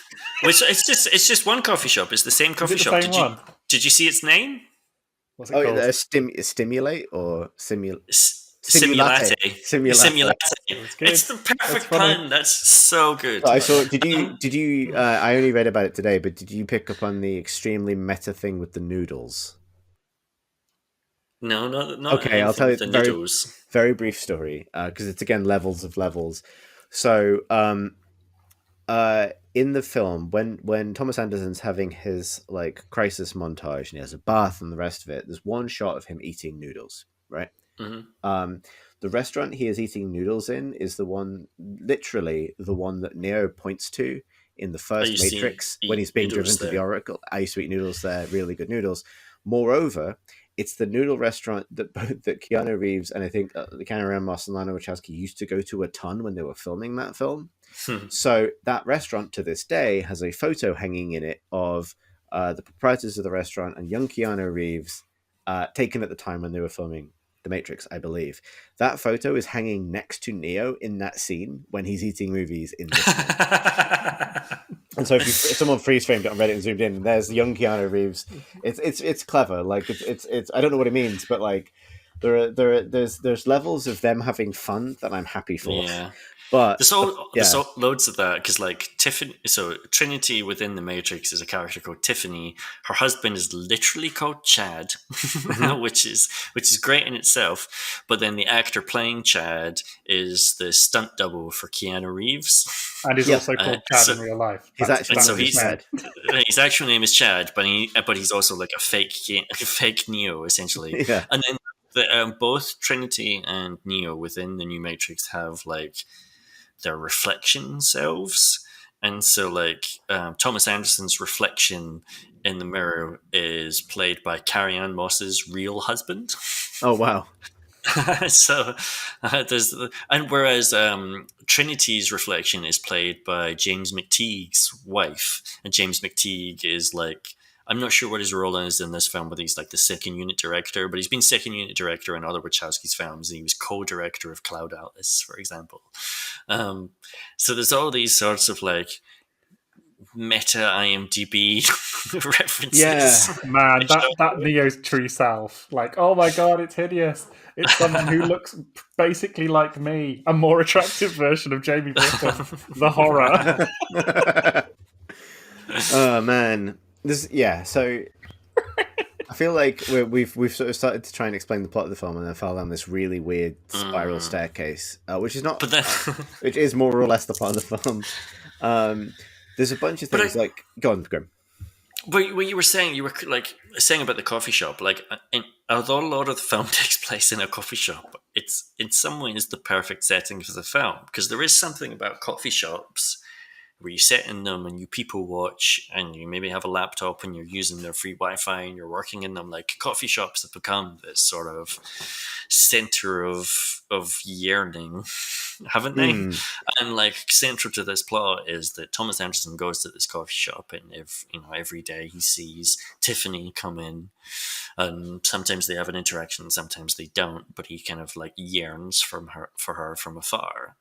It's just one coffee shop. It's the same coffee shop. Did you see its name? What's it called? Stimulate or Simulate. Simulate. It's the perfect pun. That's so good. I saw. Did you? I only read about it today, but did you pick up on the extremely meta thing with the noodles? No, not okay. I'll tell you the very, noodles. Very brief story, because it's again levels of levels. So, in the film, when Thomas Anderson's having his, like, crisis montage and he has a bath and the rest of it, there's one shot of him eating noodles, right? Mm-hmm. The restaurant he is eating noodles in is literally the one that Neo points to in the first Matrix when he's being driven to the Oracle. I used to eat noodles there, really good noodles. Moreover, it's the noodle restaurant that Keanu Reeves and I think Keanu Ramos and Lana Wachowski used to go to a ton when they were filming that film. So that restaurant to this day has a photo hanging in it of the proprietors of the restaurant and young Keanu Reeves, taken at the time when they were filming The Matrix, I believe. That photo is hanging next to Neo in that scene when he's eating movies in this film. And so if someone freeze framed it on Reddit and zoomed in, there's young Keanu Reeves. It's clever. Like it's I don't know what it means, but like there's levels of them having fun that I'm happy for. Yeah. But there's loads of that because like Tiffany. So Trinity within the Matrix is a character called Tiffany. Her husband is literally called Chad, which is great in itself. But then the actor playing Chad is the stunt double for Keanu Reeves, and he's also called Chad in real life. His actual name is Chad. His actual name is Chad, but he's also like a fake Neo essentially. Yeah. And then both Trinity and Neo within the new Matrix have like their reflection selves, and so like Thomas Anderson's reflection in the mirror is played by Carrie-Anne Moss's real husband. Oh wow. So whereas Trinity's reflection is played by James McTeague's wife, and James McTeague is like, I'm not sure what his role is in this film, but he's like the second unit director. But he's been second unit director in other Wachowski's films. And he was co-director of Cloud Atlas, for example. So there's all these sorts of like meta IMDb references. Yeah, man, that Neo's true self. Like, oh my god, it's hideous. It's someone who looks basically like me, a more attractive version of Jamie Griffin. The horror. Oh man. So I feel like we've sort of started to try and explain the plot of the film and then fell down this really weird spiral staircase, which is not, which is more or less the plot of the film. There's a bunch of things go on, Grim. But what you were saying about the coffee shop, like, although a lot of the film takes place in a coffee shop, it's in some ways the perfect setting for the film, because there is something about coffee shops where you sit in them and you people watch and you maybe have a laptop and you're using their free Wi-Fi and you're working in them. Like, coffee shops have become this sort of center of yearning, haven't they? And like, central to this plot is that Thomas Anderson goes to this coffee shop and every day he sees Tiffany come in, and sometimes they have an interaction, sometimes they don't, but he kind of like yearns for her from afar.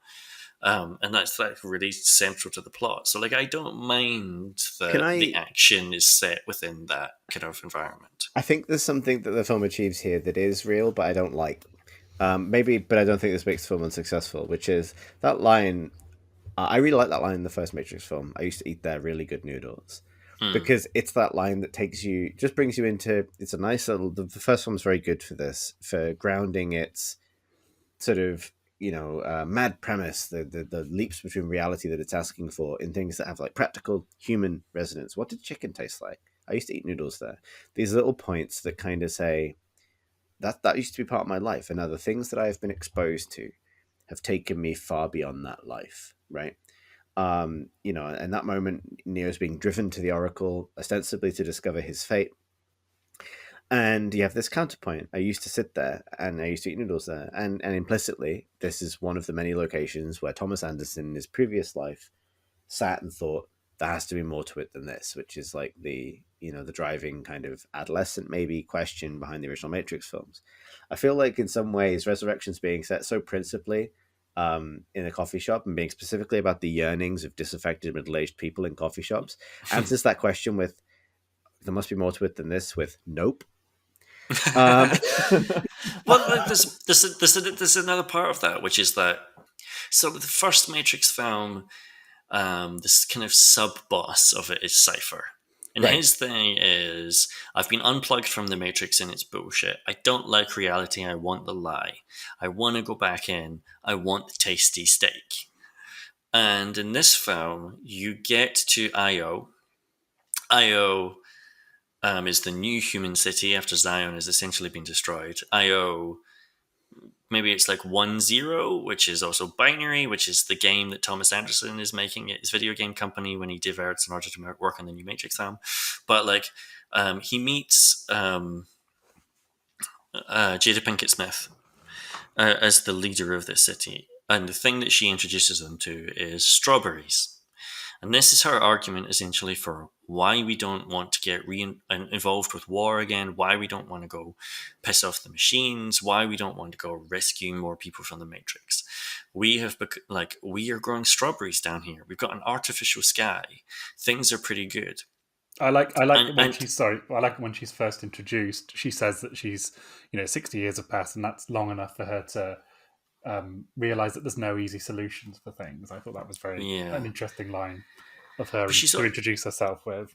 And that's like really central to the plot. So like, I don't mind that the action is set within that kind of environment. I think there's something that the film achieves here that is real, but I don't like. But I don't think this makes the film unsuccessful, which is that line. I really like that line in the first Matrix film. I used to eat their really good noodles. Because it's that line that just brings you into, it's a nice little, the first one's very good for this, for grounding its sort of, mad premise, the leaps between reality that it's asking for in things that have like practical human resonance. What did chicken taste like? I used to eat noodles there. These little points that kind of say that used to be part of my life, and now the things that I have been exposed to have taken me far beyond that life, right? And that moment, Neo's being driven to the Oracle ostensibly to discover his fate. And you have this counterpoint. I used to sit there and I used to eat noodles there. And implicitly, this is one of the many locations where Thomas Anderson in his previous life sat and thought, there has to be more to it than this, which is like the driving kind of adolescent maybe question behind the original Matrix films. I feel like in some ways, Resurrection's being set so principally in a coffee shop and being specifically about the yearnings of disaffected middle-aged people in coffee shops answers that question with, there must be more to it than this, with nope. Well, there's another part of that, which is that, so the first Matrix film, this kind of sub-boss of it is Cypher. And his thing is, I've been unplugged from the Matrix and its bullshit. I don't like reality. I want the lie. I want to go back in. I want the tasty steak. And in this film, you get to Io. Io is the new human city after Zion has essentially been destroyed. Io, maybe it's like 1-0, which is also binary, which is the game that Thomas Anderson is making his video game company when he diverts in order to work on the new Matrix film. But like, he meets Jada Pinkett Smith as the leader of this city. And the thing that she introduces them to is strawberries. And this is her argument essentially for why we don't want to get involved with war again, why we don't want to go piss off the machines, why we don't want to go rescue more people from the Matrix. We are growing strawberries down here. We've got an artificial sky. Things are pretty good. I like when she's first introduced. She says that she's 60 years have passed, and that's long enough for her to realize that there's no easy solutions for things. I thought that was an interesting line of her But she's to introduce herself with.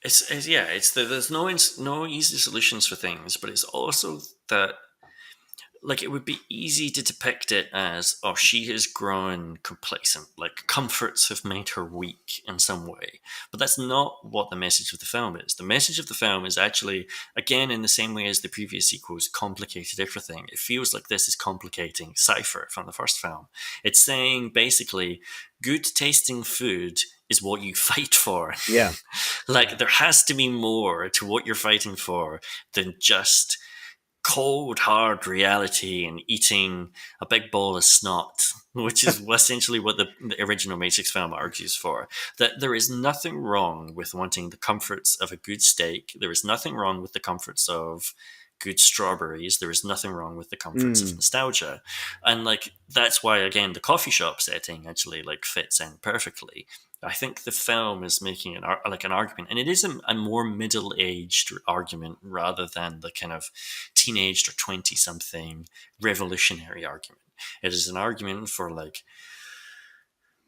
There's no easy solutions for things, but it's also that, like, it would be easy to depict it as, oh, she has grown complacent, like comforts have made her weak in some way. But that's not what the message of the film is. The message of the film is actually, again, in the same way as the previous sequels complicated everything. It feels like this is complicating Cypher from the first film. It's saying, basically, good tasting food is what you fight for. Yeah. Like, there has to be more to what you're fighting for than just cold, hard reality and eating a big bowl of snot, which is essentially what the original Matrix film argues for. That there is nothing wrong with wanting the comforts of a good steak. There is nothing wrong with the comforts of good strawberries. There is nothing wrong with the comforts of nostalgia. And like, that's why, again, the coffee shop setting actually like fits in perfectly. I think the film is making an argument, and it is a more middle-aged argument rather than the kind of teenaged or 20-something revolutionary argument. It is an argument for, like,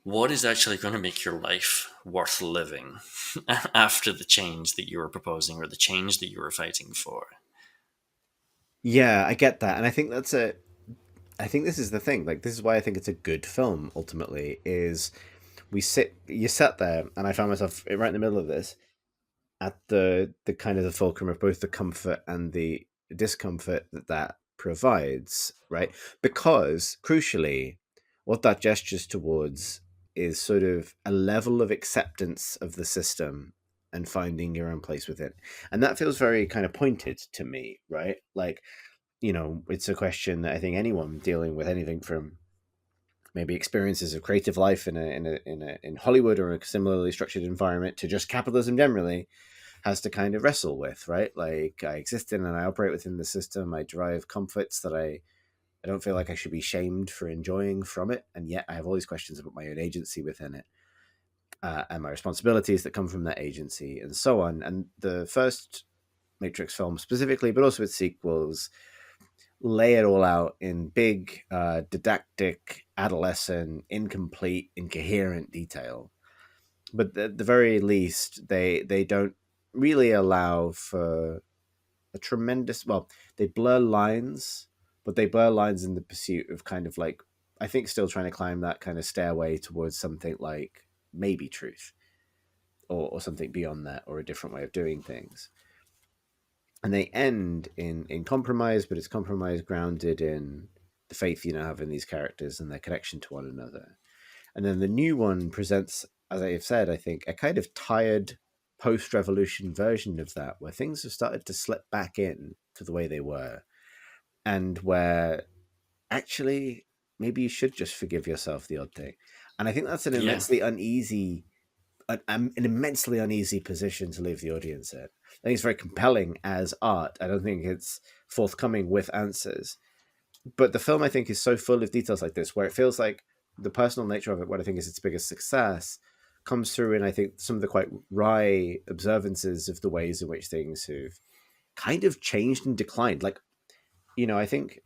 what is actually going to make your life worth living after the change that you were proposing or the change that you were fighting for. Yeah, I get that, and I think I think this is the thing. Like, this is why I think it's a good film. Ultimately, is you sat there, and I found myself right in the middle of this, at the kind of the fulcrum of both the comfort and the discomfort that provides, right? Because crucially, what that gestures towards is sort of a level of acceptance of the system and finding your own place within. And that feels very kind of pointed to me, right? Like, it's a question that I think anyone dealing with anything from maybe experiences of creative life in Hollywood or a similarly structured environment to just capitalism generally has to kind of wrestle with, right? Like, I exist in and I operate within the system. I derive comforts that I don't feel like I should be shamed for enjoying from it, and yet I have all these questions about my own agency within it, and my responsibilities that come from that agency, and so on. And the first Matrix film specifically, but also its sequels, lay it all out in big, didactic, adolescent, incomplete, incoherent detail. But at the very least, they don't really allow for a tremendous. Well, they blur lines, but they blur lines in the pursuit of kind of like, I think, still trying to climb that kind of stairway towards something like maybe truth, or something beyond that, or a different way of doing things. And they end in compromise, but it's compromise grounded in the faith you now have in these characters and their connection to one another. And then the new one presents, as I have said, I think, a kind of tired post-revolution version of that, where things have started to slip back in to the way they were, and where actually maybe you should just forgive yourself the odd thing. And I think that's an immensely uneasy position to leave the audience in. I think it's very compelling as art. I don't think it's forthcoming with answers. But the film, I think, is so full of details like this, where it feels like the personal nature of it, what I think is its biggest success, comes through in, I think, some of the quite wry observances of the ways in which things have kind of changed and declined. Like, I think,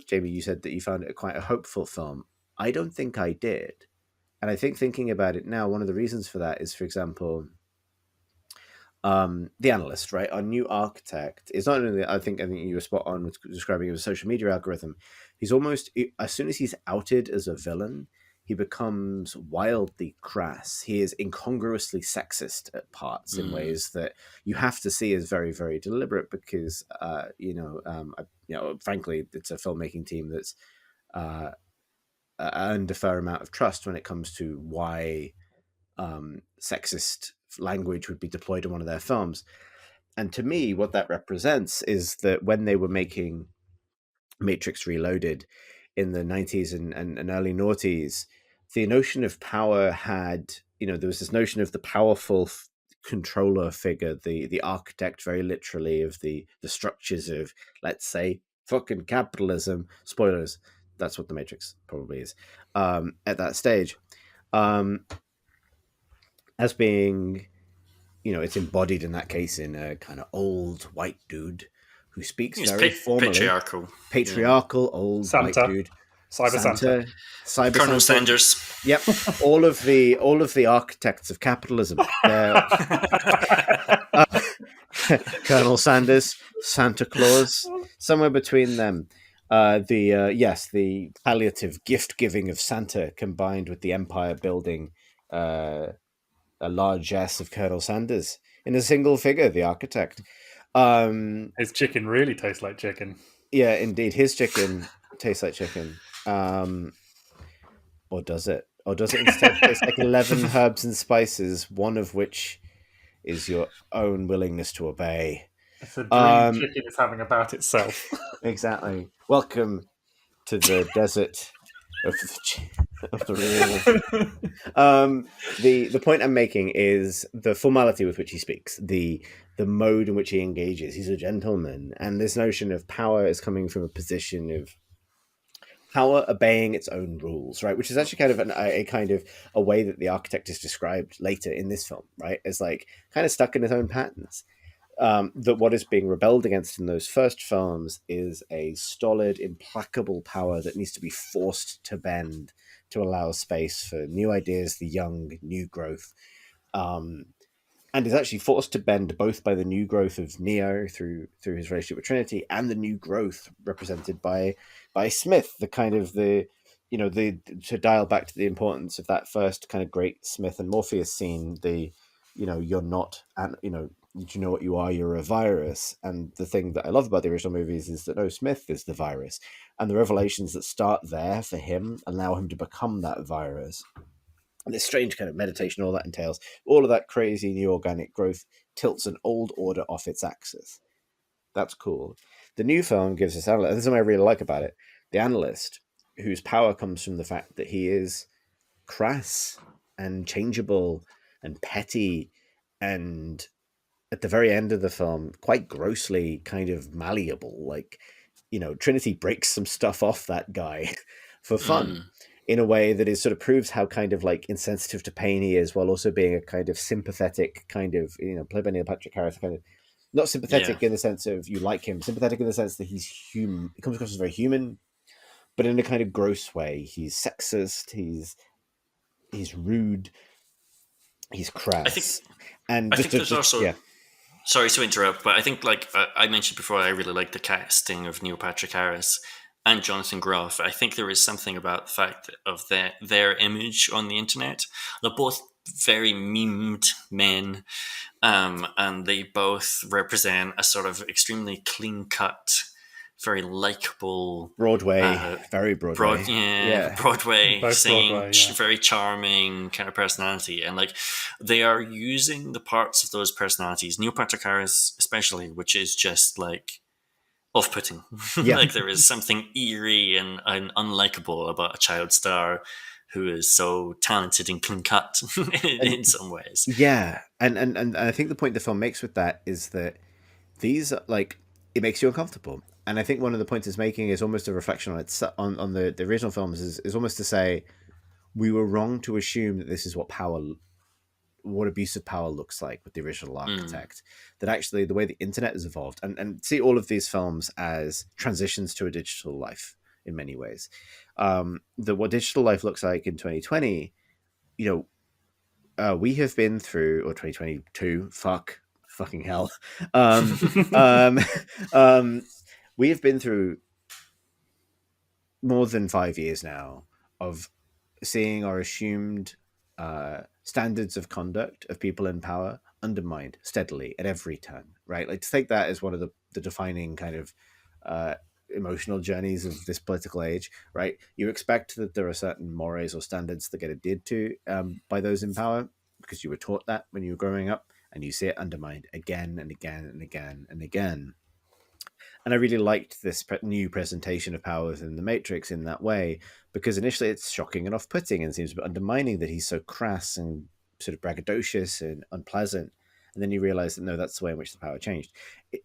Jamie, you said that you found it quite a hopeful film. I don't think I did. And I think, thinking about it now, one of the reasons for that is, for example, the Analyst, right? Our new architect is not only, I think you were spot on with describing him as a social media algorithm. He's almost, as soon as he's outed as a villain, he becomes wildly crass. He is incongruously sexist at parts in ways that you have to see as very, very deliberate, because, frankly, it's a filmmaking team that's earned a fair amount of trust when it comes to why sexist language would be deployed in one of their films. And to me, what that represents is that when they were making Matrix Reloaded in the 90s and early noughties, the notion of power had, there was this notion of the powerful controller figure, the architect, very literally, of the structures of, let's say, fucking capitalism. Spoilers, that's what the Matrix probably is at that stage. As being, it's embodied in that case in a kind of old white dude who speaks He's very formally, patriarchal, old Santa. white dude, Cyber Santa. Cyber Colonel Santa. Sanders. Yep, all of the architects of capitalism. They're Colonel Sanders, Santa Claus, somewhere between them. The palliative gift giving of Santa combined with the empire building a largesse of Colonel Sanders in a single figure, the architect. His chicken really tastes like chicken. Yeah, indeed, his chicken tastes like chicken. Or does it? Or does it instead taste like 11 herbs and spices, one of which is your own willingness to obey? It's a dream chicken is having about itself. Exactly. Welcome to the desert of the real. The point I'm making is the formality with which he speaks, the mode in which he engages. He's a gentleman, and this notion of power is coming from a position of power obeying its own rules, right? Which is actually kind of a way that the architect is described later in this film, right? As like kind of stuck in his own patterns. That what is being rebelled against in those first films is a stolid, implacable power that needs to be forced to bend to allow space for new ideas, the young, new growth. And is actually forced to bend both by the new growth of Neo through his relationship with Trinity, and the new growth represented by Smith, the kind of the to dial back to the importance of that first kind of great Smith and Morpheus scene, you're not, and do you know what you are? You're a virus. And the thing that I love about the original movies is that Smith is the virus, and the revelations that start there for him allow him to become that virus. And this strange kind of meditation, all that entails, all of that crazy new organic growth tilts an old order off its axis. That's cool. The new film gives us Analyst. This is what I really like about it. The Analyst, whose power comes from the fact that he is crass and changeable and petty, and at the very end of the film, quite grossly kind of malleable. Like, Trinity breaks some stuff off that guy for fun. In a way that is sort of proves how kind of like insensitive to pain he is, while also being a kind of sympathetic kind of, played by Neil Patrick Harris, kind of not sympathetic in the sense of you like him, sympathetic in the sense that he's human. He comes across as very human, but in a kind of gross way. He's sexist. He's rude. He's crass. I think there's also. Sorry to interrupt, but I think, like I mentioned before, I really like the casting of Neil Patrick Harris and Jonathan Groff. I think there is something about the fact of their image on the internet. They're both very memed men, and they both represent a sort of extremely clean-cut, very likable Broadway, very Broadway, Broadway singing, very charming kind of personality, and like they are using the parts of those personalities, Neil Patrick Harris especially, which is just like off-putting. Like there is something eerie and unlikable about a child star who is so talented and clean-cut in some ways. Yeah, and I think the point the film makes with that is that these like it makes you uncomfortable. And I think one of the points it's making is almost a reflection on the original films is almost to say we were wrong to assume that this is what abuse of power looks like with the original architect. That actually the way the internet has evolved and see all of these films as transitions to a digital life in many ways. That what digital life looks like in 2020, we have been through, or 2022, fucking hell. We have been through more than 5 years now of seeing our assumed standards of conduct of people in power undermined steadily at every turn, right? Like to take that as one of the defining kind of emotional journeys of this political age, right? You expect that there are certain mores or standards that get adhered to by those in power because you were taught that when you were growing up, and you see it undermined again and again and again and again. And I really liked this new presentation of power within the Matrix in that way, because initially it's shocking and off-putting and seems a bit undermining that he's so crass and sort of braggadocious and unpleasant. And then you realize that no, that's the way in which the power changed.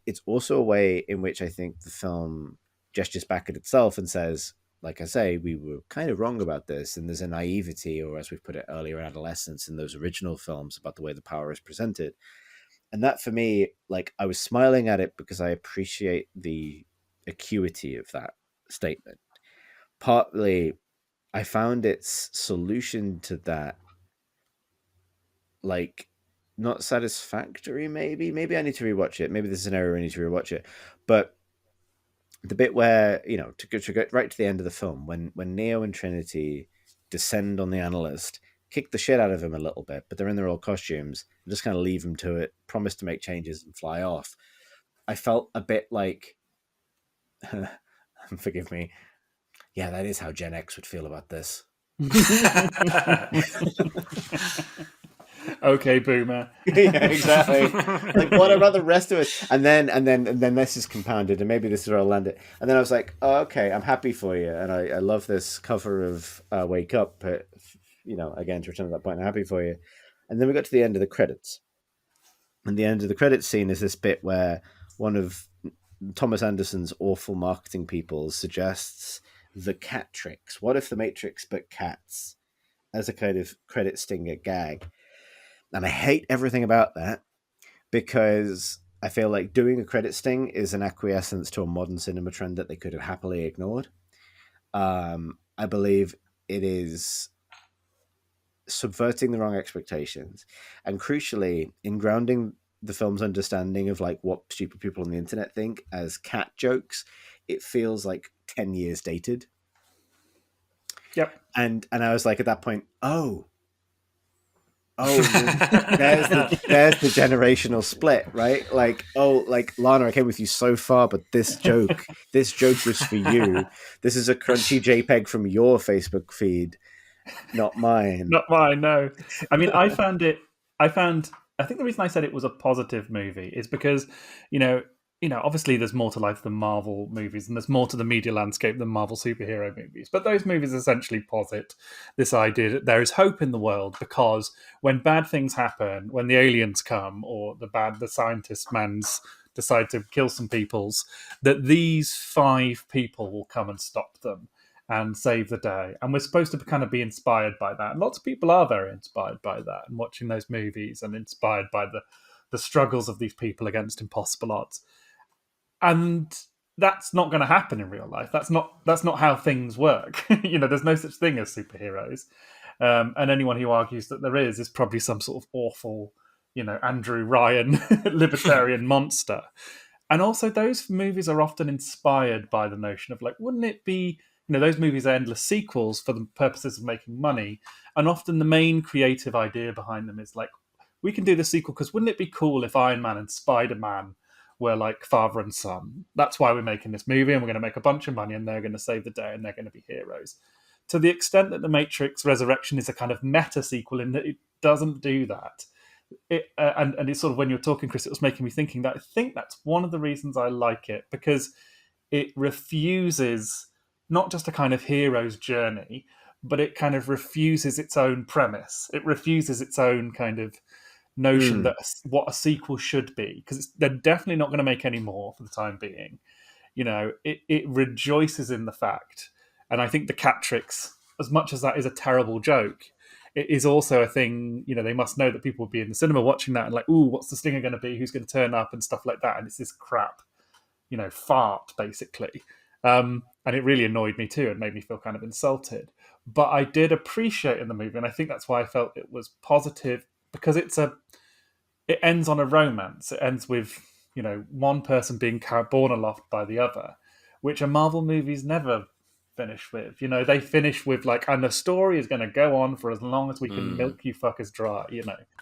It's also a way in which I think the film gestures back at itself and says, like I say, we were kind of wrong about this. And there's a naivety, or as we've put it earlier, adolescence in those original films about the way the power is presented. And that for me, like, I was smiling at it because I appreciate the acuity of that statement. Partly, I found its solution to that, like, not satisfactory. Maybe I need to rewatch it. Maybe this is an area I need to rewatch it. But the bit where, you know, to go right to the end of the film, when Neo and Trinity descend on the Analyst, kick the shit out of him a little bit, but they're in their old costumes, and just kind of leave him to it, promise to make changes and fly off. I felt a bit like, forgive me, yeah, that is how Gen X would feel about this. Okay, boomer. Yeah, exactly. Like, what about the rest of it? And then this is compounded, and maybe this is where I'll land it. And then I was like, oh, okay, I'm happy for you, and I love this cover of Wake Up. But, you know, again, to return to that point, I'm happy for you. And then we got to the end of the credits, and the end of the credits scene is this bit where one of Thomas Anderson's awful marketing people suggests the cat tricks. What if the Matrix but cats, as a kind of credit stinger gag? And I hate everything about that, because I feel like doing a credit sting is an acquiescence to a modern cinema trend that they could have happily ignored. I believe it is subverting the wrong expectations, and crucially, in grounding the film's understanding of like what stupid people on the internet think as cat jokes, it feels like 10 years dated. Yep. And I was like, at that point, oh, there's the generational split, right? Like, oh, like, Lana, I came with you so far, but this joke was for you. This is a crunchy JPEG from your Facebook feed, not mine. Not mine, no. I mean, I think the reason I said it was a positive movie is because, you know, obviously there's more to life than Marvel movies, and there's more to the media landscape than Marvel superhero movies. But those movies essentially posit this idea that there is hope in the world, because when bad things happen, when the aliens come, or the scientist mans decide to kill some peoples, that these 5 people will come and stop them and save the day. And we're supposed to kind of be inspired by that. And lots of people are very inspired by that, and watching those movies, and inspired by the struggles of these people against impossible odds. And that's not going to happen in real life. That's not how things work. There's no such thing as superheroes. And anyone who argues that there is probably some sort of awful, Andrew Ryan libertarian monster. And also, those movies are often inspired by the notion of, like, wouldn't it be, those movies are endless sequels for the purposes of making money. And often the main creative idea behind them is like, we can do the sequel because wouldn't it be cool if Iron Man and Spider-Man were like father and son? That's why we're making this movie, and we're going to make a bunch of money, and they're going to save the day, and they're going to be heroes. To the extent that The Matrix Resurrection is a kind of meta sequel, in that it doesn't do that. And it's sort of, when you're talking, Chris, it was making me thinking that I think that's one of the reasons I like it, because it refuses not just a kind of hero's journey, but it kind of refuses its own premise. It refuses its own kind of notion that what a sequel should be, because they're definitely not going to make any more for the time being. It rejoices in the fact, and I think the cat tricks, as much as that is a terrible joke, it is also a thing. They must know that people will be in the cinema watching that and like, ooh, what's the stinger going to be? Who's going to turn up and stuff like that? And it's this crap, fart basically. And it really annoyed me too, and made me feel kind of insulted. But I did appreciate in the movie, and I think that's why I felt it was positive, because it ends on a romance. It ends with, one person being borne aloft by the other, which a Marvel movies never finish with. They finish with like, and the story is going to go on for as long as we can milk you fuckers dry.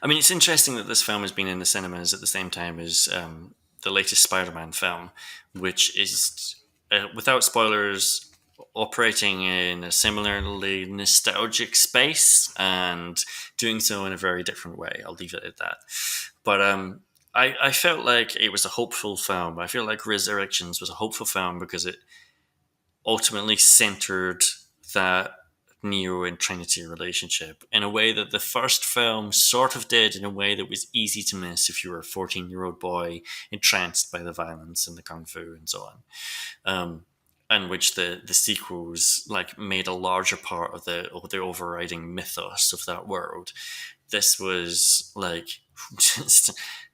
I mean, it's interesting that this film has been in the cinemas at the same time as the latest Spider-Man film, which is, without spoilers, operating in a similarly nostalgic space and doing so in a very different way. I'll leave it at that. But I felt like it was a hopeful film. I feel like Resurrections was a hopeful film because it ultimately centered that Neo and Trinity relationship in a way that the first film sort of did, in a way that was easy to miss if you were a 14-year-old boy entranced by the violence and the kung fu and so on. And which the sequels like made a larger part of the overriding mythos of that world. This was like just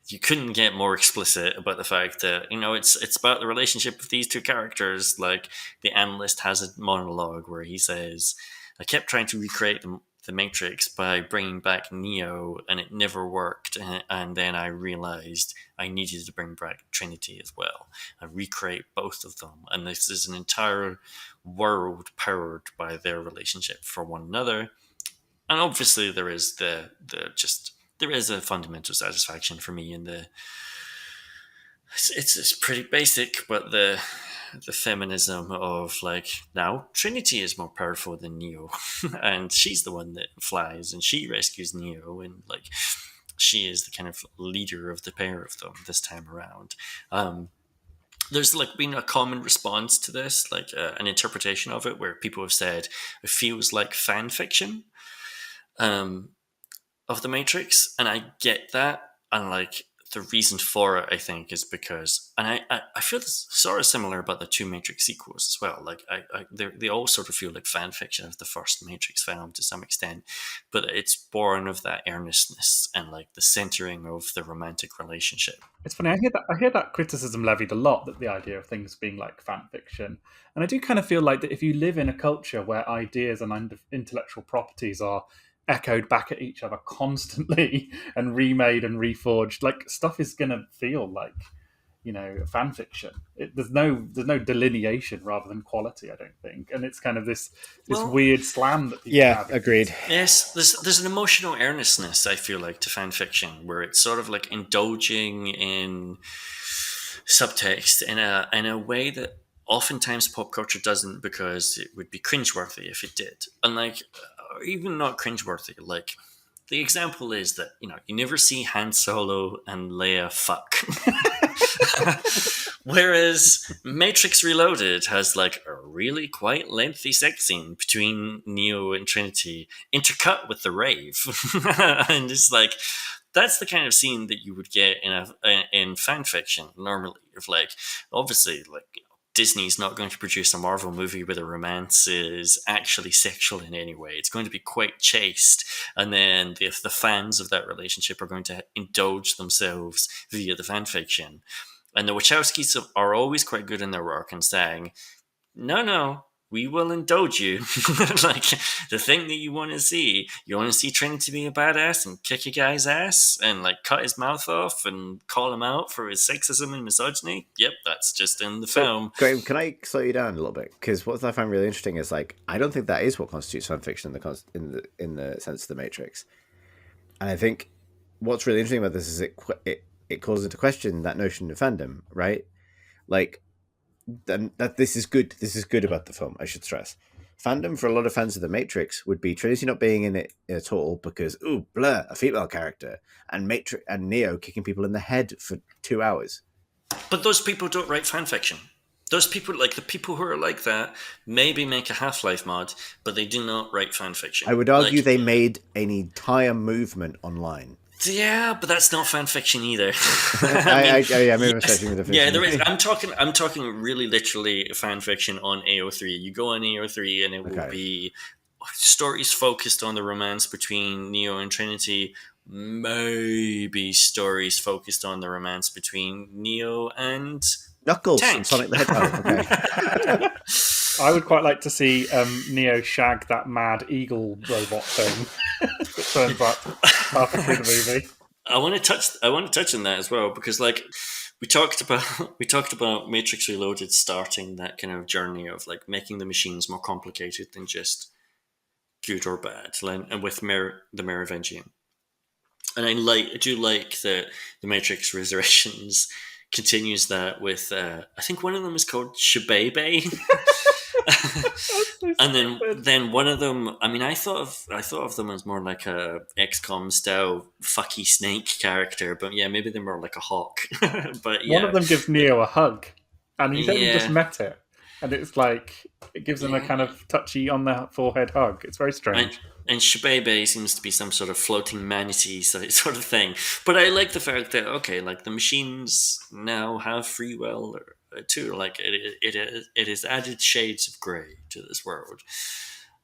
you couldn't get more explicit about the fact that it's about the relationship of these two characters. Like the Analyst has a monologue where he says, "I kept trying to recreate the Matrix by bringing back Neo, and it never worked. And then I realized I needed to bring back Trinity as well and recreate both of them. And this is an entire world powered by their relationship for one another." And obviously, there is there is a fundamental satisfaction for me in the. It's pretty basic, but the feminism of like, now Trinity is more powerful than Neo, and she's the one that flies and she rescues Neo, and like she is the kind of leader of the pair of them this time around. There's like been a common response to this, like an interpretation of it, where people have said it feels like fan fiction of the Matrix, and I get that. And like the reason for it, I think, is because, and I feel this sort of similar about the two Matrix sequels as well. Like they all sort of feel like fan fiction of the first Matrix film to some extent, but it's born of that earnestness and like the centering of the romantic relationship. It's funny. I hear that criticism levied a lot, that the idea of things being like fan fiction, and I do kind of feel like that if you live in a culture where ideas and intellectual properties are echoed back at each other constantly and remade and reforged, like stuff is gonna feel like fan fiction. There's no delineation rather than quality, I don't think, and it's kind of this weird slam that people have. Agreed. Yes, there's an emotional earnestness, I feel like, to fan fiction, where it's sort of like indulging in subtext in a way that oftentimes pop culture doesn't, because it would be cringeworthy if it did. And like, or even not cringeworthy, like the example is that you never see Han Solo and Leia fuck. Whereas Matrix Reloaded has like a really quite lengthy sex scene between Neo and Trinity, intercut with the rave. And it's like, that's the kind of scene that you would get in fan fiction normally. Of like, obviously, like Disney's not going to produce a Marvel movie where the romance is actually sexual in any way. It's going to be quite chaste. And then if the fans of that relationship are going to indulge themselves via the fan fiction. And the Wachowskis are always quite good in their work and saying, no, we will indulge you. Like, the thing that you want to see Trinity be a badass and kick a guy's ass and like cut his mouth off and call him out for his sexism and misogyny. Yep, that's just in the film. Graham, can I slow you down a little bit? Because what I find really interesting is like, I don't think that is what constitutes fan fiction in the sense of the Matrix. And I think what's really interesting about this is it calls into question that notion of fandom, right? Like, that this is good. This is good about the film, I should stress. Fandom for a lot of fans of the Matrix would be Trinity not being in it at all because, a female character, and Neo kicking people in the head for 2 hours. But those people don't write fan fiction. Those people, like the people who are like that, maybe make a Half-Life mod, but they do not write fan fiction. I would argue they made an entire movement online. Yeah, but that's not fan fiction either. Maybe I'm stretching the yeah, there is. I'm talking really literally fan fiction on AO3. You go on AO3 and it will be stories focused on the romance between Neo and Trinity. Maybe stories focused on the romance between Neo and Knuckles Tank. and Sonic the Hedgehog. Okay. I would quite like to see Neo shag that mad eagle robot thing that turns up halfway through the movie. I want to touch on that as well, because like we talked about Matrix Reloaded starting that kind of journey of like making the machines more complicated than just good or bad, and with the Merovingian. And I do like that the Matrix Resurrections continues that with I think one of them is called Shibebe. And then one of them, I mean, I thought of them as more like a XCOM style fucky snake character, but yeah, maybe they're more like a hawk. But yeah, one of them gives Neo a hug, and he's only just met it, and it's like it gives him a kind of touchy on the forehead hug. It's very strange. And Shibebe seems to be some sort of floating manatee sort of thing. But I like the fact that, okay, like the machines now have free will too. Like it has added shades of grey to this world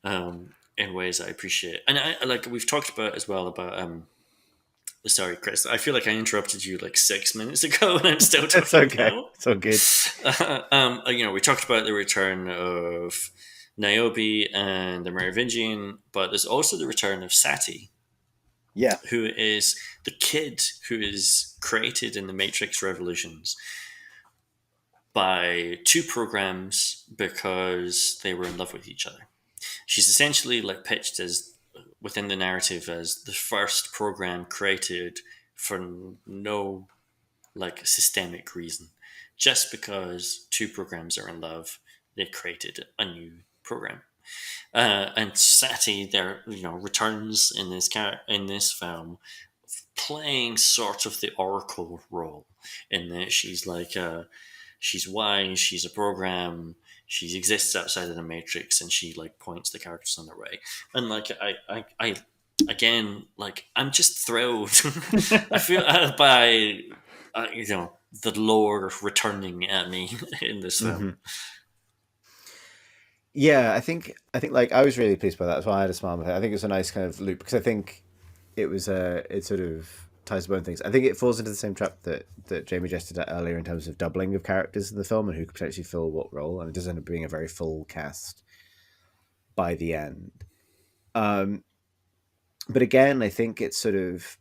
in ways I appreciate. And I like we've talked about as well about Sorry, Chris. I feel like I interrupted you like 6 minutes ago, and I'm still talking It's okay. now. It's all good. We talked about the return of Niobe and the Merovingian, but there's also the return of Sati, Yeah. who is the kid who is created in the Matrix Revolutions by two programs because they were in love with each other. She's essentially like pitched as within the narrative as the first program created for no like systemic reason. Just because two programs are in love, they created a new program. And Sati there, returns in this film, playing sort of the oracle role, in that she's like she's wise, she's a program, she exists outside of the matrix, and she like points the characters on their way. And like I again, like I'm just thrilled. I feel by the lore returning at me in this film. Mm-hmm. Yeah, I think like I was really pleased by that. That's why I had a smile on my face. I think it's a nice kind of loop because I think it sort of ties to both things. I think it falls into the same trap that Jamie jested at earlier in terms of doubling of characters in the film and who could potentially fill what role, and it does end up being a very full cast by the end. But again, I think it's sort of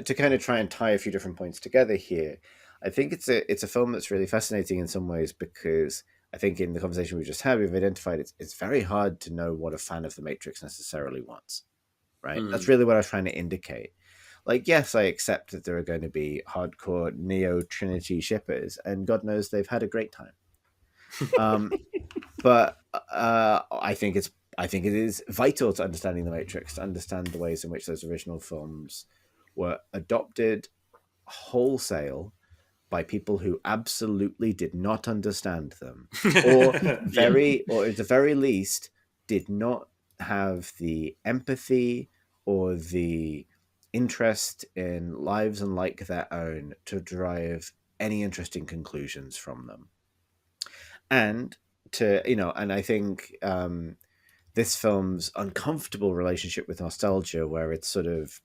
to kind of try and tie a few different points together here. I think it's a film that's really fascinating in some ways because I think in the conversation we just had, we've identified it's very hard to know what a fan of the Matrix necessarily wants, right? That's really what I was trying to indicate. Like, yes, I accept that there are going to be hardcore Neo Trinity shippers, and God knows they've had a great time. But I think it is vital to understanding the Matrix, to understand the ways in which those original films were adopted wholesale by people who absolutely did not understand them, or or at the very least did not have the empathy or the interest in lives unlike their own to derive any interesting conclusions from them. And and I think this film's uncomfortable relationship with nostalgia, where it's sort of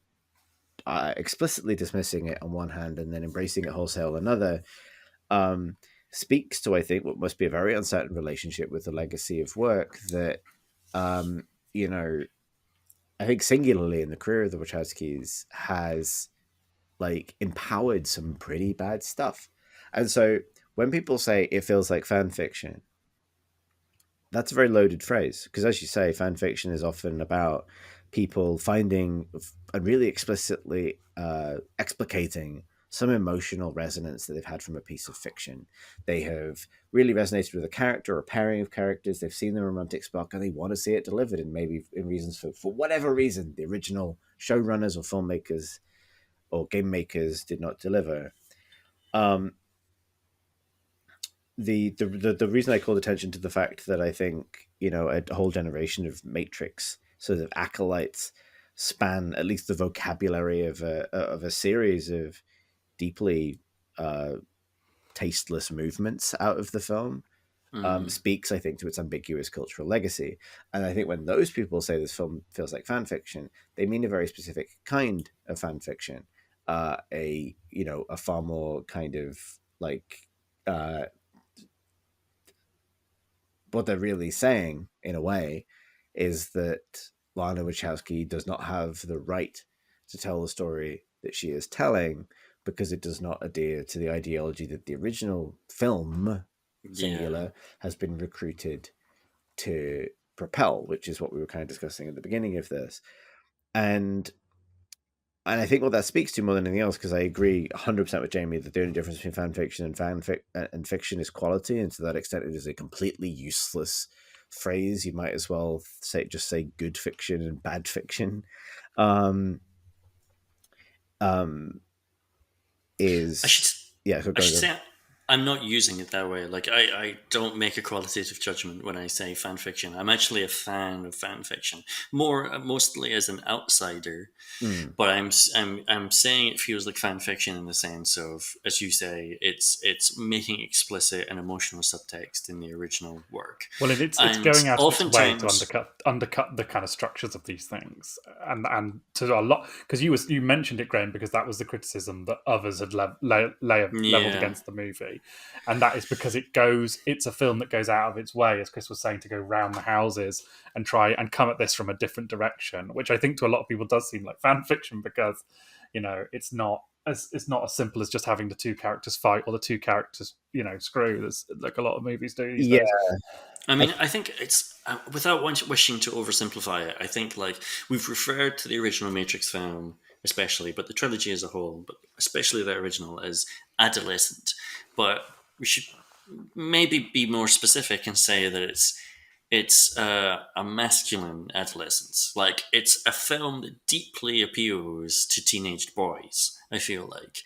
explicitly dismissing it on one hand and then embracing it wholesale on another, speaks to, I think, what must be a very uncertain relationship with the legacy of work that, I think singularly in the career of the Wachowskis has like empowered some pretty bad stuff. And so when people say it feels like fan fiction, that's a very loaded phrase because, as you say, fan fiction is often about people finding and really explicitly explicating some emotional resonance that they've had from a piece of fiction. They have really resonated with a character or a pairing of characters. They've seen the romantic spark and they want to see it delivered, and maybe in reasons for whatever reason the original showrunners or filmmakers or game makers did not deliver. The reason I called attention to the fact that I think a whole generation of Matrix sort of acolytes span at least the vocabulary of a series of deeply tasteless movements out of the film speaks, I think, to its ambiguous cultural legacy. And I think when those people say this film feels like fan fiction, they mean a very specific kind of fan fiction, a far more kind of like what they're really saying in a way is that Lana Wachowski does not have the right to tell the story that she is telling because it does not adhere to the ideology that the original film, singular, has been recruited to propel, which is what we were kind of discussing at the beginning of this. And I think what that speaks to more than anything else, because I agree 100% with Jamie that the only difference between fan fiction and fiction is quality, and to that extent it is a completely useless phrase. You might as well just say good fiction and bad fiction. I should say I'm not using it that way. Like, I don't make a qualitative judgment when I say fan fiction. I'm actually a fan of fan fiction, mostly as an outsider. Mm. But I'm saying it feels like fan fiction in the sense of, as you say, it's making explicit an emotional subtext in the original work. Well, it's And going out of its way to oftentimes, undercut the kind of structures of these things, and to a lot, because you mentioned it, Graham, because that was the criticism that others had leveled yeah, against the movie, and that is because it's a film that goes out of its way, as Chris was saying, to go round the houses and try and come at this from a different direction, which I think to a lot of people does seem like fan fiction, because it's not as simple as just having the two characters fight or the two characters screw. There's like a lot of movies do these Yeah, days. I mean, I think it's without wishing to oversimplify it. I think like we've referred to the original Matrix film, especially, but the trilogy as a whole, but especially the original, as adolescent. But we should maybe be more specific and say that it's a masculine adolescence. Like, it's a film that deeply appeals to teenaged boys, I feel like.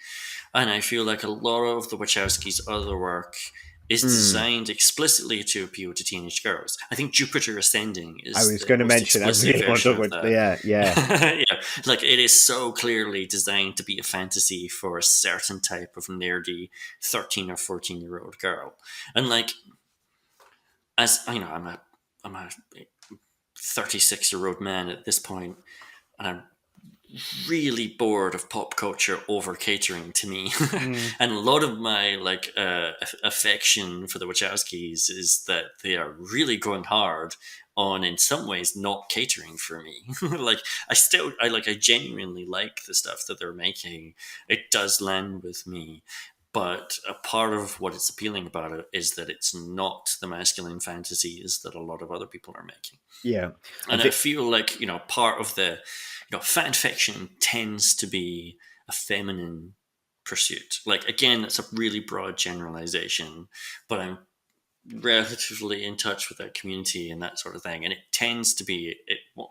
And I feel like a lot of the Wachowskis' other work is designed explicitly to appeal to teenage girls. I think Jupiter Ascending is I was the going to most mention. I explicit really want to version talk of about. that. Yeah. Yeah, like it is so clearly designed to be a fantasy for a certain type of nerdy 13 or 14-year-old girl. And like, as I know, I'm a 36-year-old man at this point, and I'm really bored of pop culture over catering to me. And a lot of my affection for the Wachowskis is that they are really going hard on, in some ways, not catering for me. Like, I genuinely like the stuff that they're making. It does land with me. But a part of what is appealing about it is that it's not the masculine fantasies that a lot of other people are making. Yeah. And I feel like, part of the, fan fiction tends to be a feminine pursuit. Like, again, that's a really broad generalization, but I'm relatively in touch with that community and that sort of thing. And it tends to be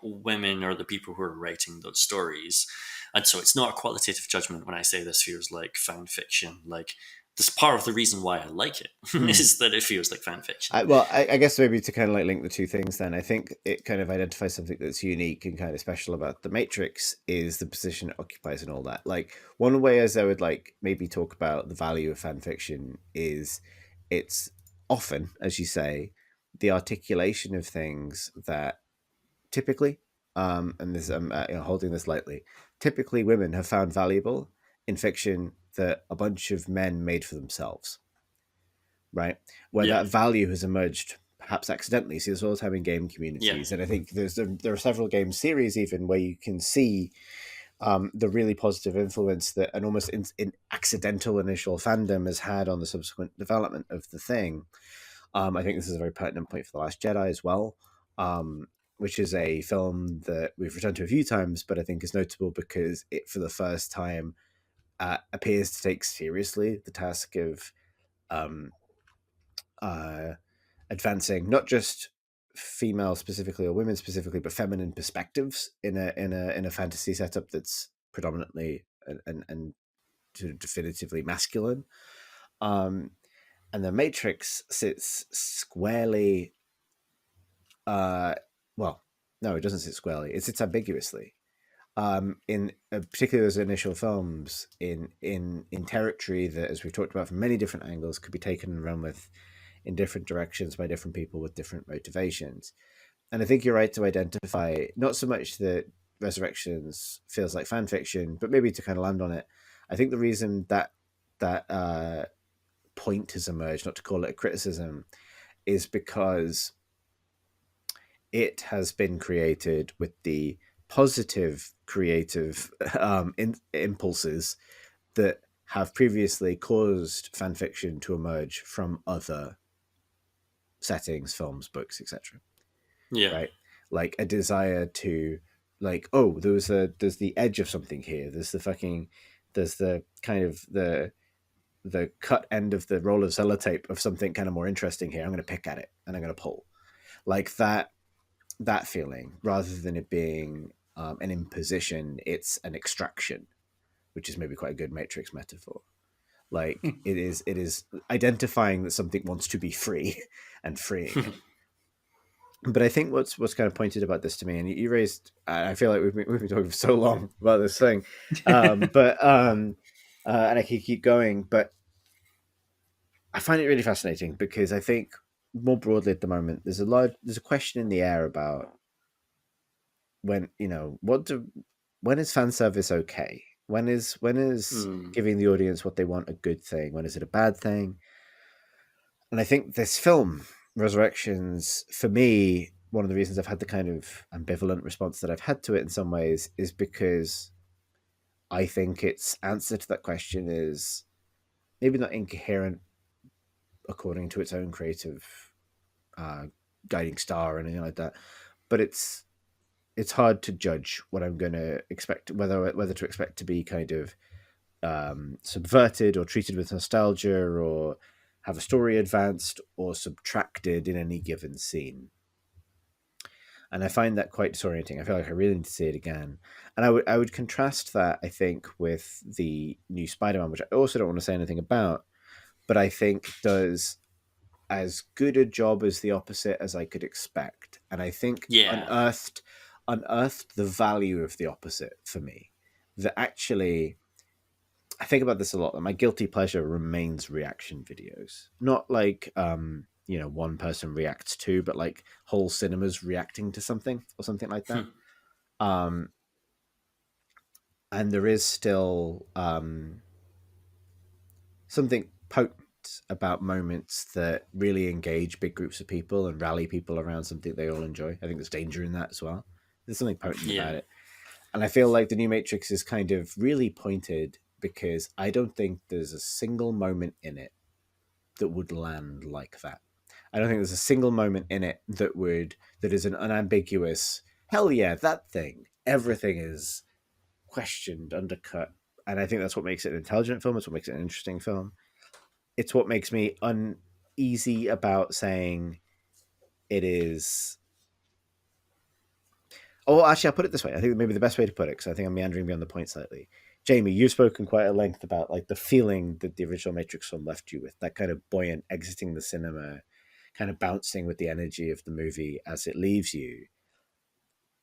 women are the people who are writing those stories. And so it's not a qualitative judgment when I say this feels like fan fiction. Like, this part of the reason why I like it is that it feels like fan fiction. I guess maybe to kind of like link the two things then, I think it kind of identifies something that's unique and kind of special about the Matrix is the position it occupies and all that. Like, one way as I would like maybe talk about the value of fan fiction is it's often, as you say, the articulation of things that typically, and this I'm holding this lightly, typically women have found valuable in fiction that a bunch of men made for themselves, right? Where that value has emerged perhaps accidentally. See, this all the time in game communities, and I think there are several game series even where you can see the really positive influence that an almost in accidental initial fandom has had on the subsequent development of the thing. I think this is a very pertinent point for The Last Jedi as well, which is a film that we've returned to a few times, but I think is notable because it, for the first time, appears to take seriously the task of advancing not just female specifically or women specifically, but feminine perspectives in a fantasy setup that's predominantly and definitively masculine. And the Matrix sits squarely. Well, no, it doesn't sit squarely. It sits ambiguously. In particularly those initial films, in territory that, as we've talked about from many different angles, could be taken and run with in different directions by different people with different motivations. And I think you're right to identify not so much that Resurrections feels like fan fiction, but maybe to kind of land on it. I think the reason that point has emerged, not to call it a criticism, is because it has been created with the positive creative impulses that have previously caused fan fiction to emerge from other settings, films, books, etc. Yeah. Right? Like a desire to, like, oh, there's the edge of something here. There's the kind of the cut end of the roll of sellotape of something kind of more interesting here. I'm going to pick at it and I'm going to pull, like that feeling, rather than it being an imposition. It's an extraction, which is maybe quite a good Matrix metaphor. Like it is identifying that something wants to be free and freeing it. But I think what's kind of pointed about this to me, and you raised, I feel like we've been talking for so long about this thing, and I can keep going, but I find it really fascinating because I think more broadly at the moment there's a question in the air about when when is fan service okay? When is giving the audience what they want a good thing? When is it a bad thing? And I think this film, Resurrections, for me, one of the reasons I've had the kind of ambivalent response that I've had to it in some ways is because I think its answer to that question is maybe not incoherent according to its own creative guiding star or anything like that, but it's hard to judge what I'm going to expect, whether to expect to be kind of subverted or treated with nostalgia or have a story advanced or subtracted in any given scene. And I find that quite disorienting. I feel like I really need to see it again. And I would contrast that, I think, with the new Spider-Man, which I also don't want to say anything about, but I think does as good a job as the opposite as I could expect. And I think unearthed the value of the opposite for me. That actually, I think about this a lot. That my guilty pleasure remains reaction videos, not like one person reacts to, but like whole cinemas reacting to something or something like that. And there is still something potent about moments that really engage big groups of people and rally people around something they all enjoy. I think there's danger in that as well. There's something potent about it. And I feel like the new Matrix is kind of really pointed because I don't think there's a single moment in it that would land like that. I don't think there's a single moment in it that is an unambiguous, hell yeah, that thing. Everything is questioned, undercut. And I think that's what makes it an intelligent film. It's what makes it an interesting film. It's what makes me uneasy about saying it is. Oh, actually, I'll put it this way. I think maybe the best way to put it, because I think I'm meandering beyond the point slightly. Jamie, you've spoken quite at length about like the feeling that the original Matrix film left you with, that kind of buoyant exiting the cinema, kind of bouncing with the energy of the movie as it leaves you.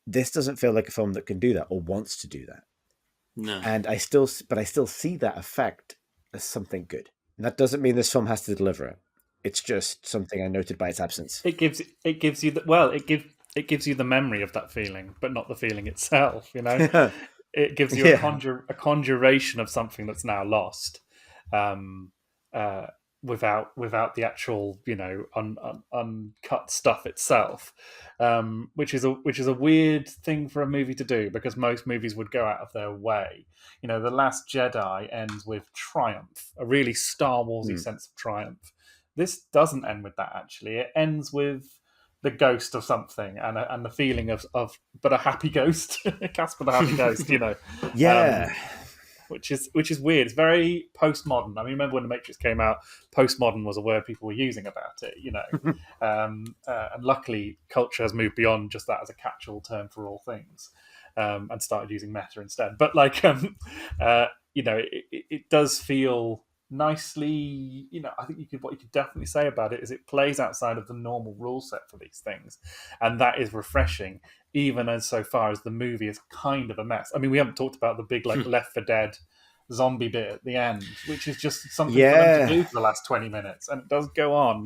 This doesn't feel like a film that can do that or wants to do that. No. And I still see that effect as something good. And that doesn't mean this film has to deliver it. It's just something I noted by its absence. It gives you it gives you the memory of that feeling, but not the feeling itself. It gives you a conjuration of something that's now lost, without the actual uncut stuff itself, which is a weird thing for a movie to do, because most movies would go out of their way. The Last Jedi ends with triumph, a really Star Warsy sense of triumph. This doesn't end with that. Actually, it ends with the ghost of something and the feeling of but a happy ghost. Casper the Happy Ghost, Yeah. Which is weird. It's very postmodern. I mean, remember when The Matrix came out, postmodern was a word people were using about it, and luckily culture has moved beyond just that as a catch-all term for all things, and started using meta instead. But it does feel nicely, I think what you could definitely say about it is it plays outside of the normal rule set for these things, and that is refreshing, even as so far as the movie is kind of a mess. I mean, we haven't talked about the big Left 4 Dead zombie bit at the end, which is just something for them to do for the last 20 minutes, and it does go on,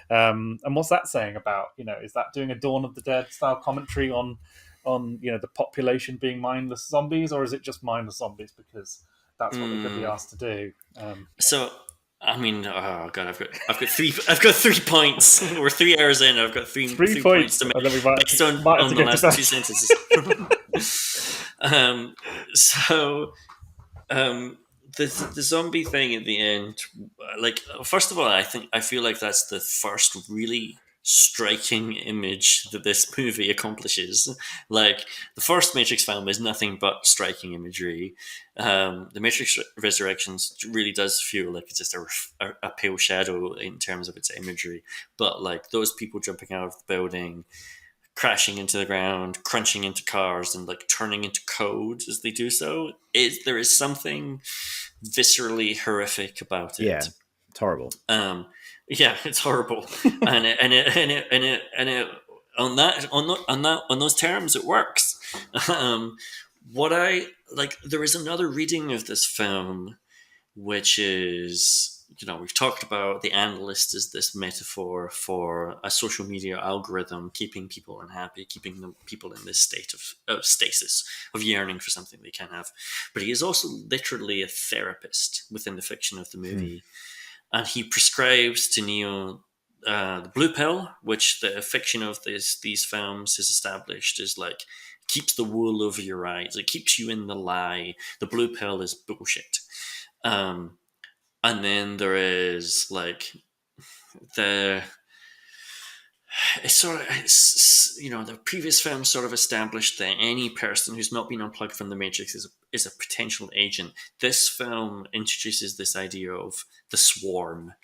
and what's that saying about, is that doing a Dawn of the Dead style commentary on the population being mindless zombies, or is it just mindless zombies because that's what they could be asked to do? So, I mean, oh god, I've got 3 points. We're 3 hours in. I've got three points to make based on the last 2 sentences. The zombie thing at the end, like, first of all, I feel like that's the first really striking image that this movie accomplishes. Like, the first Matrix film is nothing but striking imagery. The Matrix Resurrections really does feel like it's just a pale shadow in terms of its imagery. But like those people jumping out of the building, crashing into the ground, crunching into cars, and like turning into code as they do so, there is something viscerally horrific about it. Yeah, it's horrible. Yeah, it's horrible, and on those terms, it works. What I like, there is another reading of this film, which is, we've talked about the Analyst as this metaphor for a social media algorithm keeping people unhappy, keeping people in this state of stasis, of yearning for something they can't have. But he is also literally a therapist within the fiction of the movie. And he prescribes to Neo the blue pill, which the fiction of these films has established is like, keeps the wool over your eyes. It keeps you in the lie. The blue pill is bullshit. And then there is like the the previous film sort of established that any person who's not been unplugged from the Matrix is a potential agent. This film introduces this idea of the swarm,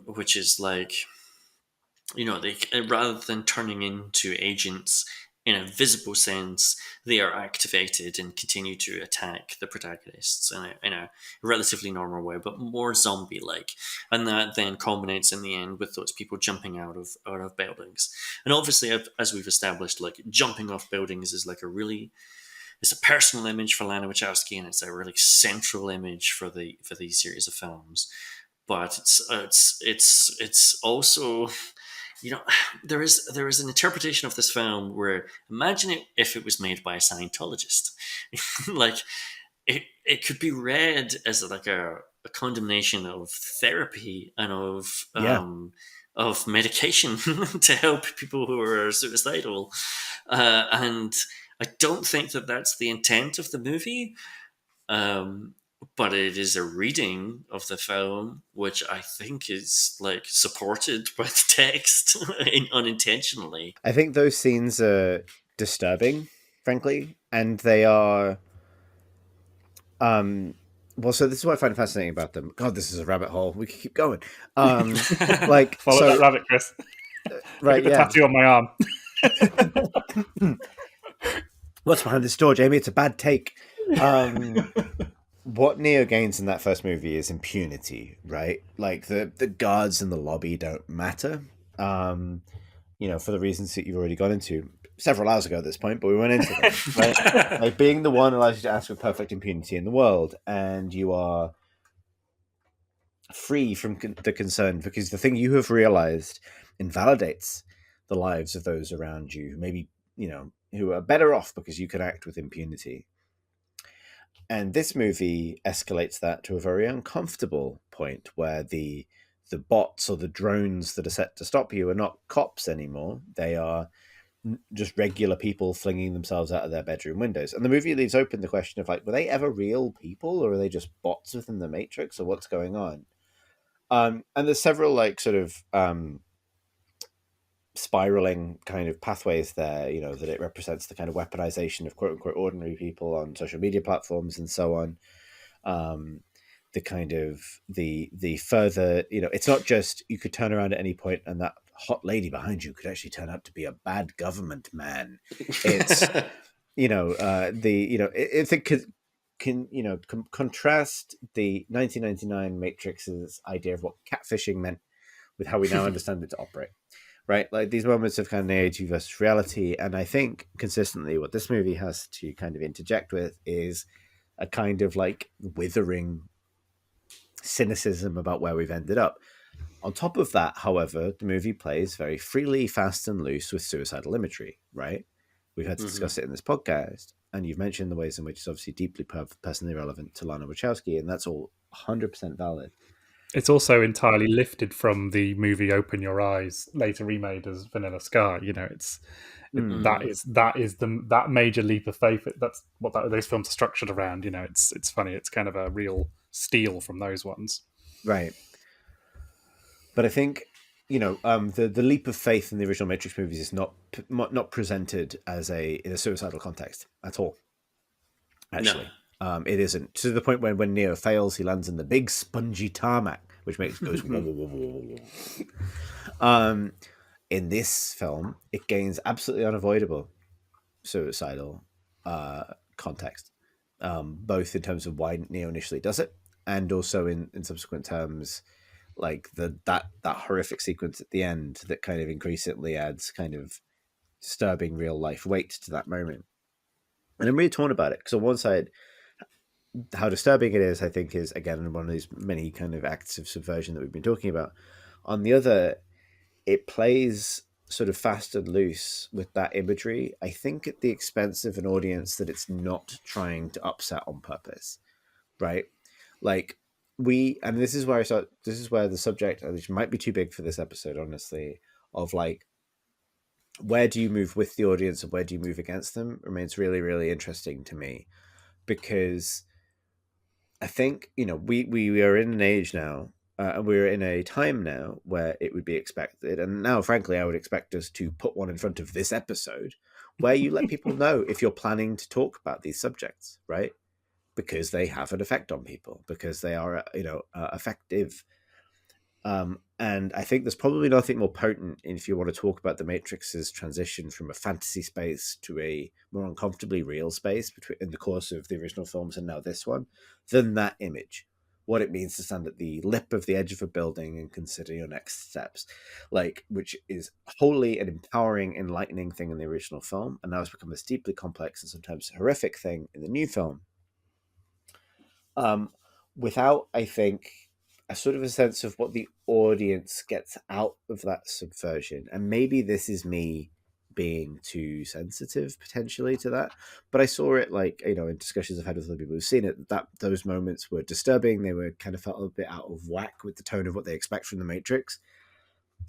which is like, they, rather than turning into agents in a visible sense, they are activated and continue to attack the protagonists in a relatively normal way, but more zombie-like. And that then culminates in the end with those people jumping out of buildings. And obviously, as we've established, like, jumping off buildings is like it's a personal image for Lana Wachowski, and it's a really central image for these series of films. But it's also, there is an interpretation of this film where, imagine it if it was made by a Scientologist. Like, it could be read as like a condemnation of therapy and of medication to help people who are suicidal. And I don't think that that's the intent of the movie. But it is a reading of the film, which I think is like supported by the text unintentionally. I think those scenes are disturbing, frankly, and they are. Well, so this is what I find fascinating about them. God, this is a rabbit hole. We can keep going. Like, follow that rabbit, Chris. Right? The tattoo on my arm. What's behind this door, Jamie? It's a bad take. What Neo gains in that first movie is impunity, right? Like the guards in the lobby don't matter, for the reasons that you've already gone into several hours ago at this point, but we went into them, right? Like, being the one allows you to ask for perfect impunity in the world, and you are free from the concern, because the thing you have realized invalidates the lives of those around you, maybe, who are better off because you can act with impunity. And this movie escalates that to a very uncomfortable point where the bots or the drones that are set to stop you are not cops anymore. They are just regular people flinging themselves out of their bedroom windows. And the movie leaves open the question of, like, were they ever real people, or are they just bots within the Matrix, or what's going on? And there's several, like, sort of spiraling kind of pathways there, that it represents the kind of weaponization of quote unquote ordinary people on social media platforms and so on. The kind of the further, it's not just you could turn around at any point and that hot lady behind you could actually turn out to be a bad government man. It's if it can contrast the 1999 Matrix's idea of what catfishing meant with how we now understand it to operate. Right, like these moments of kind of naivety versus reality. And I think consistently what this movie has to kind of interject with is a kind of like withering cynicism about where we've ended up. On top of that, however, the movie plays very freely, fast and loose with suicidal imagery, right? We've had to discuss it in this podcast. And you've mentioned the ways in which it's obviously deeply personally relevant to Lana Wachowski, and that's all 100% valid. It's also entirely lifted from the movie Open Your Eyes, later remade as Vanilla Sky. That is that major leap of faith. That's what those films are structured around. It's funny. It's kind of a real steal from those ones, right? But I think the leap of faith in the original Matrix movies is not presented as in a suicidal context at all. Actually. No. It isn't, to the point when Neo fails, he lands in the big spongy tarmac, which goes whoa, whoa, whoa, whoa. In this film, it gains absolutely unavoidable suicidal context. both in terms of why Neo initially does it, and also in subsequent terms, like that horrific sequence at the end that kind of increasingly adds kind of disturbing real life weight to that moment. And I'm really torn about it because on one side, how disturbing it is, I think, is again one of these many kind of acts of subversion that we've been talking about. On the other, it plays sort of fast and loose with that imagery, I think at the expense of an audience that it's not trying to upset on purpose, right? Like and this is where this is where the subject, which might be too big for this episode, honestly, of like, where do you move with the audience and where do you move against them remains really, really interesting to me, because I think, we are in an age now, we're in a time now where it would be expected, and now, frankly, I would expect us to put one in front of this episode where you let people know if you're planning to talk about these subjects, right? Because they have an effect on people, because they are, effective. And I think there's probably nothing more potent if you want to talk about the Matrix's transition from a fantasy space to a more uncomfortably real space in the course of the original films and now this one, than that image. What it means to stand at the lip of the edge of a building and consider your next steps, which is wholly an empowering, enlightening thing in the original film, and now it's become this deeply complex and sometimes horrific thing in the new film. Without, I think, a sort of a sense of what the audience gets out of that subversion. And maybe this is me being too sensitive potentially to that, but I saw it in discussions I've had with other people who've seen it, that those moments were disturbing. They were kind of felt a bit out of whack with the tone of what they expect from the Matrix.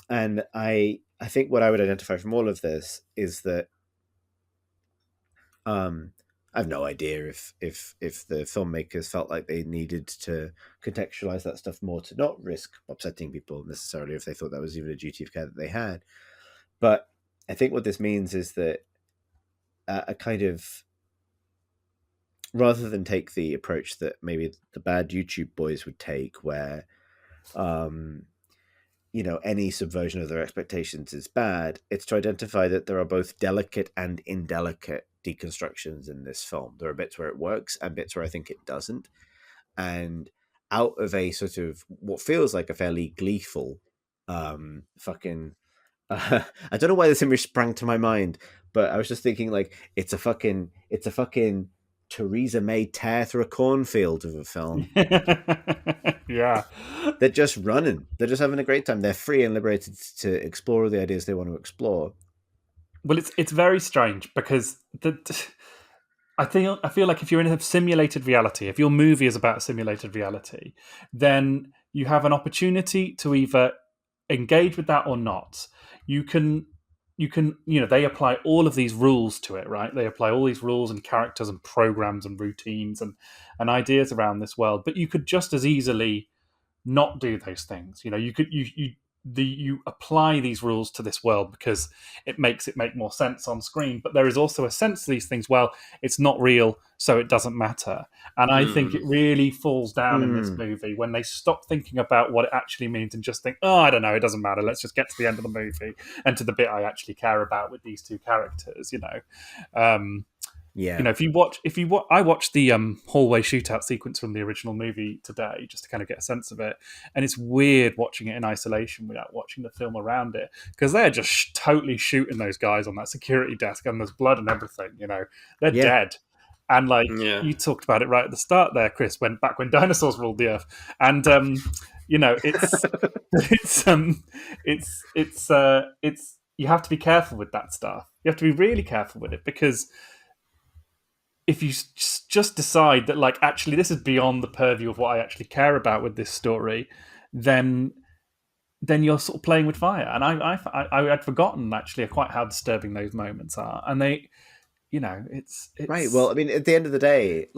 And I think what I would identify from all of this is that I have no idea if the filmmakers felt like they needed to contextualize that stuff more to not risk upsetting people necessarily, if they thought that was even a duty of care that they had. But I think what this means is that a kind of, rather than take the approach that maybe the bad YouTube boys would take, where any subversion of their expectations is bad, it's to identify that there are both delicate and indelicate deconstructions in this film. There are bits where it works and bits where I think it doesn't. And out of a sort of what feels like a fairly gleeful fucking I don't know why this image sprang to my mind, but I was just thinking it's a fucking Theresa May tear through a cornfield of a film. Yeah. They're just running. They're just having a great time. They're free and liberated to explore the ideas they want to explore. Well, it's very strange because I feel like if you're in a simulated reality, if your movie is about simulated reality, then you have an opportunity to either engage with that or not. You can they apply all of these rules to it, right? They apply all these rules and characters and programs and routines and ideas around this world, but you could just as easily not do those things. You apply these rules to this world because it makes it make more sense on screen, but there is also a sense to these things, well, it's not real, so it doesn't matter. And I think it really falls down in this movie when they stop thinking about what it actually means and just think, oh, I don't know, it doesn't matter, let's just get to the end of the movie and to the bit I actually care about with these two characters. Yeah. I watched the hallway shootout sequence from the original movie today just to kind of get a sense of it, and it's weird watching it in isolation without watching the film around it, because they're just totally shooting those guys on that security desk and there's blood and everything. They're dead. And you talked about it right at the start there, Chris, back when dinosaurs ruled the earth, and it's you have to be careful with that stuff. You have to be really careful with it, because if you just decide that actually this is beyond the purview of what I actually care about with this story, then you're sort of playing with fire. And I had forgotten actually quite how disturbing those moments are. And they, it's right. Well, I mean, at the end of the day,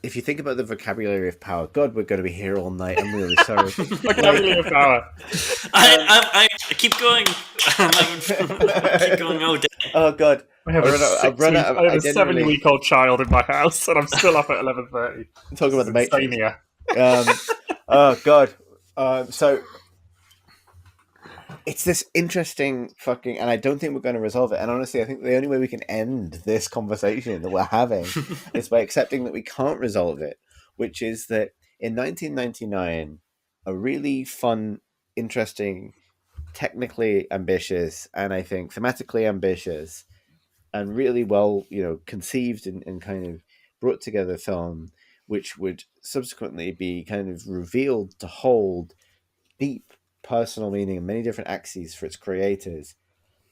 if you think about the vocabulary of power, God, we're going to be here all night. I'm really sorry. Vocabulary of power. I keep going. Keep going all day. Oh God. I have a 7-week-old child in my house, and I'm still up at 11:30. Talking about the Matrix. Oh God. So it's this interesting fucking, and I don't think we're going to resolve it. And honestly, I think the only way we can end this conversation that we're having is by accepting that we can't resolve it, which is that in 1999, a really fun, interesting, technically ambitious, and I think thematically ambitious, and really well, conceived and kind of brought together film, which would subsequently be kind of revealed to hold deep personal meaning and many different axes for its creators,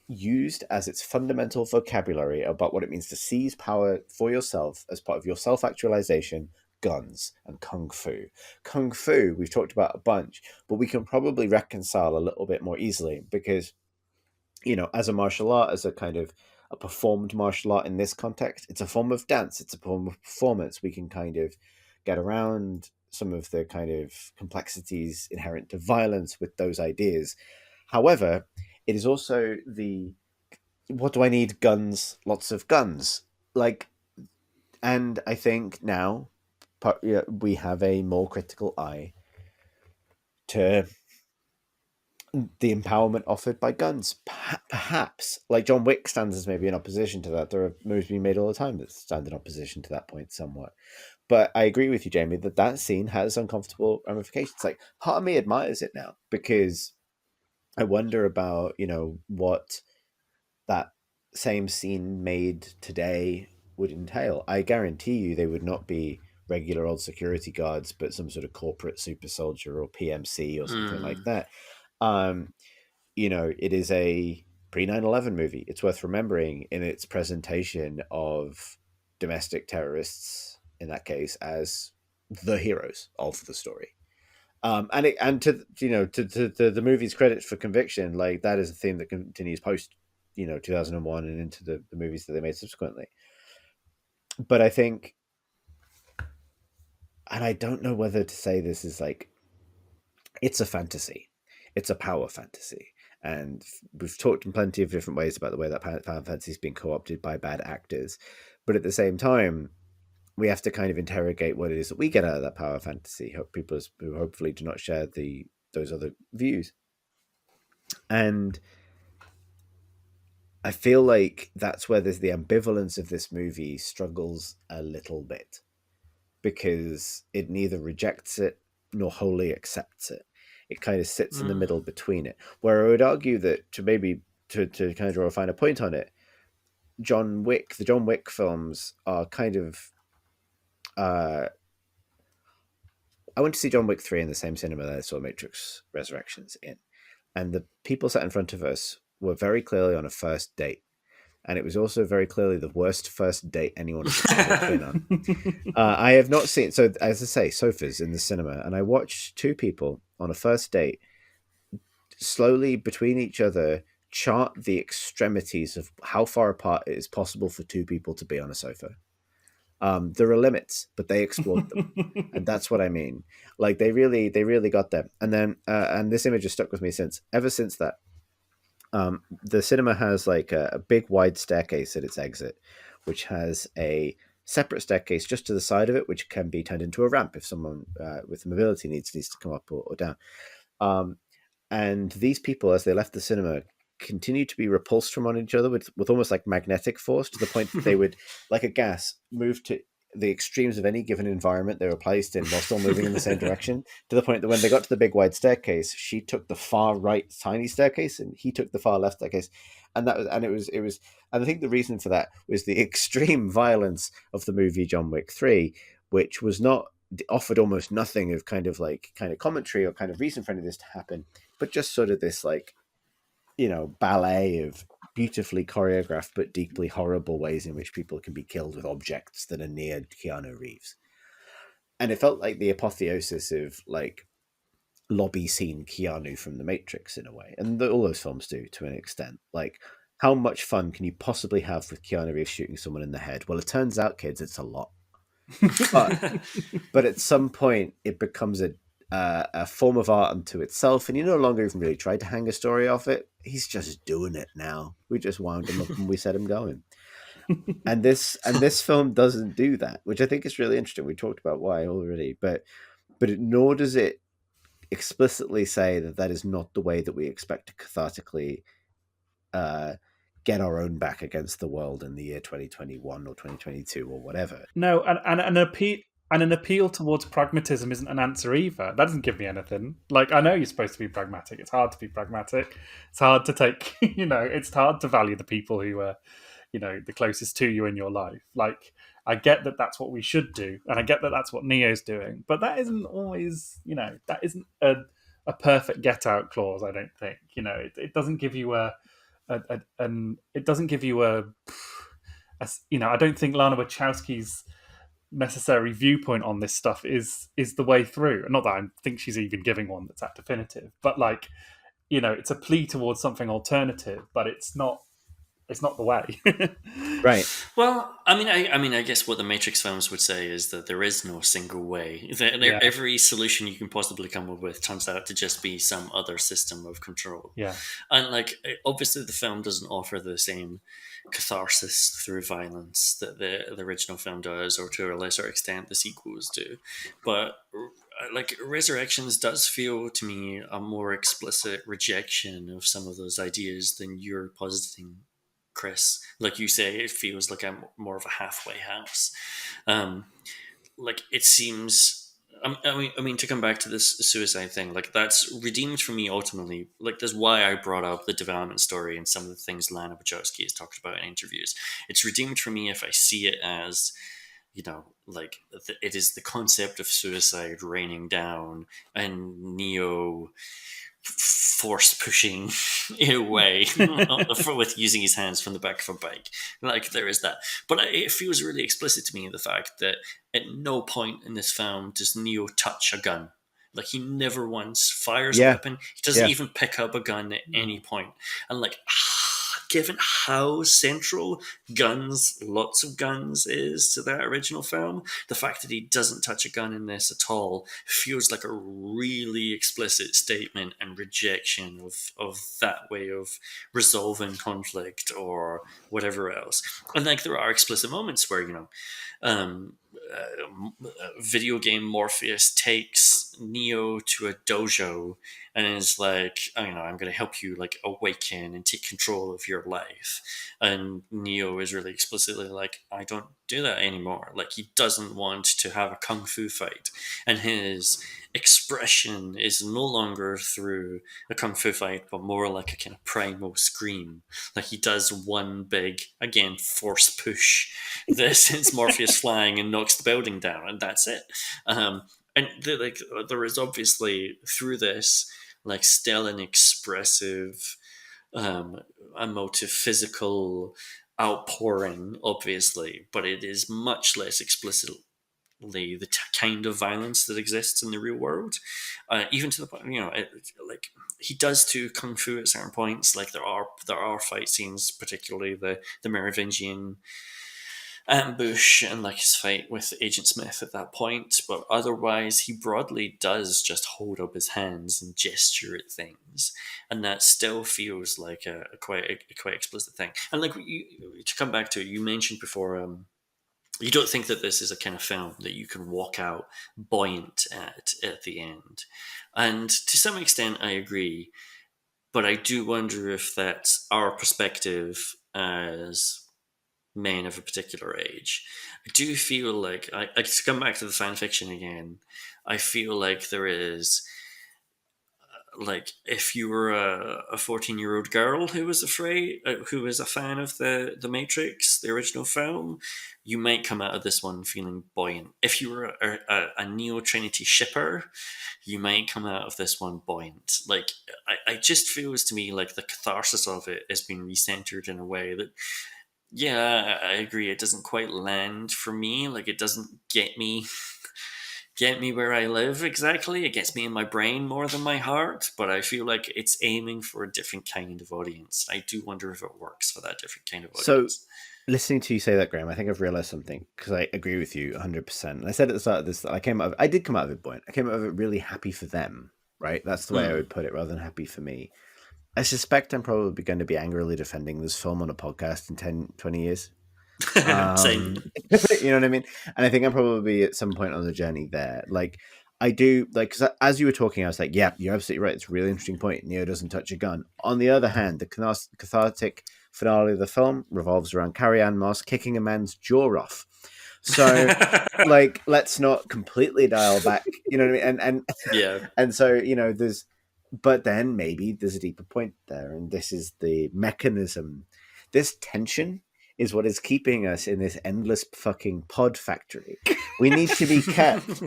used as its fundamental vocabulary about what it means to seize power for yourself as part of your self-actualization, guns and kung fu. Kung fu, we've talked about a bunch, but we can probably reconcile a little bit more easily because, as a martial art, as a kind of a performed martial art in this context, it's a form of dance, it's a form of performance. We can kind of get around some of the kind of complexities inherent to violence with those ideas. However, it is also what do I need? Guns, lots of guns. And I think now we have a more critical eye to the empowerment offered by guns. Perhaps, like John Wick stands as maybe in opposition to that. There are movies being made all the time that stand in opposition to that point somewhat. But I agree with you, Jamie, that scene has uncomfortable ramifications. Like, part of me admires it now because I wonder about, what that same scene made today would entail. I guarantee you they would not be regular old security guards, but some sort of corporate super soldier or PMC or something like that. It is a pre 9/11 movie. It's worth remembering in its presentation of domestic terrorists, in that case, as the heroes of the story. And to the movie's credit for conviction, like that is a theme that continues post 2001 and into the movies that they made subsequently. But I think, and I don't know whether to say this is like, it's a fantasy, it's a power fantasy, and we've talked in plenty of different ways about the way that power fantasy has been co-opted by bad actors. But at the same time, we have to kind of interrogate what it is that we get out of that power fantasy. People who hopefully do not share those other views. And I feel like that's where there's the ambivalence of this movie struggles a little bit, because it neither rejects it nor wholly accepts it. It kind of sits in the middle between it. Where I would argue that to kind of draw a finer point on it, the John Wick films are kind of. I went to see John Wick 3 in the same cinema that I saw Matrix Resurrections in. And the people sat in front of us were very clearly on a first date. And it was also very clearly the worst first date anyone has ever been on. I have not seen, so as I say, sofas in the cinema. And I watched two people on a first date slowly between each other chart the extremities of how far apart it is possible for two people to be on a sofa. There are limits, but they explored them, and that's what I mean. Like they really got them. And then, and this image has stuck with me ever since that. The cinema has like a big wide staircase at its exit, which has a separate staircase just to the side of it, which can be turned into a ramp if someone with mobility needs to come up or down. And these people, as they left the cinema, continued to be repulsed from one each other with almost like magnetic force, to the point that they would, like a gas, move to the extremes of any given environment they were placed in while still moving in the same direction, to the point that when they got to the big wide staircase, she took the far right tiny staircase and he took the far left staircase. And it was and I think the reason for that was the extreme violence of the movie John Wick 3, which was not offered almost nothing of kind of commentary or kind of reason for any of this to happen, but just sort of this like, ballet of beautifully choreographed but deeply horrible ways in which people can be killed with objects that are near Keanu Reeves. And it felt like the apotheosis of like lobby scene Keanu from The Matrix in a way. And all those films do to an extent. Like, how much fun can you possibly have with Keanu Reeves shooting someone in the head? Well, it turns out, kids, it's a lot. But at some point it becomes a form of art unto itself, and you no longer even really try to hang a story off it. He's just doing it now. We just wound him up and we set him going. And this film doesn't do that, which I think is really interesting. We talked about why already, but nor does it explicitly say that is not the way that we expect to cathartically get our own back against the world in the year 2021 or 2022 or whatever. No, and an appeal towards pragmatism isn't an answer either. That doesn't give me anything. Like, I know you're supposed to be pragmatic. It's hard to be pragmatic. It's hard to take, it's hard to value the people who are, the closest to you in your life. Like, I get that that's what we should do, and I get that that's what Neo's doing, but that isn't always, that isn't a perfect get out clause. I don't think. It doesn't give you it doesn't give you a I don't think Lana Wachowski's necessary viewpoint on this stuff is the way through. Not that I think she's even giving one that's that definitive, but like, it's a plea towards something alternative, but it's not the way. Right. Well, I guess what the Matrix films would say is that there is no single way. Every solution you can possibly come up with turns out to just be some other system of control. Yeah. And like, obviously the film doesn't offer the same catharsis through violence that the original film does, or to a lesser extent the sequels do. But like, Resurrections does feel to me a more explicit rejection of some of those ideas than you're positing, Chris. Like you say, it feels like I'm more of a halfway house. Like, it seems. I mean, to come back to this suicide thing, like, that's redeemed for me ultimately. Like, that's why I brought up the development story and some of the things Lana Wachowski has talked about in interviews. It's redeemed for me if I see it as, like, it is the concept of suicide raining down and Neo force pushing away with using his hands from the back of a bike. Like, there is that, but it feels really explicit to me, the fact that at no point in this film does Neo touch a gun. Like, he never once fires a weapon. He doesn't even pick up a gun at any point. And like, given how central lots of guns is to that original film, the fact that he doesn't touch a gun in this at all feels like a really explicit statement and rejection of that way of resolving conflict or whatever else. And like, there are explicit moments where, video game Morpheus takes Neo to a dojo and is like, I'm going to help you like awaken and take control of your life. And Neo is really explicitly like, I don't do that anymore. Like, he doesn't want to have a kung fu fight, and his expression is no longer through a kung fu fight, but more like a kind of primal scream. Like, he does one big, again, force push that sends Morpheus flying and knocks the building down, and that's it. And there is obviously through this like still an expressive, emotive, physical outpouring, obviously, but it is much less explicitly the kind of violence that exists in the real world. Even to the point, like, he does do kung fu at certain points. Like, there are fight scenes, particularly the Merovingian ambush and like his fight with Agent Smith at that point, but otherwise he broadly does just hold up his hands and gesture at things, and that still feels like a quite explicit thing. And like, to come back to it, you mentioned before, you don't think that this is a kind of film that you can walk out buoyant at the end, and to some extent I agree, but I do wonder if that's our perspective as men of a particular age. I do feel like, I to come back to the fan fiction again, I feel like there is, like, if you were a 14-year-old girl who was who was a fan of the Matrix, the original film, you might come out of this one feeling buoyant. If you were a Neo Trinity shipper, you might come out of this one buoyant. Like, I just feels to me like the catharsis of it has been recentered in a way that, yeah, I agree, it doesn't quite land for me. Like, it doesn't get me where I live exactly. It gets me in my brain more than my heart, but I feel like it's aiming for a different kind of audience. I do wonder if it works for that different kind of audience. So, listening to you say that, Graham, I think I've realized something, because I agree with you 100%. And I said at the start of this that I did come out of it buoyant. I came out of it really happy for them, right? That's the way I would put it, rather than happy for me. I suspect I'm probably going to be angrily defending this film on a podcast in 10, 20 years. Same. You know what I mean? And I think I'm probably at some point on the journey there. Like, I do like, because as you were talking, I was like, yeah, you're absolutely right. It's a really interesting point. Neo doesn't touch a gun. On the other hand, the cathartic finale of the film revolves around Carrie-Anne Moss kicking a man's jaw off. So, like, let's not completely dial back, you know what I mean? Yeah. And so, you know, but then maybe there's a deeper point there, and this is the mechanism. This tension is what is keeping us in this endless fucking pod factory. We need to be kept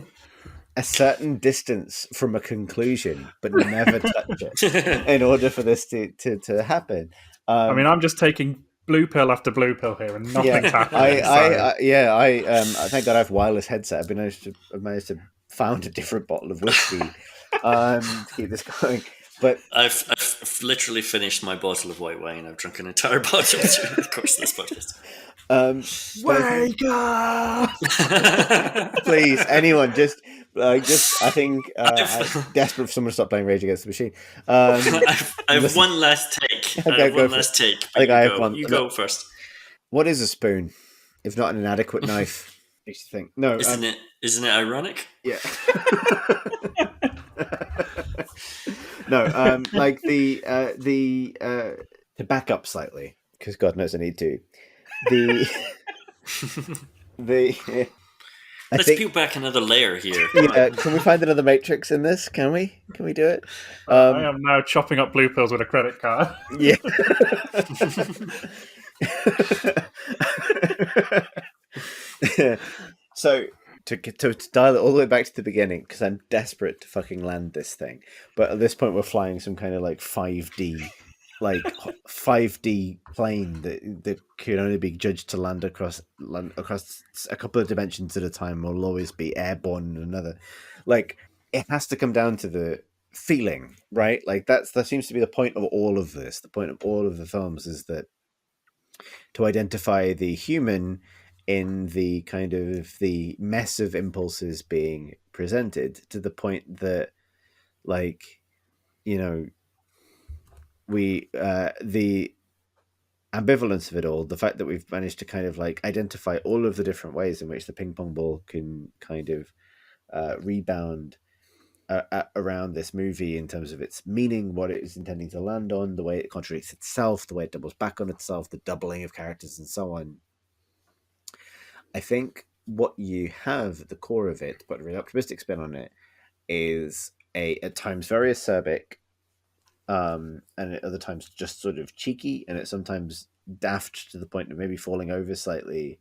a certain distance from a conclusion, but never touch it in order for this to happen. I mean, I'm just taking blue pill after blue pill here, and nothing's happening. I thank God I have wireless headset. I've managed to found a different bottle of whiskey to keep this going. But I've literally finished my bottle of white wine. I've drunk an entire bottle during the course of this podcast. Wake up! Please, anyone, just I think I'm desperate for someone to stop playing Rage Against the Machine. I have one last take. Okay, I have one last take. I think I have one. You go first. What is a spoon, if not an inadequate knife? I used to think. No, isn't it ironic? Yeah. No, like to back up slightly, because God knows I need to. Let's peel back another layer here. Yeah, can we find another Matrix in this? Can we do it? I am now chopping up blue pills with a credit card. Yeah. So to dial it all the way back to the beginning, because I'm desperate to fucking land this thing, but at this point we're flying some kind of like 5D plane that can only be judged to land across a couple of dimensions at a time, or will always be airborne in another. Like, it has to come down to the feeling, right? Like that seems to be the point of all of this. The point of all of the films is that to identify the human in the kind of the mess of impulses being presented, to the point that, like, you know, we the ambivalence of it all, the fact that we've managed to kind of like identify all of the different ways in which the ping pong ball can kind of rebound around this movie in terms of its meaning, what it is intending to land on, the way it contradicts itself, the way it doubles back on itself, the doubling of characters and so on. I think what you have at the core of it, but a really optimistic spin on it, is at times very acerbic, and at other times just sort of cheeky, and it's sometimes daft to the point of maybe falling over slightly,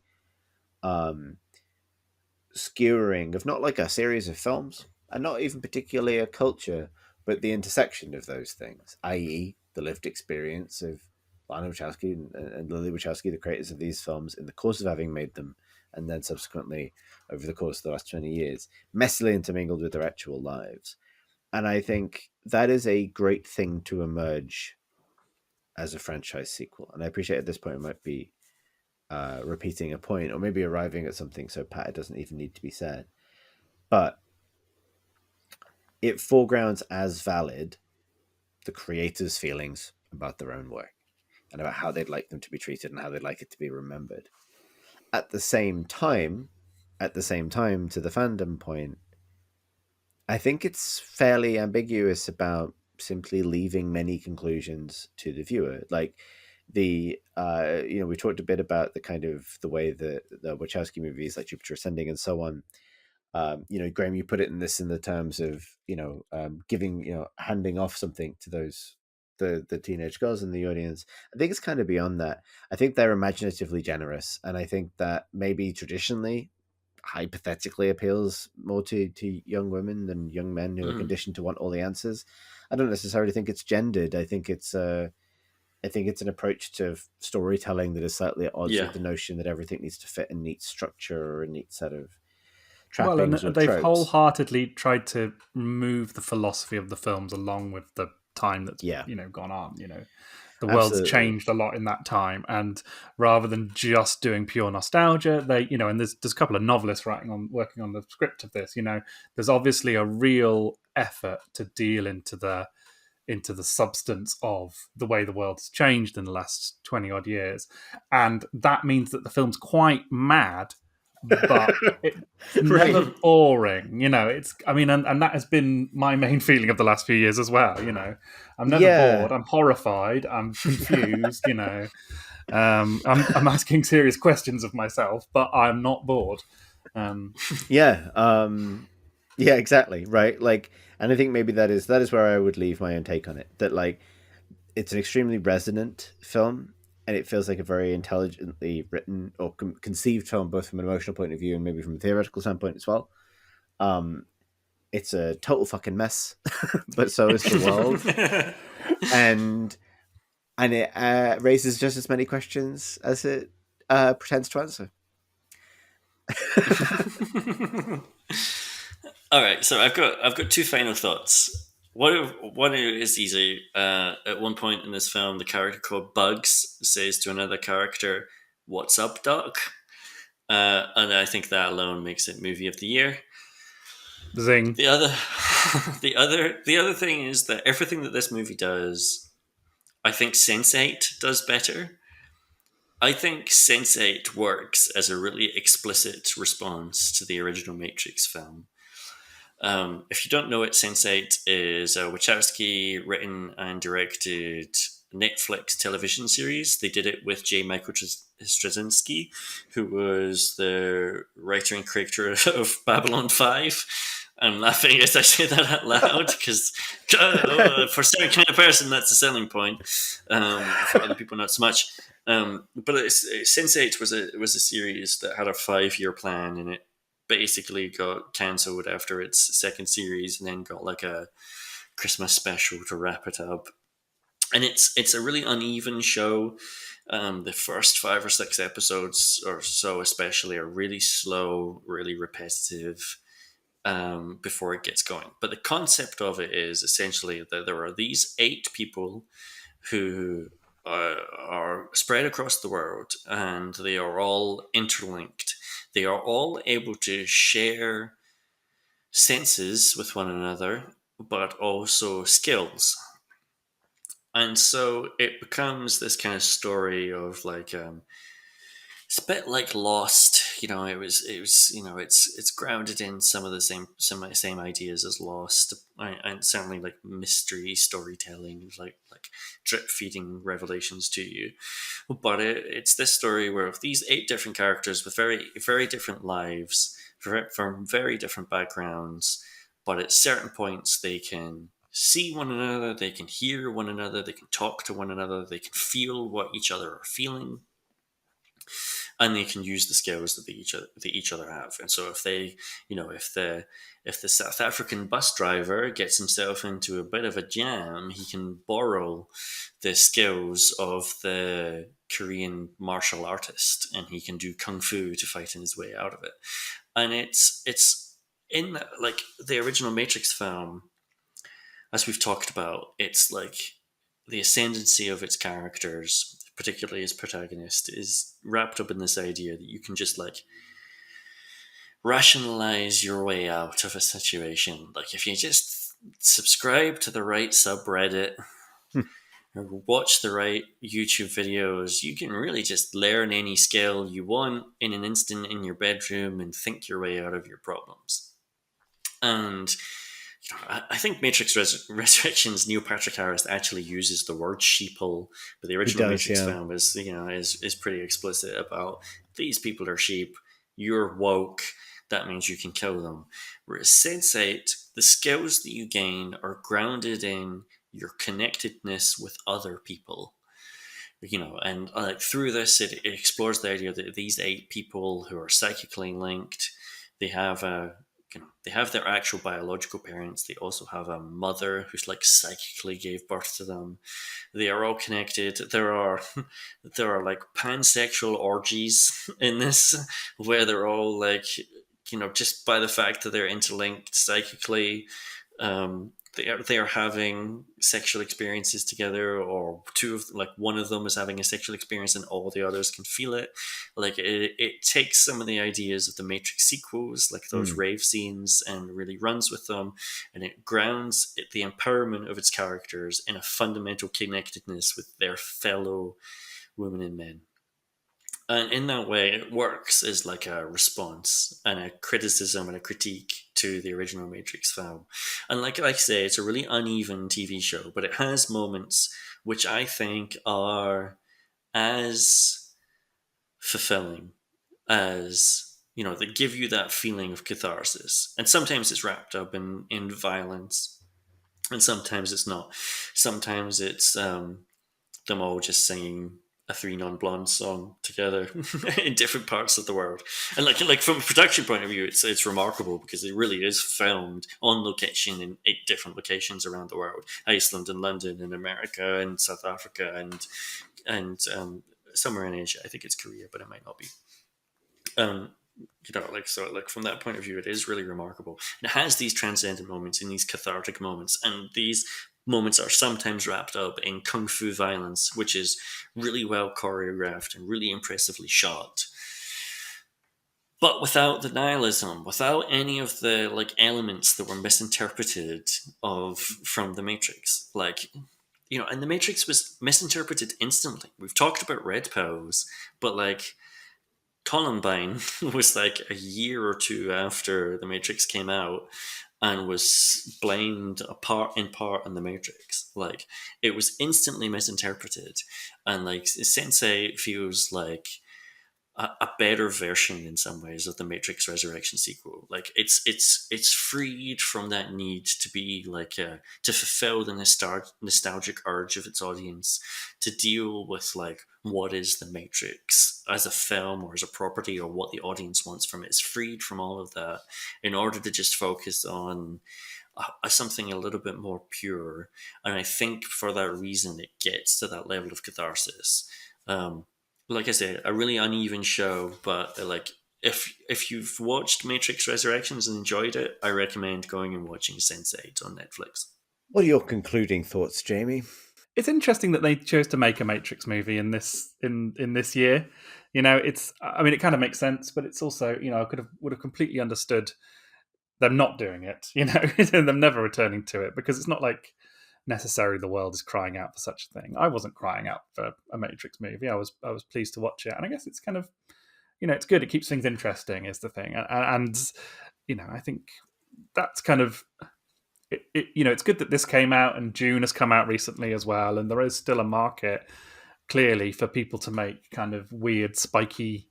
skewering of not like a series of films, and not even particularly a culture, but the intersection of those things, i.e. the lived experience of Lana Wachowski and Lily Wachowski, the creators of these films, in the course of having made them, and then subsequently over the course of the last 20 years, messily intermingled with their actual lives. And I think that is a great thing to emerge as a franchise sequel. And I appreciate at this point it might be repeating a point, or maybe arriving at something so pat it doesn't even need to be said. But it foregrounds as valid the creators' feelings about their own work and about how they'd like them to be treated and how they'd like it to be remembered. At the same time, to the fandom point, I think it's fairly ambiguous about simply leaving many conclusions to the viewer. Like we talked a bit about the kind of the way the Wachowski movies like Jupiter Ascending and so on. Graham, you put it in the terms of, giving, handing off something to those, the teenage girls in the audience. I think it's kind of beyond that. I think they're imaginatively generous. And I think that maybe traditionally, hypothetically, appeals more to young women than young men who are conditioned to want all the answers. I don't necessarily think it's gendered. I think it's an approach to storytelling that is slightly at odds with the notion that everything needs to fit a neat structure or a neat set of trappings. And they've wholeheartedly tried to move the philosophy of the films along with the time that's gone on. The world's changed a lot in that time, and rather than just doing pure nostalgia, they and there's a couple of novelists working on the script of this. There's obviously a real effort to deal into the substance of the way the world has changed in the last 20 odd years, and that means that the film's quite mad but it's never Right. boring. It's, I mean, and that has been my main feeling of the last few years as well. I'm never Yeah. bored. I'm horrified. I'm confused. I'm asking serious questions of myself, but I'm not bored. Yeah. Yeah, exactly. Right. Like, and I think maybe that is where I would leave my own take on it. That, like, it's an extremely resonant film, and it feels like a very intelligently written or conceived film, both from an emotional point of view and maybe from a theoretical standpoint as well. Um, it's a total fucking mess, but so is the world, and it raises just as many questions as it pretends to answer. All right, so I've got two final thoughts. One is easy. At one point in this film, the character called Bugs says to another character, "What's up, Doc?" And I think that alone makes it movie of the year. Zing. The other, the other thing is that everything that this movie does, I think Sense8 does better. I think Sense8 works as a really explicit response to the original Matrix film. If you don't know it, Sense8 is a Wachowski written and directed Netflix television series. They did it with J. Michael Straczynski, who was the writer and creator of Babylon 5. I'm laughing as I say that out loud because for a certain kind of person, that's a selling point. For other people, not so much. But Sense8 was a series that had a 5-year plan, and it basically got cancelled after its second series, and then got like a Christmas special to wrap it up. And it's a really uneven show. The first 5 or 6 episodes or so, especially, are really slow, really repetitive. Before it gets going. But the concept of it is essentially that there are these 8 people who are spread across the world, and they are all interlinked. They are all able to share senses with one another, but also skills. And so it becomes this kind of story of like it's a bit like Lost. It's grounded in some of the same ideas as Lost, and certainly like mystery storytelling, like drip feeding revelations to you. But it's this story where of these 8 different characters with very very different lives, from very different backgrounds, but at certain points they can see one another, they can hear one another, they can talk to one another, they can feel what each other are feeling, and they can use the skills that they each other have. And so if they, if the South African bus driver gets himself into a bit of a jam, he can borrow the skills of the Korean martial artist, and he can do kung fu to fight in his way out of it. And it's in like the original Matrix film, as we've talked about, it's like the ascendancy of its characters, particularly its protagonist, is wrapped up in this idea that you can just like rationalize your way out of a situation. Like if you just subscribe to the right subreddit or watch the right YouTube videos, you can really just learn any skill you want in an instant in your bedroom and think your way out of your problems. And I think Matrix Resurrections, Neil Patrick Harris actually uses the word sheeple, but the original Matrix film is pretty explicit about these people are sheep. You're woke. That means you can kill them. Whereas Sense8, the skills that you gain are grounded in your connectedness with other people. And through this, it explores the idea that these 8 people who are psychically linked, they have they have their actual biological parents. They also have a mother who's like psychically gave birth to them. They are all connected. There are like pansexual orgies in this, where they're all like, just by the fact that they're interlinked psychically, they are having sexual experiences together, or one of them is having a sexual experience and all the others can feel it. Like it takes some of the ideas of the Matrix sequels, like those rave scenes, and really runs with them, and it grounds the empowerment of its characters in a fundamental connectedness with their fellow women and men. And in that way, it works as like a response and a criticism and a critique to the original Matrix film. And like I say, it's a really uneven TV show, but it has moments which I think are as fulfilling as, that give you that feeling of catharsis. And sometimes it's wrapped up in violence, and sometimes it's not. Sometimes it's them all just singing a Three Non-Blondes song together in different parts of the world. And like from a production point of view, it's remarkable because it really is filmed on location in 8 different locations around the world: Iceland and London and America and South Africa and somewhere in Asia. I think it's Korea, but it might not be. From that point of view, it is really remarkable. And it has these transcendent moments and these cathartic moments, and these moments are sometimes wrapped up in kung fu violence, which is really well choreographed and really impressively shot, but without the nihilism, without any of the elements that were misinterpreted from the Matrix. And the Matrix was misinterpreted instantly. We've talked about red pills, but Columbine was a year or 2 after the Matrix came out, and was blamed in part on the Matrix. It was instantly misinterpreted, and Sensei feels like a better version in some ways of the Matrix Resurrection sequel. It's freed from that need to be to fulfill the nostalgic urge of its audience, to deal with what is the Matrix as a film or as a property, or what the audience wants from it. It's freed from all of that in order to just focus on something a little bit more pure. And I think for that reason, it gets to that level of catharsis. Like I said, a really uneven show, but if you've watched Matrix Resurrections and enjoyed it, I recommend going and watching Sense8 on Netflix. What are your concluding thoughts, Jamie? It's interesting that they chose to make a Matrix movie in this year. It kind of makes sense, but it's also, I would have completely understood them not doing it, and them never returning to it, because it's not like necessarily the world is crying out for such a thing. I wasn't crying out for a Matrix movie. I was pleased to watch it, and I guess it's kind of, it's good. It keeps things interesting, is the thing, and I think that's kind of it. It's good that this came out, and Dune has come out recently as well, and there is still a market clearly for people to make kind of weird, spiky.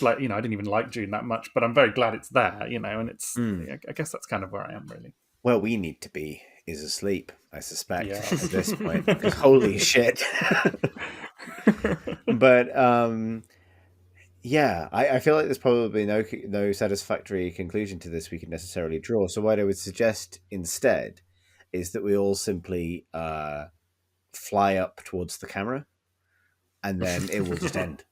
I didn't even like Dune that much, but I'm very glad it's there. And it's. I guess that's kind of where I am, really. Well, we need to be is asleep, I suspect, at this point. Because holy shit. But I feel like there's probably no satisfactory conclusion to this we can necessarily draw. So what I would suggest instead is that we all simply fly up towards the camera, and then it will just end.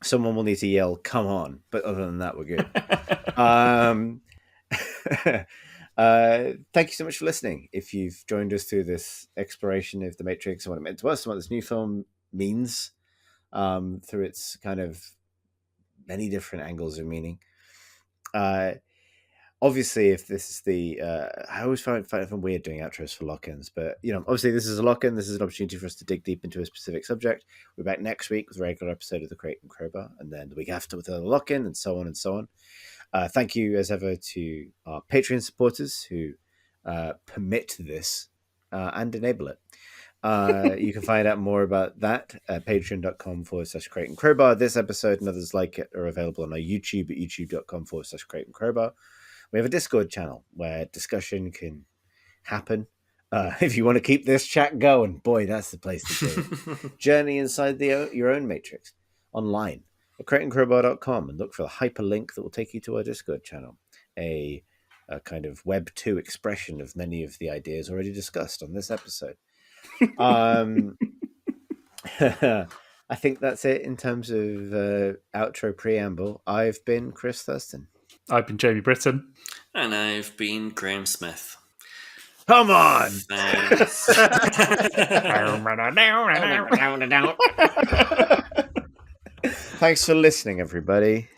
Someone will need to yell, "Come on!" But other than that, we're good. Thank you so much for listening. If you've joined us through this exploration of the Matrix and what it meant to us and what this new film means, through its kind of many different angles of meaning. Obviously, if this is I always find it weird doing outros for lock-ins, but obviously this is a lock-in. This is an opportunity for us to dig deep into a specific subject. We're back next week with a regular episode of the Crate and Crowbar, and then the week after with another lock-in, and so on and so on. Thank you, as ever, to our Patreon supporters who permit this and enable it. You can find out more about that at patreon.com/Crate and Crowbar. This episode and others like it are available on our YouTube at youtube.com/Crate and Crowbar. We have a Discord channel where discussion can happen. If you want to keep this chat going, boy, that's the place to do it. Journey inside your own Matrix online at crateandcrowbar.com and look for the hyperlink that will take you to our Discord channel, a kind of Web 2 expression of many of the ideas already discussed on this episode. I think that's it in terms of outro preamble. I've been Chris Thurston. I've been Jamie Britton. And I've been Graham Smith. Come on! Thanks. Thanks for listening, everybody.